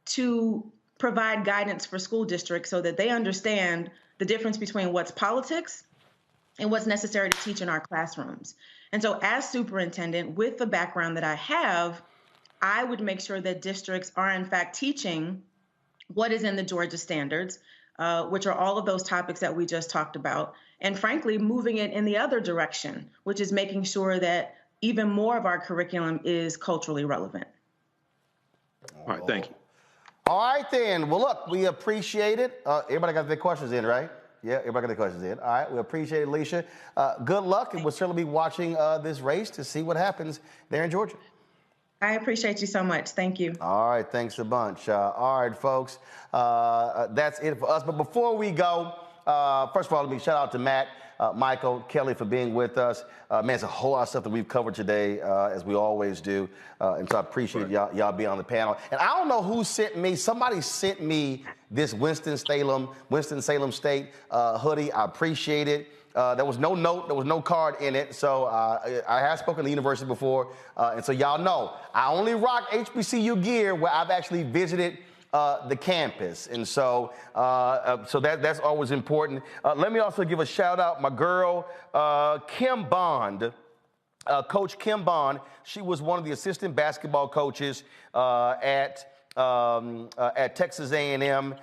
to provide guidance for school districts so that they understand the difference between what's politics and what's necessary to teach in our classrooms. And so as superintendent, with the background that I have, I would make sure that districts are in fact teaching what is in the Georgia standards, which are all of those topics that we just talked about, and frankly, moving it in the other direction, which is making sure that even more of our curriculum is culturally relevant. All right, thank you. All right, then. Well, look, we appreciate it. Everybody got their questions in, right? Yeah, everybody got their questions in. All right, we appreciate it, Alicia. Good luck, and we'll certainly be watching this race to see what happens there in Georgia. I appreciate you so much. Thank you. All right, thanks a bunch. All right, folks, that's it for us. But before we go, first of all, let me shout out to Matt, Michael, Kelly for being with us. Man, it's a whole lot of stuff that we've covered today, as we always do. And so I appreciate y'all being on the panel. And I don't know who sent me, somebody sent me this Winston-Salem State hoodie. I appreciate it. There was no note, there was no card in it. So I have spoken to the university before. And so y'all know, I only rock HBCU gear where I've actually visited the campus. And so that's always important. Let me also give a shout out, my girl, Kim Bond. Coach Kim Bond, she was one of the assistant basketball coaches at Texas A&M.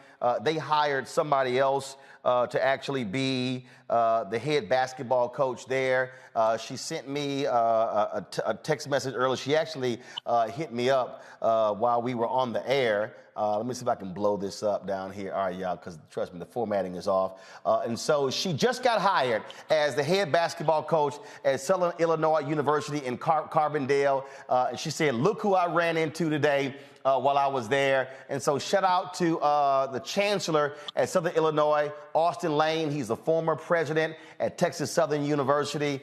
They hired somebody else to actually be the head basketball coach there. She sent me a text message earlier. She actually hit me up while we were on the air. Let me see if I can blow this up down here. All right, y'all, because trust me, the formatting is off. And so she just got hired as the head basketball coach at Southern Illinois University in Carbondale. And she said, look who I ran into today while I was there. And so shout out to the chancellor at Southern Illinois, Austin Lane. He's the former president at Texas Southern University.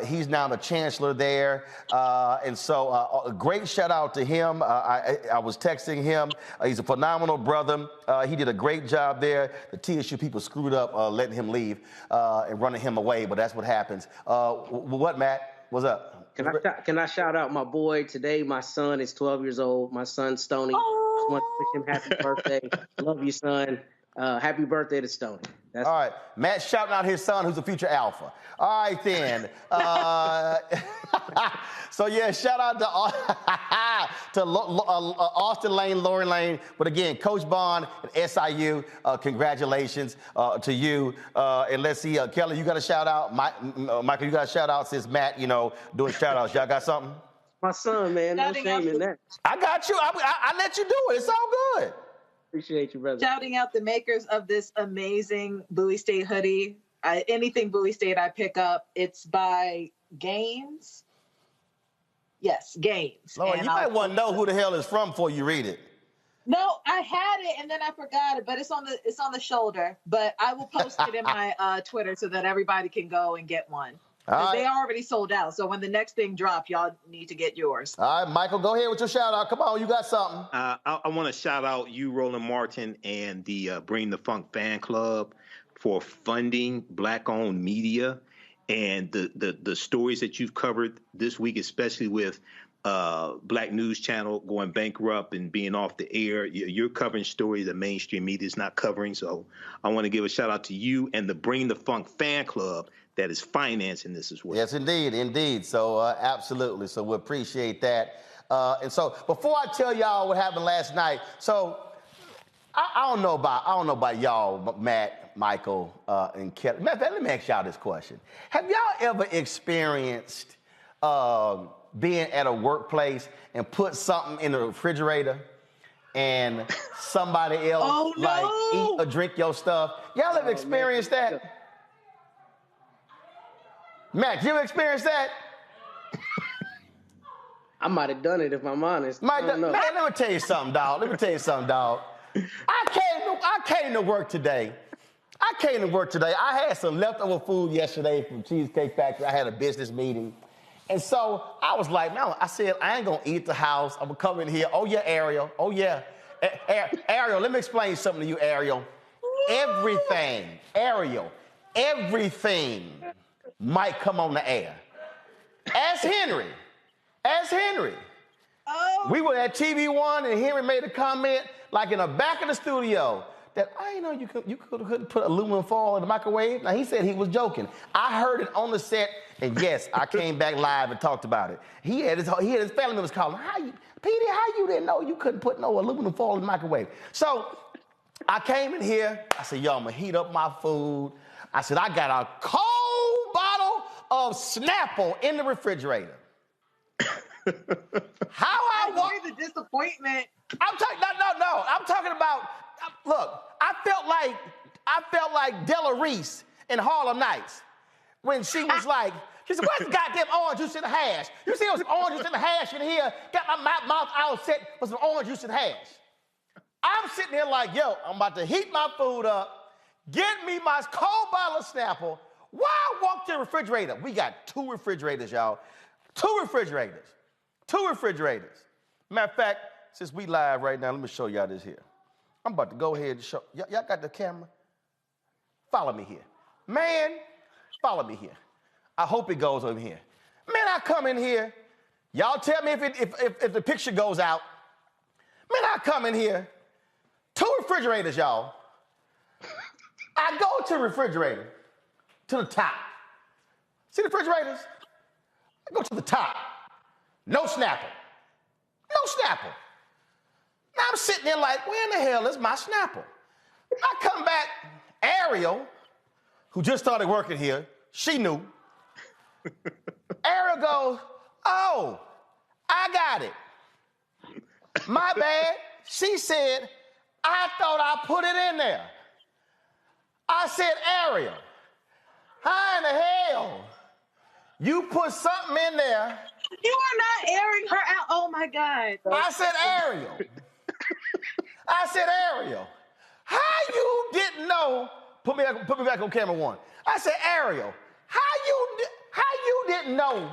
He's now the chancellor there. And so a great shout out to him. I was texting him. He's a phenomenal brother. He did a great job there. The TSU people screwed up letting him leave and running him away, but that's what happens. What, Matt? What's up? Can I shout out my boy today? My son is 12 years old. My son, Stoney. Just want to wish him happy birthday. Love you, son. Happy birthday to Stoney. All right. Matt shouting out his son, who's a future alpha. All right, then. So, yeah, shout out to Austin Lane, Lauren Lane. But, again, Coach Bond at SIU, congratulations to you. And let's see, Kelly, you got a shout-out. Michael, you got a shout-out since Matt, doing shout-outs. Y'all got something? My son, man. No shame in that. I got you. I let you do it. It's all good. Appreciate you, brother. Shouting out the makers of this amazing Bowie State hoodie. Anything Bowie State I pick up, it's by Gaines. Yes, Gaines. Lord, you might want to know who the hell it's from before you read it. No, I had it and then I forgot it, but it's on the shoulder. But I will post it in my Twitter so that everybody can go and get one. Right. They already sold out. So when the next thing drops, y'all need to get yours. All right, Michael, go ahead with your shout out. Come on, you got something. I want to shout out you, Roland Martin, and the Bring the Funk fan club for funding Black-owned media and the stories that you've covered this week, especially with Black News Channel going bankrupt and being off the air. You're covering stories that mainstream media is not covering. So I want to give a shout out to you and the Bring the Funk fan club that is financing this as well. Yes, indeed. So absolutely. So we appreciate that. And so before I tell y'all what happened last night, so I don't know about y'all, Matt, Michael, and Kelly. Matter of fact, let me ask y'all this question. Have y'all ever experienced being at a workplace and put something in the refrigerator and somebody else eat or drink your stuff? Y'all ever experienced that? Matt, you ever experienced that? I might have done it if I'm honest. Man, let me tell you something, dog. I came to work today. I had some leftover food yesterday from Cheesecake Factory. I had a business meeting. And so I was like, man, I said, I ain't going to eat at the house. I'm going to come in here. Oh, yeah, Ariel. Oh, yeah. Ariel, let me explain something to you, Ariel. Everything might come on the air. Ask Henry. Oh. We were at TV One, and Henry made a comment, like in the back of the studio, that I didn't know you couldn't put aluminum foil in the microwave. Now, he said he was joking. I heard it on the set, and yes, I came back live and talked about it. He had his family members calling, Petey, how you didn't know you couldn't put no aluminum foil in the microwave? So I came in here. I said, yo, I'm going to heat up my food. I said, I got a cold bottle of Snapple in the refrigerator. How I want the disappointment. I'm talking no. I'm talking about. Look, I felt like Della Reese in Harlem Nights when she was like, she said, "What's the goddamn orange juice in the hash? You see, there was orange juice in the hash in here. Got my mouth all set with some orange juice in the hash." I'm sitting there like, yo, I'm about to heat my food up. Get me my cold bottle of Snapple. Why I walk to the refrigerator? We got 2 refrigerators, y'all. 2 refrigerators. Matter of fact, since we live right now, let me show y'all this here. I'm about to go ahead and show. Y'all got the camera? Follow me here. Man, follow me here. I hope it goes over here. Man, I come in here. Y'all tell me if the picture goes out. Man, I come in here. 2 refrigerators, y'all. I go to the refrigerator, to the top. See the refrigerators? I go to the top. No Snapple. Now I'm sitting there like, where in the hell is my Snapple? I come back, Ariel, who just started working here, she knew. Ariel goes, oh, I got it. My bad. She said, I thought I put it in there. I said, Ariel, how in the hell you put something in there? You are not airing her out. Oh my God. I said, Ariel, how you didn't know? Put me back on camera 1. I said, Ariel, how you didn't know?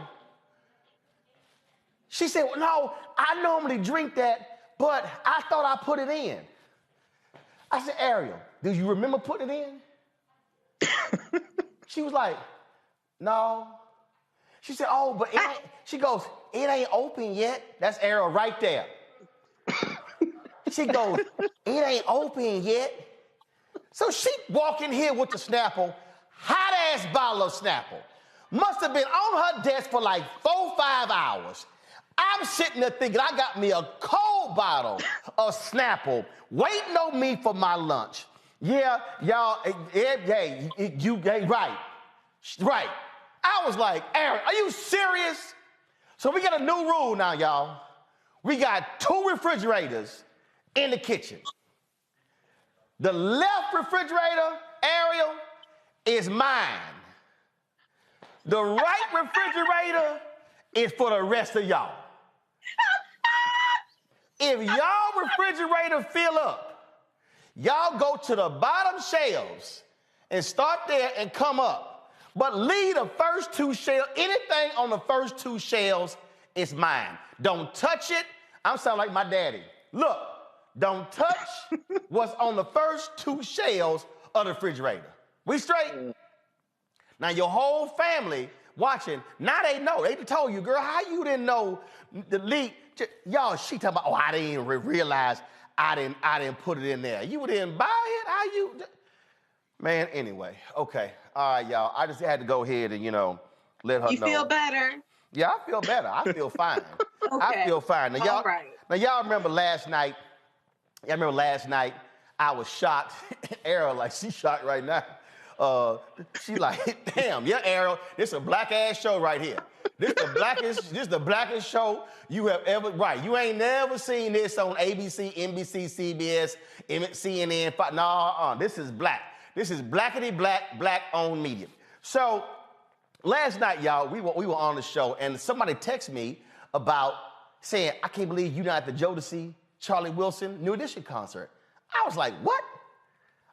She said, well, no, I normally drink that, but I thought I put it in. I said, Ariel, do you remember putting it in? She was like, no. She said, oh, but it ain't, she goes, it ain't open yet. That's Ariel right there. She goes, it ain't open yet. So she walk in here with the Snapple, hot-ass bottle of Snapple. Must have been on her desk for like 4-5 hours. I'm sitting there thinking I got me a cold bottle of Snapple waiting on me for my lunch. Yeah, y'all, hey, right. I was like, Aaron, are you serious? So we got a new rule now, y'all. We got 2 refrigerators in the kitchen. The left refrigerator, Ariel, is mine. The right refrigerator is for the rest of y'all. If y'all refrigerator fill up, y'all go to the bottom shelves and start there and come up. But leave the first 2 shelves. Anything on the first 2 shelves is mine. Don't touch it. I'm sounding like my daddy. Look, don't touch what's on the first 2 shelves of the refrigerator. We straight? Now your whole family watching, now they know. They told you, girl, how you didn't know the leak? Y'all, she talking about, oh, I didn't even realize I didn't put it in there. You didn't buy it? How you? Man, anyway, okay. All right, y'all. I just had to go ahead and, let her know. You feel better? Yeah, I feel better. I feel fine. Okay. I feel fine. Now, y'all remember last night? I was shocked. Errol, like, she's shocked right now. She like, damn, yeah, Errol, this a black ass show right here. This the blackest show you have ever, right. You ain't never seen this on ABC, NBC, CBS, CNN. This is black. This is blackity black, black-owned media. So last night, y'all, we were on the show, and somebody texted me about saying, I can't believe you're not at the Jodeci Charlie Wilson New Edition concert. I was like, what?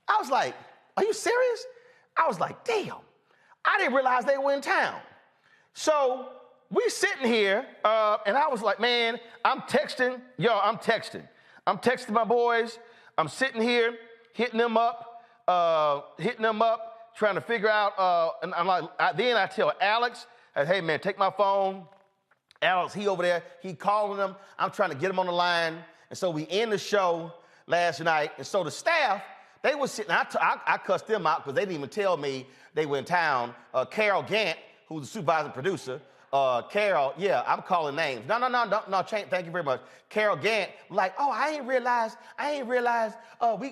I was like, are you serious? I was like, damn, I didn't realize they were in town. So we sitting here, and I was like, man, I'm texting my boys. I'm sitting here, hitting them up, trying to figure out, and I'm like, then I tell Alex, hey man, take my phone. Alex, he over there, he calling them. I'm trying to get him on the line. And so we end the show last night. And so the staff, they were sitting, I cussed them out because they didn't even tell me they were in town. Carol Gant, who's the supervising producer, Carol, yeah, I'm calling names. No, thank you very much. Carol Gant, like, oh, I ain't realized,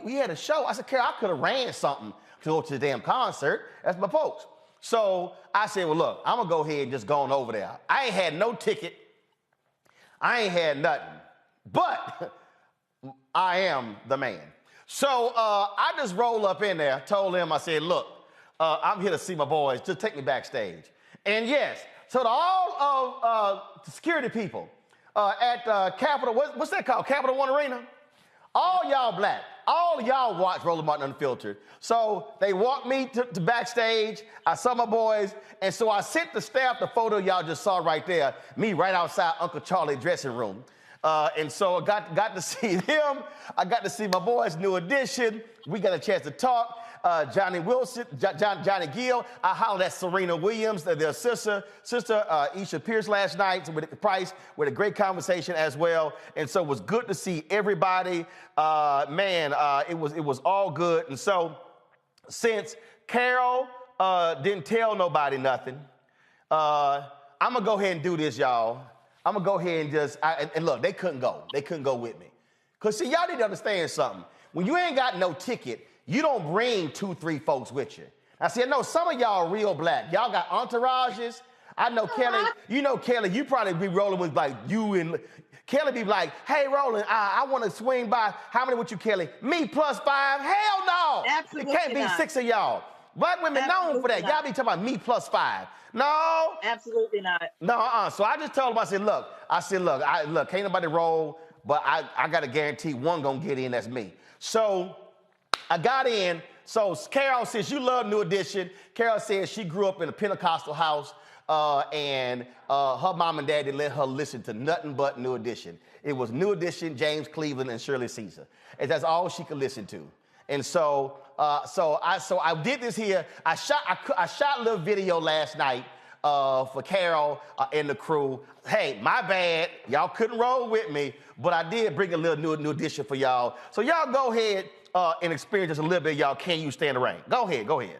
we had a show. I said, Carol, I could have ran something to go to the damn concert. That's my folks. So I said, well, look, I'm gonna go ahead and just go on over there. I ain't had no ticket. I ain't had nothing, but I am the man. So I just rolled up in there, told him, I said, look, I'm here to see my boys. Just take me backstage. And yes, so to all of the security people at Capitol, what's that called? Capital One Arena? All y'all black. All y'all watch Roland Martin Unfiltered. So they walked me to backstage. I saw my boys. And so I sent the staff the photo y'all just saw right there, me right outside Uncle Charlie's dressing room. And so I got to see them. I got to see my boys, New Edition. We got a chance to talk. Johnny Wilson, Johnny Gill. I hollered at Serena Williams, their sister, Isha Pierce last night with the Price. We had a great conversation as well. And so it was good to see everybody. It was all good. And so since Carol didn't tell nobody nothing, I'm going to go ahead and do this, y'all. I'm going to go ahead and just, and look, they couldn't go. They couldn't go with me. Because, see, y'all need to understand something. When you ain't got no ticket, you don't bring 2-3 folks with you. I see, I know some of y'all are real black. Y'all got entourages. I know Kelly, Kelly, you probably be rolling with like you and Kelly be like, hey, Roland, I want to swing by. How many with you, Kelly? Me +5? Hell no. Absolutely It can't be not. 6 of y'all. Black women known for that. Y'all be talking about me +5. No. Absolutely not. No, So I just told him, I said, look, can't nobody roll, but I got to guarantee one going to get in, that's me. So I got in. So Carol, since you love New Edition, Carol says she grew up in a Pentecostal house, and her mom and dad didn't let her listen to nothing but New Edition. It was New Edition, James Cleveland, and Shirley Caesar. And that's all she could listen to. And so I did this here. I shot a little video last night for Carol and the crew. Hey, my bad. Y'all couldn't roll with me, but I did bring a little new Edition for y'all. So y'all go ahead and experience just a little bit, y'all. Can You Stand the Rain? Go ahead.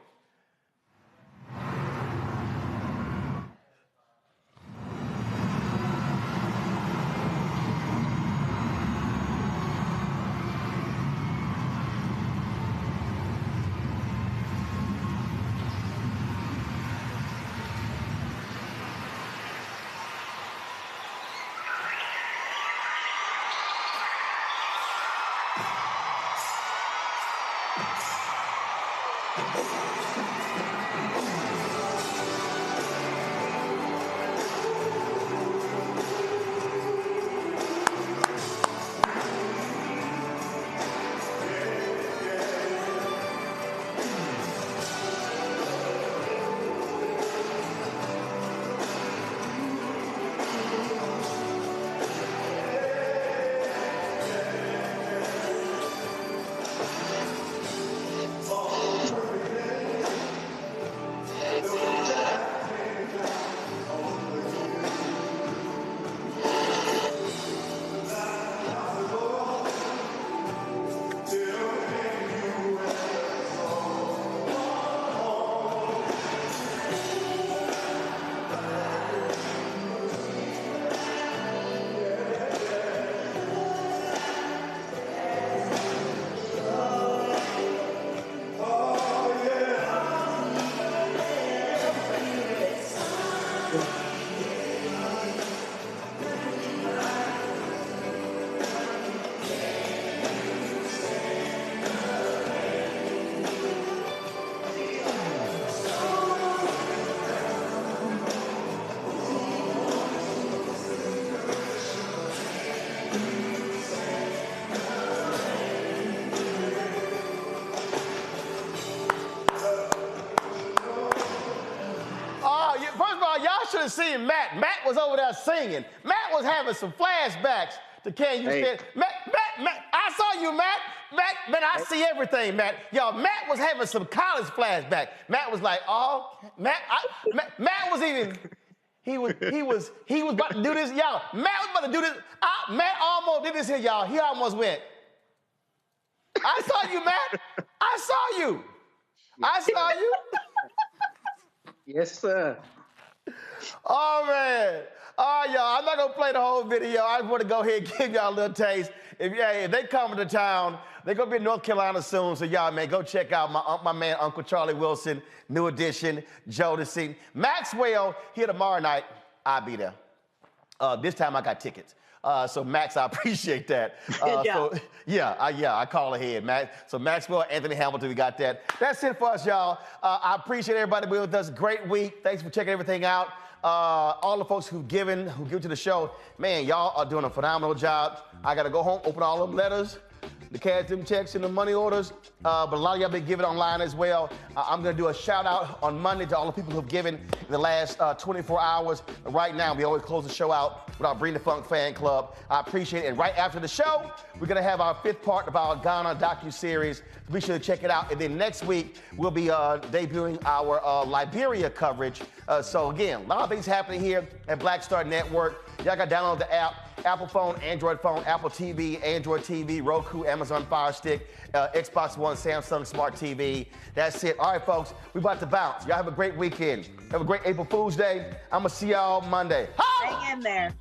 have seen Matt. Matt was over there singing. Matt was having some flashbacks to Can You Stand. Matt, I saw you, Matt. Man, I see everything, Matt. Y'all, Matt was having some college flashback. Matt was like, oh, Matt was even, he was about to do this, y'all. Matt was about to do this. Matt almost did this here, y'all. He almost went. I saw you, Matt. I saw you. I saw you. Yes, sir. Oh, man. All right, y'all. I'm not going to play the whole video. I just want to go ahead and give y'all a little taste. If they come to town, they're going to be in North Carolina soon. So, y'all, man, go check out my man, Uncle Charlie Wilson, New Edition, Jodeci. Maxwell here tomorrow night. I'll be there. This time I got tickets. So, Max, I appreciate that. Good job. So, I call ahead, Max. So, Maxwell, Anthony Hamilton, we got that. That's it for us, y'all. I appreciate everybody being with us. Great week. Thanks for checking everything out. All the folks who give to the show, man, y'all are doing a phenomenal job. I got to go home, open all them letters, the cash, them checks, and the money orders. But a lot of y'all been giving online as well. I'm going to do a shout out on Monday to all the people who have given in the last 24 hours. Right now, we always close the show out with our Bring the Funk fan club. I appreciate it. And right after the show, we're going to have our 5th part of our Ghana docuseries. Be sure to check it out. And then next week, we'll be debuting our Liberia coverage. So again, a lot of things happening here at Black Star Network. Y'all got to download the app. Apple phone, Android phone, Apple TV, Android TV, Roku, Amazon Fire Stick, Xbox One, Samsung Smart TV. That's it. All right, folks, we about to bounce. Y'all have a great weekend. Have a great April Fool's Day. I'm going to see y'all Monday. Hang in there.